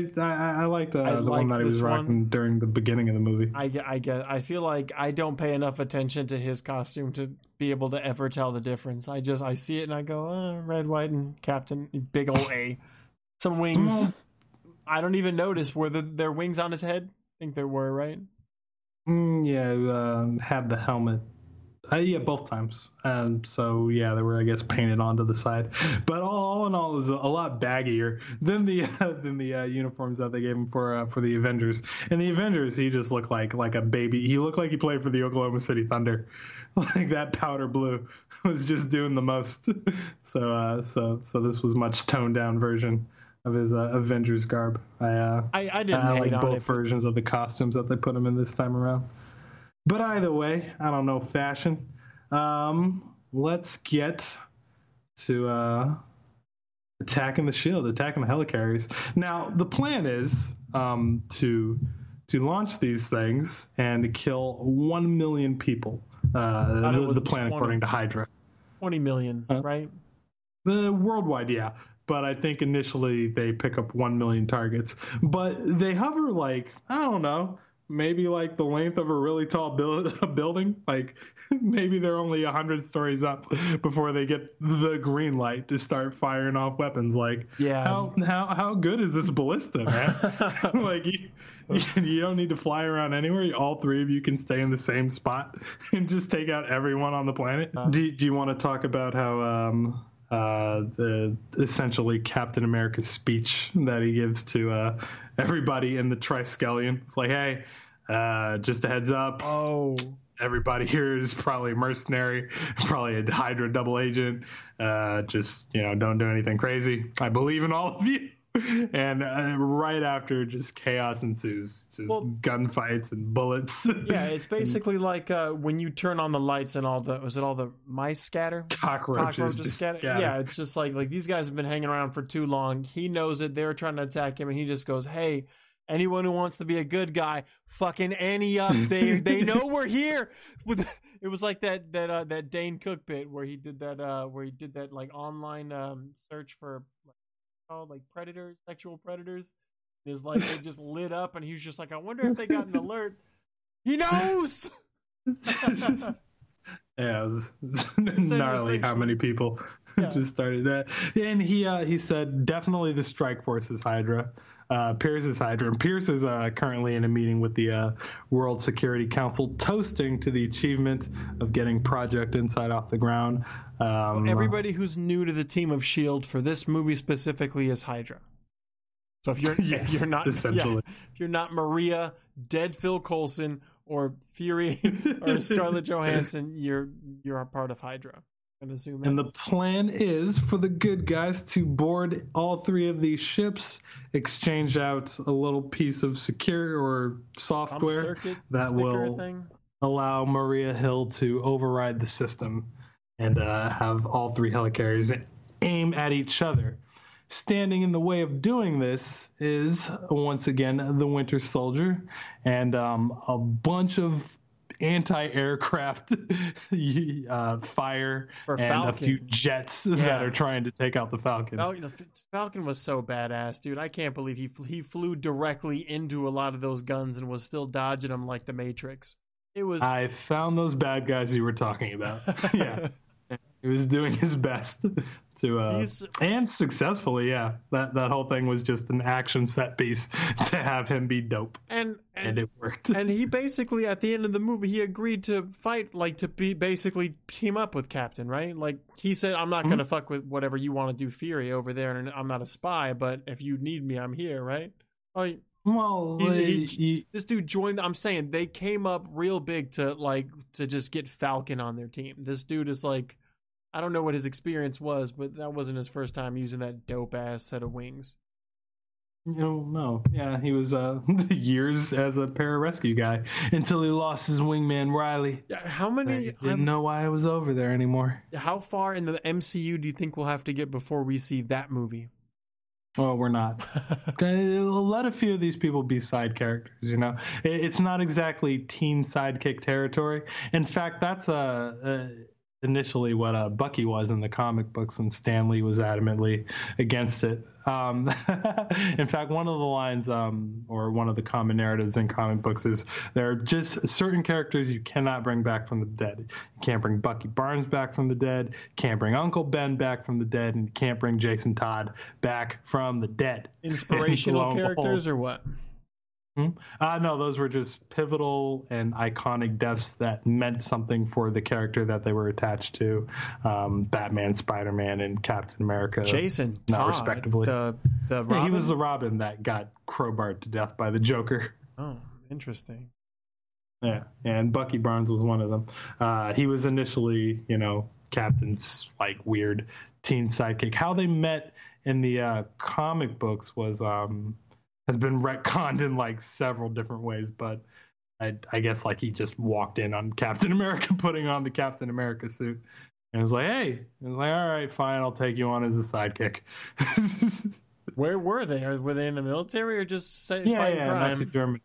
liked the one that he was rocking during the beginning of the movie. I feel like I don't pay enough attention to his costume to be able to ever tell the difference. I see it and I go, red, white, and Captain, big old A. Some wings. I don't even notice. Were there wings on his head? I think there were, right? Had the helmet. Yeah, both times. So yeah, they were, I guess, painted onto the side. But all in all, it was a lot baggier than the uniforms that they gave him for the Avengers. In the Avengers, he just looked like a baby. He looked like he played for the Oklahoma City Thunder. Like that powder blue was just doing the most. So this was much toned down version of his Avengers garb. I didn't like both versions of the costumes that they put him in this time around. But either way, I don't know fashion. Let's get to attacking the SHIELD, attacking the helicarriers. Now, the plan is to launch these things and to kill 1 million people. The plan, according to Hydra. 20 million, right? The worldwide, yeah. But I think initially they pick up 1 million targets. But they hover like, I don't know, maybe like the length of a really tall building. Like maybe they're only 100 stories up before they get the green light to start firing off weapons. Like, yeah, how good is this ballista, man? Like you don't need to fly around anywhere. All three of you can stay in the same spot and just take out everyone on the planet. Do you want to talk about how essentially Captain America's speech that he gives to everybody in the Triskelion? It's like, hey, just a heads up. Oh, everybody here is probably a mercenary, probably a Hydra double agent. Just don't do anything crazy. I believe in all of you. And right after, just chaos ensues. Just gunfights and bullets. Yeah, it's basically like when you turn on the lights and all the mice scatter? Cockroaches scatter. Yeah, it's just like these guys have been hanging around for too long. He knows it. They're trying to attack him, and he just goes, hey, anyone who wants to be a good guy, fucking ante up. They know we're here. It was like that Dane Cook bit where he did that like online search for like predators, sexual predators. His like it just lit up, and he was just like, I wonder if they got an alert. He knows. Yeah, it was gnarly how many people just started that. And he said definitely the strike force is Hydra. Pierce is Hydra. And Pierce is currently in a meeting with the World Security Council, toasting to the achievement of getting Project Insight off the ground. Everybody who's new to the team of S.H.I.E.L.D. for this movie specifically is Hydra. So if you're not Maria, dead Phil Coulson, or Fury, or Scarlett Johansson, you're a part of Hydra. I'm assuming. And the plan is for the good guys to board all three of these ships, exchange out a little piece of secure or software that will allow Maria Hill to override the system and have all three helicarriers aim at each other. Standing in the way of doing this is, once again, the Winter Soldier and a bunch of anti-aircraft fire and Falcon. A few jets that are trying to take out the Falcon. The Falcon was so badass, dude. I can't believe he flew directly into a lot of those guns and was still dodging them like the Matrix. I found those bad guys you were talking about. Yeah. He was doing his best to and successfully, that whole thing was just an action set piece to have him be dope, and it worked. And he basically, at the end of the movie, he agreed to fight, like to be basically team up with Captain, right? Like he said, I'm not gonna fuck with whatever you want to do, Fury over there, and I'm not a spy, but if you need me, I'm here, right? This dude joined. I'm saying they came up real big to just get Falcon on their team. This dude is like, I don't know what his experience was, but that wasn't his first time using that dope ass set of wings. No. Yeah, he was years as a pararescue guy until he lost his wingman Riley. How many? Didn't know why I was over there anymore. How far in the MCU do you think we'll have to get before we see that movie? Well, we're not. Let a few of these people be side characters, It's not exactly teen sidekick territory. In fact, that's initially what Bucky was in the comic books, and Stan Lee was adamantly against it. In fact, one of the lines, or one of the common narratives in comic books is there are just certain characters you cannot bring back from the dead. You can't bring Bucky Barnes back from the dead, can't bring Uncle Ben back from the dead, and you can't bring Jason Todd back from the dead. Inspirational characters or what? No, those were just pivotal and iconic deaths that meant something for the character that they were attached to. Batman, Spider-Man, and Captain America. Jason Todd, respectively. The Robin? He was the Robin that got crowbarred to death by the Joker. Oh, interesting. Yeah, and Bucky Barnes was one of them. He was initially, Captain's weird teen sidekick. How they met in the comic books was has been retconned in several different ways, but I guess he just walked in on Captain America putting on the Captain America suit and was like, hey, all right, fine, I'll take you on as a sidekick. Where were they? Were they in the military or just fighting crime? Nazi Germany.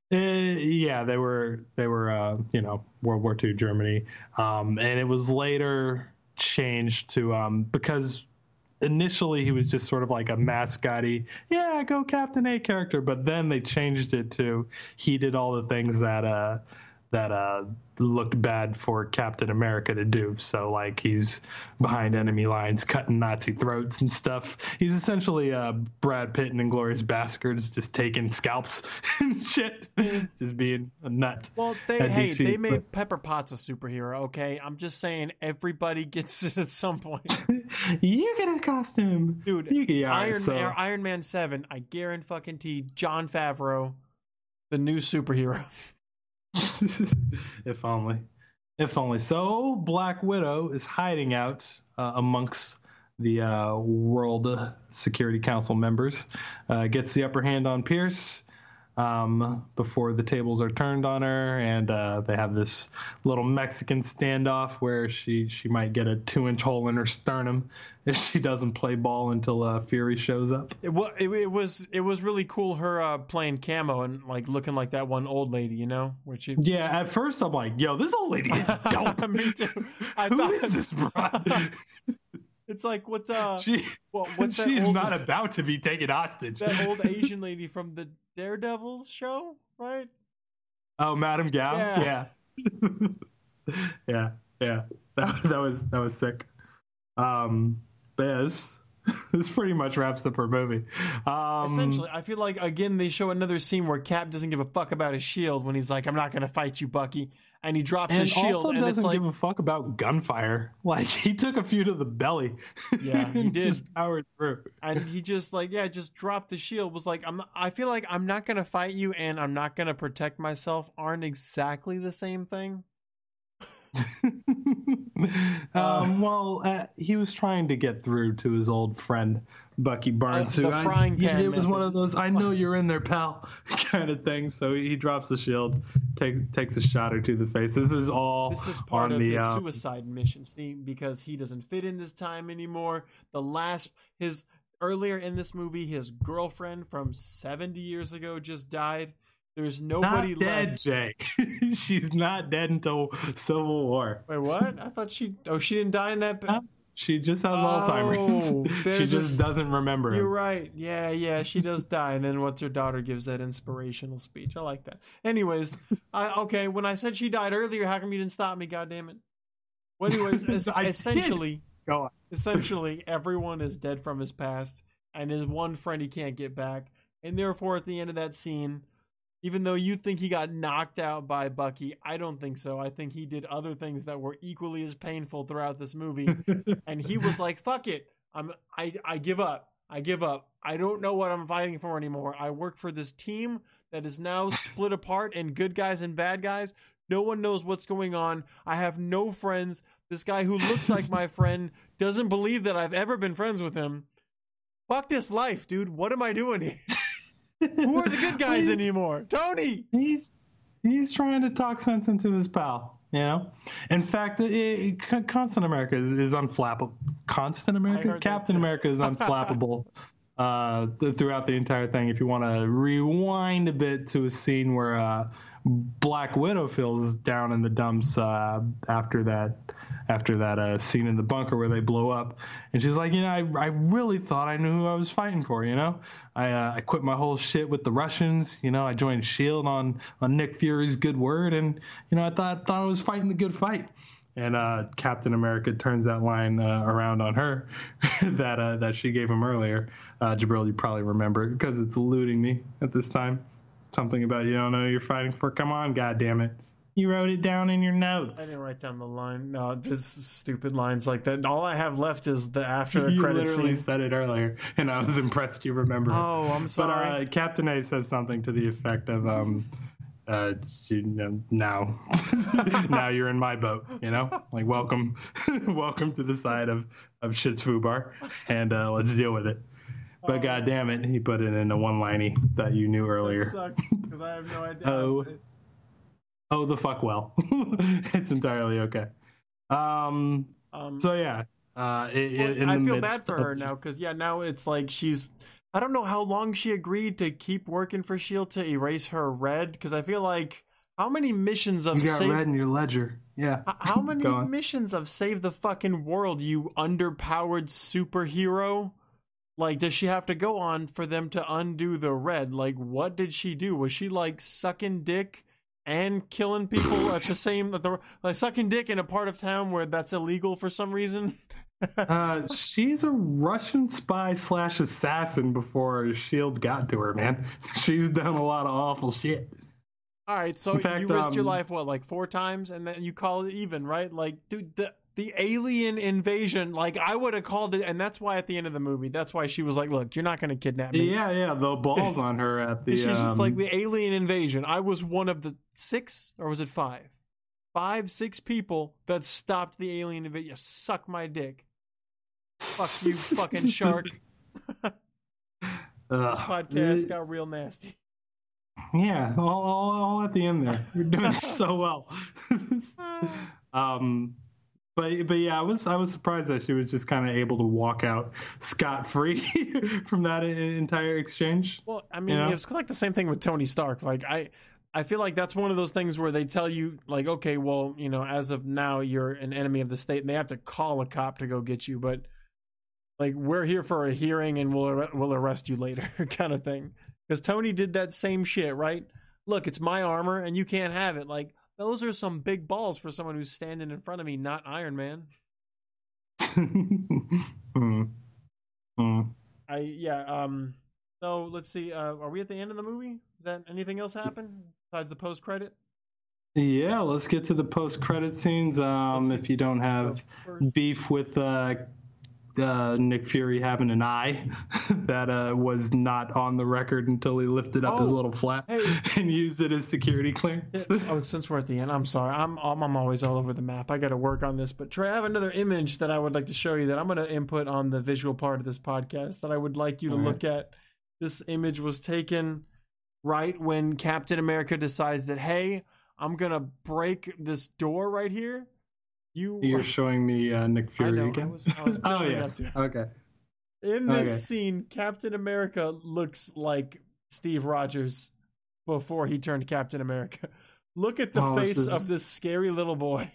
They were World War II Germany, and it was later changed to because initially he was just sort of like a mascotty, go Captain A character, but then they changed it to he did all the things that looked bad for Captain America to do. So he's behind enemy lines cutting Nazi throats and stuff. He's essentially Brad Pitt in Inglourious Basterds, just taking scalps and shit, just being a nut. Well, they made Pepper Potts a superhero, okay? I'm just saying everybody gets it at some point. You get a costume. Dude, Iron Man 7, I guarantee Jon Favreau, the new superhero. If only. So Black Widow is hiding out amongst the World Security Council members, gets the upper hand on Pierce before the tables are turned on her, and they have this little Mexican standoff where she might get a 2-inch hole in her sternum if she doesn't play ball until Fury shows up. It was really cool her playing camo and looking like that one old lady, where she. Yeah, at first I'm like, yo, this old lady is dope. Me too. Who is this broad? It's what's she's not about to be taken hostage. That old Asian lady from the Daredevil show, right? Oh, Madame Gao? Yeah. Yeah, yeah, that was sick. But yeah, this pretty much wraps up her movie. Essentially, I feel like again they show another scene where Cap doesn't give a fuck about his shield when he's like, "I'm not gonna fight you, Bucky," and he drops his shield, also and it's doesn't like, give a fuck about gunfire. Like he took a few to the belly. Yeah, he did. Just powered through, and he just like, yeah, just dropped the shield. Was like, I feel like I'm not gonna fight you, and I'm not gonna protect myself. Aren't exactly the same thing. He was trying to get through to his old friend Bucky Barnes. The frying pan it was one of methods. those "I know you're in there, pal" kind of thing. So he drops the shield, takes a shot or two to the face. This is part of his suicide mission. See, because he doesn't fit in this time anymore. Earlier in this movie, his girlfriend from 70 years ago just died. There's nobody not dead, left. Jake. She's not dead until Civil War. Wait, what? I thought she didn't die in that. She just has Alzheimer's. She just doesn't remember. You're right. Yeah, she does die. And then once her daughter gives that inspirational speech. I like that. Anyways, okay, when I said she died earlier, how come you didn't stop me? God damn it. Well, anyways, essentially, everyone is dead from his past, and his one friend he can't get back. And therefore, at the end of that scene, even though you think he got knocked out by Bucky, I don't think so. I think he did other things that were equally as painful throughout this movie. And he was like, fuck it. I give up. I give up. I don't know what I'm fighting for anymore. I work for this team that is now split apart and good guys and bad guys. No one knows what's going on. I have no friends. This guy who looks like my friend doesn't believe that I've ever been friends with him. Fuck this life, dude. What am I doing here? Who are the good guys anymore? Tony! He's trying to talk sense into his pal, you know? In fact, Constant America is unflappable. Constant America? Captain America is unflappable throughout the entire thing. If you want to rewind a bit to a scene where Black Widow feels down in the dumps after that scene in the bunker where they blow up, and she's like, I really thought I knew who I was fighting for. I quit my whole shit with the Russians. I joined Shield on Nick Fury's good word, and I thought I was fighting the good fight. And Captain America turns that line around on her that she gave him earlier. Jabril, you probably remember because it's eluding me at this time. Something about you don't know who you're fighting for. Come on, goddammit. You wrote it down in your notes. I didn't write down the line. No, just stupid lines like that. All I have left is the after credits scene. You literally said it earlier, and I was impressed you remember it. Oh, I'm sorry. But Captain A says something to the effect of, now, now you're in my boat, like welcome to the side of shit's foobar, and let's deal with it. But God damn it, he put it in a one-liney that you knew earlier. That sucks, because I have no idea. Oh, the fuck well. It's entirely okay. So yeah. I feel bad for her now, because now it's like I don't know how long she agreed to keep working for S.H.I.E.L.D. to erase her red, because I feel like how many missions of you got red in your ledger. Yeah. How many missions of save the fucking world, you underpowered superhero? Like, does she have to go on for them to undo the red? Like, what did she do? Was she like sucking dick and killing people at the same, like sucking dick in a part of town where that's illegal for some reason? She's a Russian spy / assassin before S.H.I.E.L.D. got to her, man. She's done a lot of awful shit. All right, so you risked your life, like 4 times, and then you call it even, right? Like, dude, the alien invasion, like, I would have called it, and that's why at the end of the movie, that's why she was like, look, you're not going to kidnap me. Yeah, the balls on her at the... She's just like, the alien invasion. I was one of the 6, or was it 5? 6 people that stopped the alien invasion. You suck my dick. Fuck you, fucking shark. This podcast got real nasty. Yeah, all at the end there. You're doing so well. But yeah, I was surprised that she was just kind of able to walk out scot-free from that entire exchange. Well, I mean, it was like the same thing with Tony Stark. Like, I feel like that's one of those things where they tell you, like, okay, well, as of now, you're an enemy of the state, and they have to call a cop to go get you. But like, we're here for a hearing, and we'll arrest you later, kind of thing. Because Tony did that same shit, right? Look, it's my armor, and you can't have it. Like, those are some big balls for someone who's standing in front of me, not Iron Man. So let's see. Are we at the end of the movie? Is that anything else happen besides the post credit? Yeah, let's get to the post credit scenes. If you don't have beef with Nick Fury having an eye that was not on the record until he lifted up his little flap and used it as security clearance. Since we're at the end, I'm sorry. I'm always all over the map. I got to work on this. But Trey, I have another image that I would like to show you that I'm going to input on the visual part of this podcast that I would like you to look at. This image was taken right when Captain America decides that, hey, I'm going to break this door right here. You're showing me Nick Fury again? I was oh, yes. Okay. In this scene, Captain America looks like Steve Rogers before he turned Captain America. Look at the face of this scary little boy.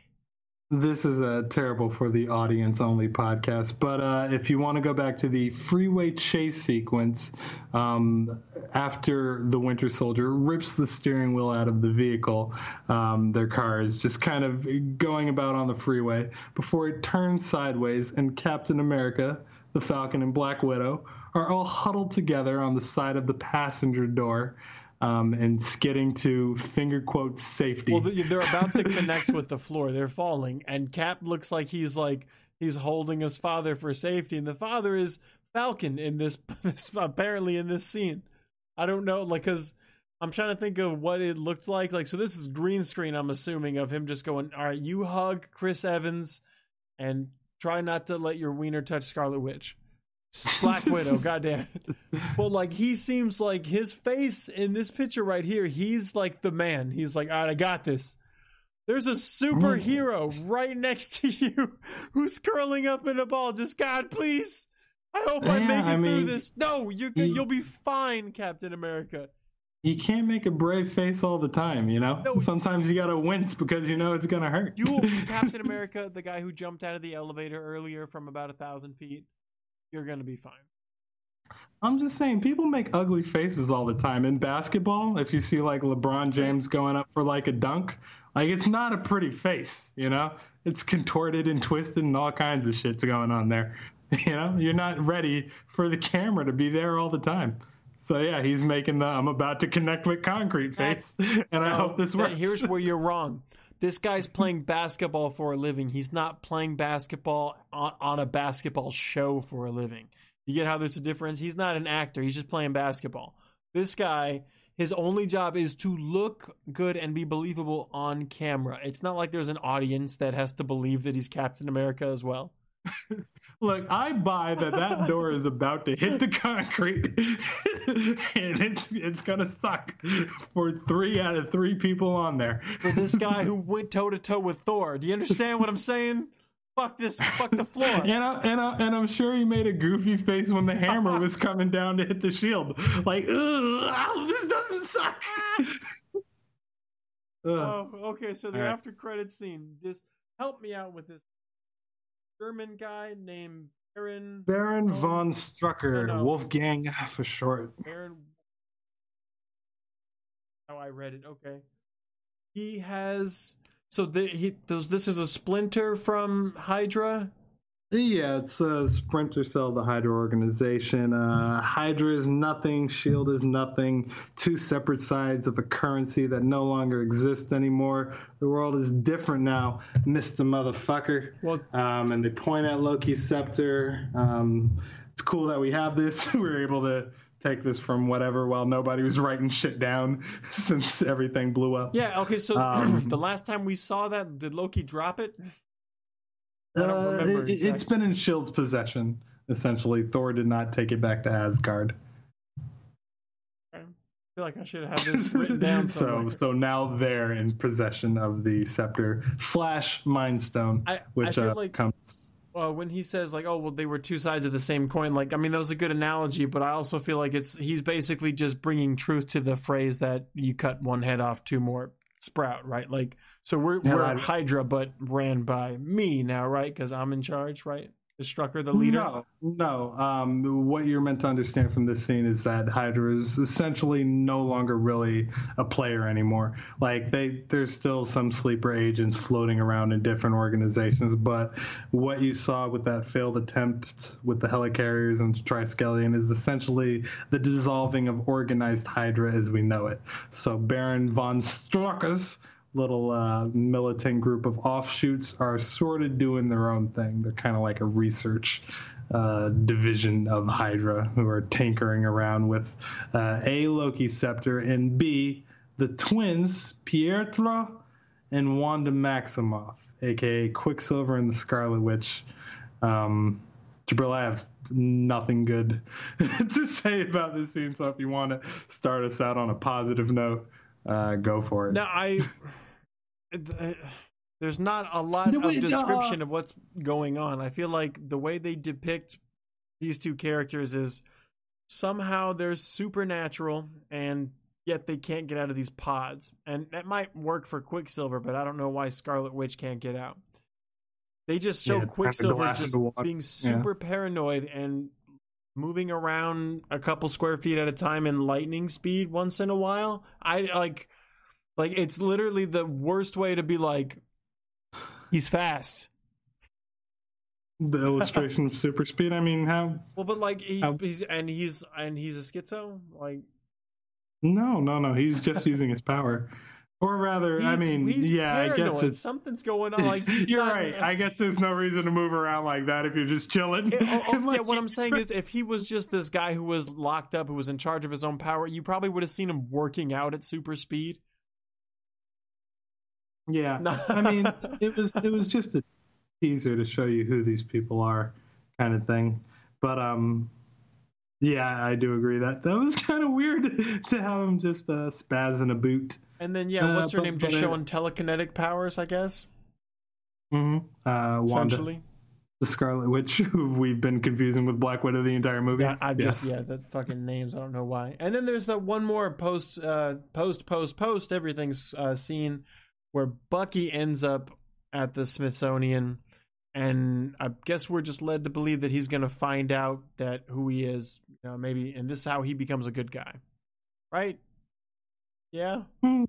This is terrible for the audience-only podcast, but if you want to go back to the freeway chase sequence, after the Winter Soldier rips the steering wheel out of the vehicle, their car is just kind of going about on the freeway before it turns sideways, and Captain America, the Falcon, and Black Widow are all huddled together on the side of the passenger door, and skidding to finger quotes safety. Well, they're about to connect with the floor. They're falling, and Cap looks like he's holding his father for safety, and the father is Falcon in this apparently in this scene. I don't know, because I'm trying to think of what it looked like. So this is green screen, I'm assuming, of him just going, all right, you hug Chris Evans and try not to let your wiener touch Scarlet Witch. Black Widow, goddamn it. Well, he seems like his face in this picture right here, he's like the man. He's like, all right, I got this. There's a superhero right next to you who's curling up in a ball. Just, God, please. I hope I make it through this. No, you'll be fine, Captain America. You can't make a brave face all the time, No, sometimes you gotta wince because it's gonna hurt. You will be Captain America, the guy who jumped out of the elevator earlier from about 1,000 feet. You're going to be fine. I'm just saying, people make ugly faces all the time. In basketball, if you see LeBron James going up for a dunk, it's not a pretty face, It's contorted and twisted and all kinds of shit's going on there. You're not ready for the camera to be there all the time. So yeah, he's making the I'm about to connect with concrete face, and I hope this works. Here's where you're wrong. This guy's playing basketball for a living. He's not playing basketball on a basketball show for a living. You get how there's a difference? He's not an actor. He's just playing basketball. This guy, his only job is to look good and be believable on camera. It's not like there's an audience that has to believe that he's Captain America as well. Look, I buy that door is about to hit the concrete, and it's gonna suck for 3 out of 3 people on there. For this guy who went toe to toe with Thor, do you understand what I'm saying? Fuck this, fuck the floor. And I'm sure he made a goofy face when the hammer was coming down to hit the shield, this doesn't suck. Okay, so the after credit scene. Just help me out with this. German guy named Baron von Strucker, Wolfgang for short. How I read it. Okay, he has. So this is a splinter from Hydra. Yeah, it's a Splinter Cell, the Hydra organization. Hydra is nothing, S.H.I.E.L.D. is nothing. 2 separate sides of a currency that no longer exists anymore. The world is different now, Mr. Motherfucker. Well, and they point at Loki's scepter. It's cool that we have this. We were able to take this from whatever while nobody was writing shit down since everything blew up. Yeah, okay, so the last time we saw that, did Loki drop it? It's been in S.H.I.E.L.D.'s possession, essentially. Thor did not take it back to Asgard. I feel like I should have had this written down somewhere. So now they're in possession of the scepter / Mind Stone, which comes... when he says, they were 2 sides of the same coin, that was a good analogy, but I also feel like he's basically just bringing truth to the phrase that you cut one head off, 2 more sprout, right? So we're at Hydra, but ran by me now, right? Because I'm in charge, right? Is Strucker the leader? No. What you're meant to understand from this scene is that Hydra is essentially no longer really a player anymore. Like there's still some sleeper agents floating around in different organizations, but what you saw with that failed attempt with the helicarriers and Triskelion is essentially the dissolving of organized Hydra as we know it. So Baron von Strucker's little militant group of offshoots are sort of doing their own thing. They're kind of like a research division of Hydra who are tinkering around with A, Loki Scepter, and B, the twins, Pietro and Wanda Maximoff, a.k.a. Quicksilver and the Scarlet Witch. Jabril, I have nothing good to say about this scene, so if you want to start us out on a positive note, go for it. No, there's not a lot of description of what's going on. I feel like the way they depict these two characters is somehow they're supernatural and yet they can't get out of these pods. And that might work for Quicksilver, but I don't know why Scarlet Witch can't get out. They just show Quicksilver just being super paranoid and moving around a couple square feet at a time in lightning speed once in a while. I like it's literally the worst way to be like, he's fast. The illustration of super speed. I mean, how? Well, but like he's a schizo. Like, no. He's just using his power, or rather, I mean, yeah, paranoid. I guess something's going on. Like, you're right. I guess there's no reason to move around like that if you're just chilling. Yeah, what I'm saying is, if he was just this guy who was locked up, who was in charge of his own power, you probably would have seen him working out at super speed. Yeah, I mean, it was just a teaser to show you who these people are, kind of thing. But yeah, I do agree that was kind of weird to have him just spaz in a boot. And then what's her name? Just showing telekinetic powers, I guess. Mm-hmm. Wanda, the Scarlet Witch, who we've been confusing with Black Widow the entire movie. Yeah, that fucking names. I don't know why. And then there's that one more post everything's scene where Bucky ends up at the Smithsonian, and I guess we're just led to believe that he's going to find out that who he is, maybe, and this is how he becomes a good guy, right? Yeah. I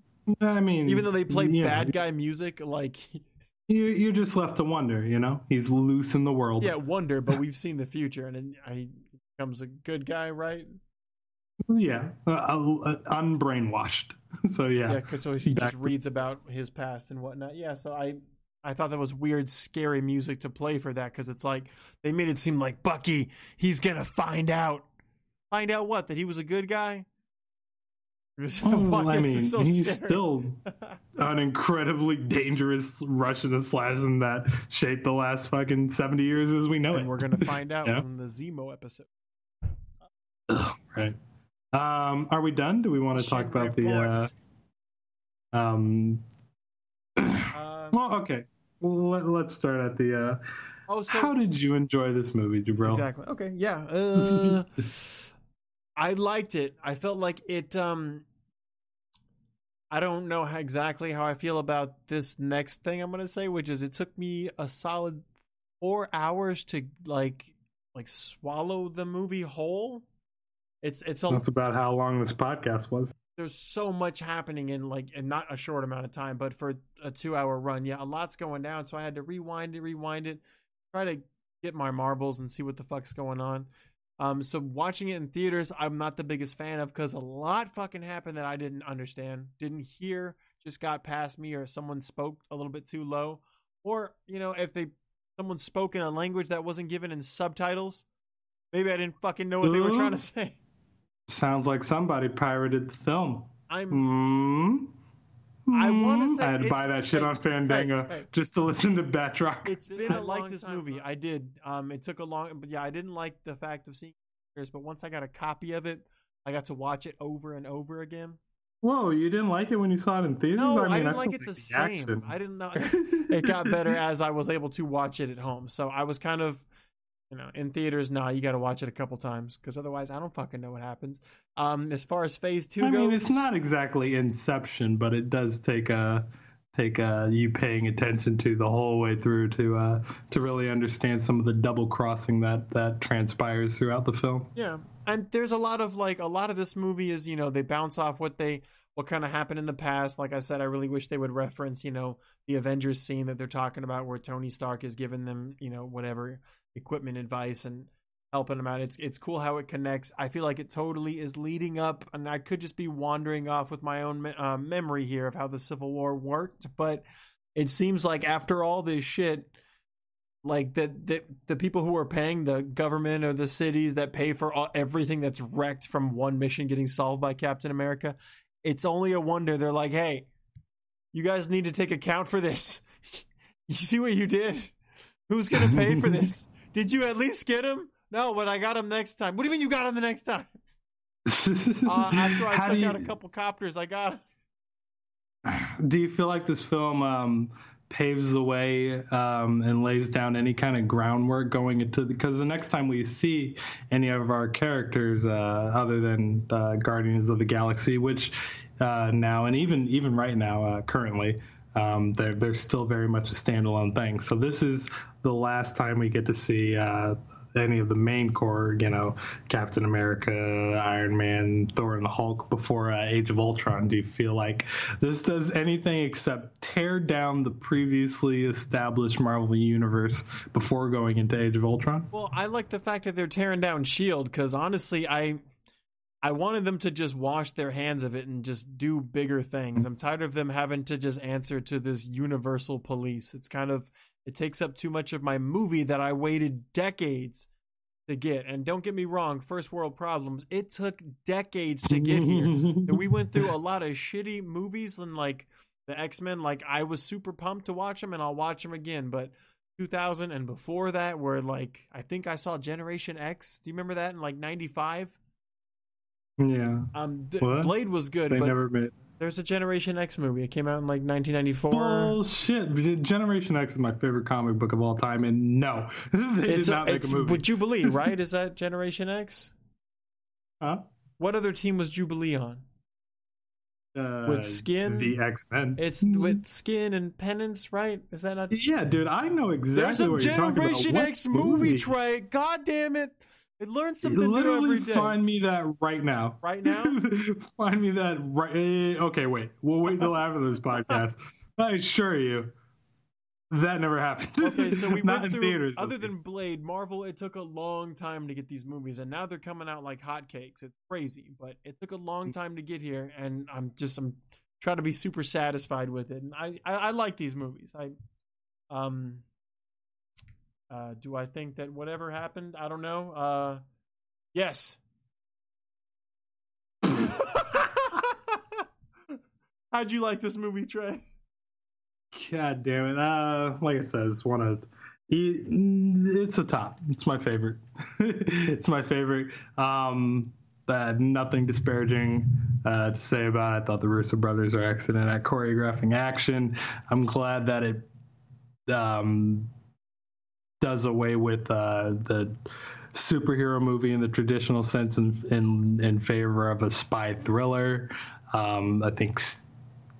mean, even though they play bad guy music, like you're just left to wonder, he's loose in the world. Yeah, wonder, but we've seen the future, and he becomes a good guy, right? Yeah, unbrainwashed. So yeah, because he just reads about his past and whatnot. Yeah, so I thought that was weird, scary music to play for that, because it's like they made it seem like Bucky, he's gonna find out what, that he was a good guy. I mean, he's still an incredibly dangerous Russian assassin that shaped the last fucking 70 years as we know it. We're gonna find out in the Zemo episode. Right. Are we done? Do we want to talk about the well, okay. Let's start at the how did you enjoy this movie, Jabril? Exactly. Okay, yeah. I liked it. I felt like it I don't know exactly how I feel about this next thing I'm going to say, which is it took me a solid 4 hours to like swallow the movie whole. That's about how long this podcast was. There's so much happening in not a short amount of time, but for a 2-hour run, a lot's going down. So I had to rewind it, try to get my marbles and see what the fuck's going on. So watching it in theaters, I'm not the biggest fan of, because a lot fucking happened that I didn't understand, didn't hear, just got past me, or someone spoke a little bit too low, or if someone spoke in a language that wasn't given in subtitles, maybe I didn't fucking know what they were trying to say. Sounds like somebody pirated the film. I want to say I had to buy that shit on Fandango just to listen to Batroc. It's been a long time. This movie. I did. It took a long, but I didn't like the fact of seeing it, but once I got a copy of it, I got to watch it over and over again. Whoa, you didn't like it when you saw it in theaters? No, I didn't like it the same. Action. I didn't know. It got better as I was able to watch it at home. So I was kind of, in theaters, you got to watch it a couple times, because otherwise I don't fucking know what happens. As far as phase 2 goes, it's not exactly Inception, but it does take take you paying attention to the whole way through to really understand some of the double crossing that transpires throughout the film. Yeah, and there's a lot of this movie is, they bounce off what kind of happened in the past. Like I said, I really wish they would reference, the Avengers scene that they're talking about where Tony Stark is giving them, whatever equipment advice and helping them out. It's cool how it connects. I feel like it totally is leading up, and I could just be wandering off with my own memory here of how the Civil War worked, but it seems like after all this shit, like the people who are paying the government or the cities that pay for everything that's wrecked from one mission getting solved by Captain America, it's only a wonder they're like, hey, you guys need to take account for this. You see what you did? Who's going to pay for this? Did you at least get him? No, but I got him next time. What do you mean you got him the next time? After I took out a couple copters, I got him. Do you feel like this film paves the way and lays down any kind of groundwork going into because the next time we see any of our characters other than Guardians of the Galaxy, which now and even right now currently they're still very much a standalone thing. So this is the last time we get to see any of the main core, Captain America, Iron Man, Thor, and the Hulk before Age of Ultron. Do you feel like this does anything except tear down the previously established Marvel universe before going into Age of Ultron? Well, I like the fact that they're tearing down S.H.I.E.L.D. because honestly, I wanted them to just wash their hands of it and just do bigger things. I'm tired of them having to just answer to this universal police. It takes up too much of my movie that I waited decades to get. And don't get me wrong, first world problems. It took decades to get here. And we went through a lot of shitty movies and like the X-Men. Like I was super pumped to watch them and I'll watch them again. But 2000 and before that were like, I think I saw Generation X. Do you remember that in like 95? Yeah. Blade was good. They but never made. There's a Generation X movie. It came out in like 1994. Bullshit. Generation X is my favorite comic book of all time, and no, they did not make a movie. With Jubilee, right? Is that Generation X? Huh? What other team was Jubilee on? With Skin? The X-Men. It's with Skin and Penance, right? Is that not? Yeah, dude, I know exactly what you're talking about. There's a Generation X movie, Trey. God damn it. It learns something new every day. Find me that right now. Right now? Find me that right. Okay, wait. We'll wait till after this podcast. I assure you, that never happened. Okay, so we Not went through. theaters, Other than Blade, Marvel, it took a long time to get these movies, and now they're coming out like hotcakes. It's crazy, but it took a long time to get here, and I'm trying to be super satisfied with it. And I like these movies. Do I think that whatever happened? I don't know. Yes. How'd you like this movie, Trey? God damn it. Like I said, it's a top. It's my favorite. It's my favorite. Nothing disparaging to say about it. I thought the Russo brothers are excellent at choreographing action. I'm glad that it does away with the superhero movie in the traditional sense in favor of a spy thriller. I think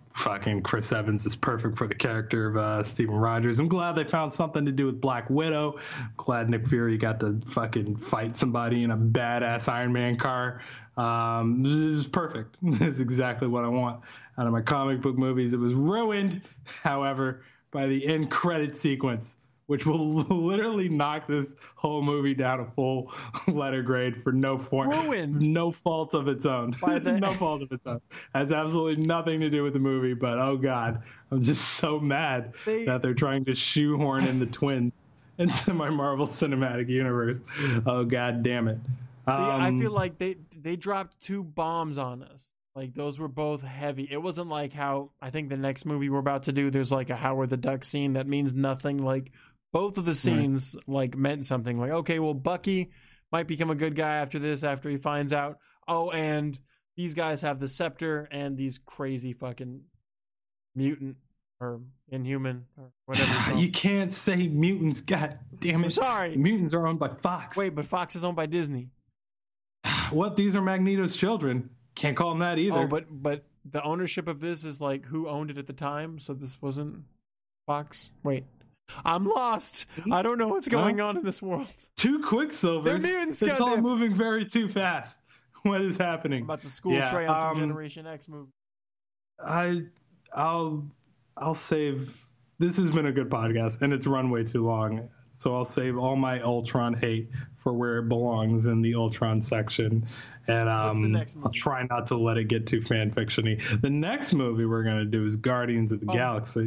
fucking Chris Evans is perfect for the character of Steven Rogers. I'm glad they found something to do with Black Widow. I'm glad Nick Fury got to fucking fight somebody in a badass Iron Man car. This is perfect. This is exactly what I want out of my comic book movies. It was ruined, however, by the end credit sequence, which will literally knock this whole movie down a full letter grade for no fault of its own. No fault of its own. Has absolutely nothing to do with the movie, but oh god, I'm just so mad that they're trying to shoehorn in the twins into my Marvel Cinematic Universe. Oh god damn it. See, I feel like they dropped two bombs on us. Like, those were both heavy. It wasn't like how I think the next movie we're about to do, there's like a Howard the Duck scene that means nothing. Like, both of the scenes like meant something. Like, okay, well, Bucky might become a good guy after this, after he finds out. Oh, and these guys have the scepter and these crazy fucking mutant or inhuman or whatever. You can't say mutants. God damn it. I'm sorry. Mutants are owned by Fox. Wait, but Fox is owned by Disney. What? These are Magneto's children. Can't call them that either. Oh, but the ownership of this is like who owned it at the time. So this wasn't Fox. Wait, I'm lost. I don't know what's going on in this world. Two Quicksilvers. It's all moving very too fast. What is happening? About the school tray on some Generation X movie. I'll save. This has been a good podcast, and it's run way too long. So I'll save all my Ultron hate for where it belongs in the Ultron section, and I'll try not to let it get too fan fiction-y. The next movie we're gonna do is Guardians of the Galaxy.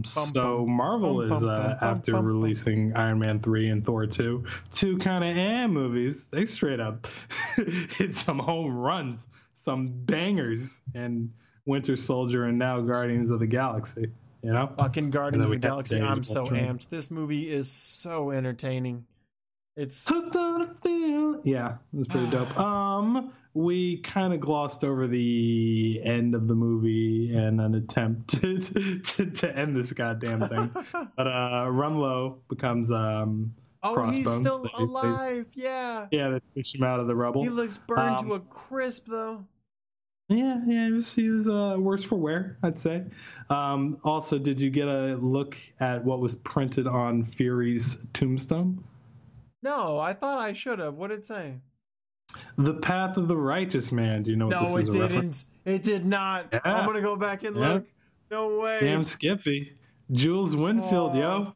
So Marvel is after releasing Iron Man 3 and Thor 2, two kind of movies. They straight up hit some home runs, some bangers, and Winter Soldier, and now Guardians of the Galaxy. You know, fucking Guardians of the Galaxy. I'm so amped. This movie is so entertaining. It's yeah, it's pretty dope. We kind of glossed over the end of the movie and an attempt to end this goddamn thing. But Rumlow becomes Crossbones. He's still alive. Yeah, they fish him out of the rubble. He looks burned to a crisp though. Yeah, he was worse for wear, I'd say. Also, did you get a look at what was printed on Fury's tombstone? No, I thought I should have. What did it say? The path of the righteous man. Do you know what this is? No, it didn't. It did not. Yeah. I'm going to go back and look. No way. Damn Skippy. Jules Winfield, yo.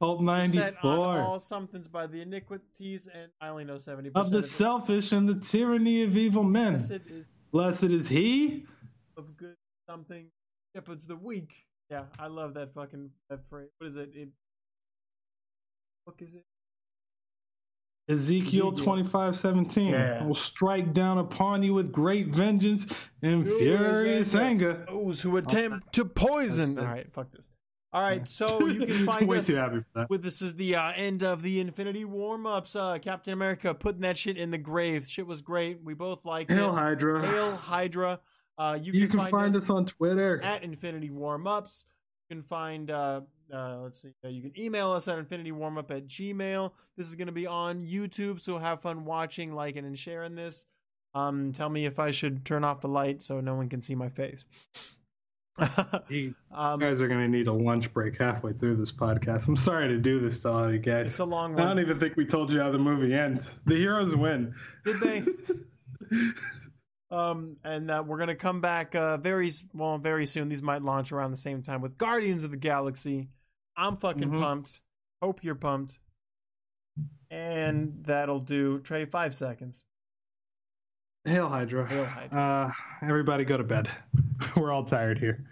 Alt 94. Set on all somethings by the iniquities, and I only know 70% of the selfish and the tyranny of evil men. Blessed is he of good something shepherds the weak. Yeah, I love that fucking phrase. What is it? What is it? Ezekiel 25:17. Yeah. Will strike down upon you with great vengeance and furious anger. Those who attempt to poison. All right, fuck this. All right, so you can find Way us too happy for that. with this is the end of the Infinity warm-ups. Captain America putting that shit in the grave. Shit was great. We both liked Hail it. Hydra. Hail Hydra. You can find us on Twitter at Infinity Warmups. You can find let's see. You can email us at infinitywarmup@gmail.com. This is going to be on YouTube, so have fun watching, liking, and sharing this. Tell me if I should turn off the light so no one can see my face. You guys are going to need a lunch break halfway through this podcast. I'm sorry to do this to all you guys. It's a long one. I don't even think we told you how the movie ends. The heroes win. Did they? And we're gonna come back very soon. These might launch around the same time with Guardians of the Galaxy. I'm fucking pumped. Hope you're pumped. And that'll do. Trey, 5 seconds. Hail Hydra. Hail Hydra. Everybody go to bed. We're all tired here.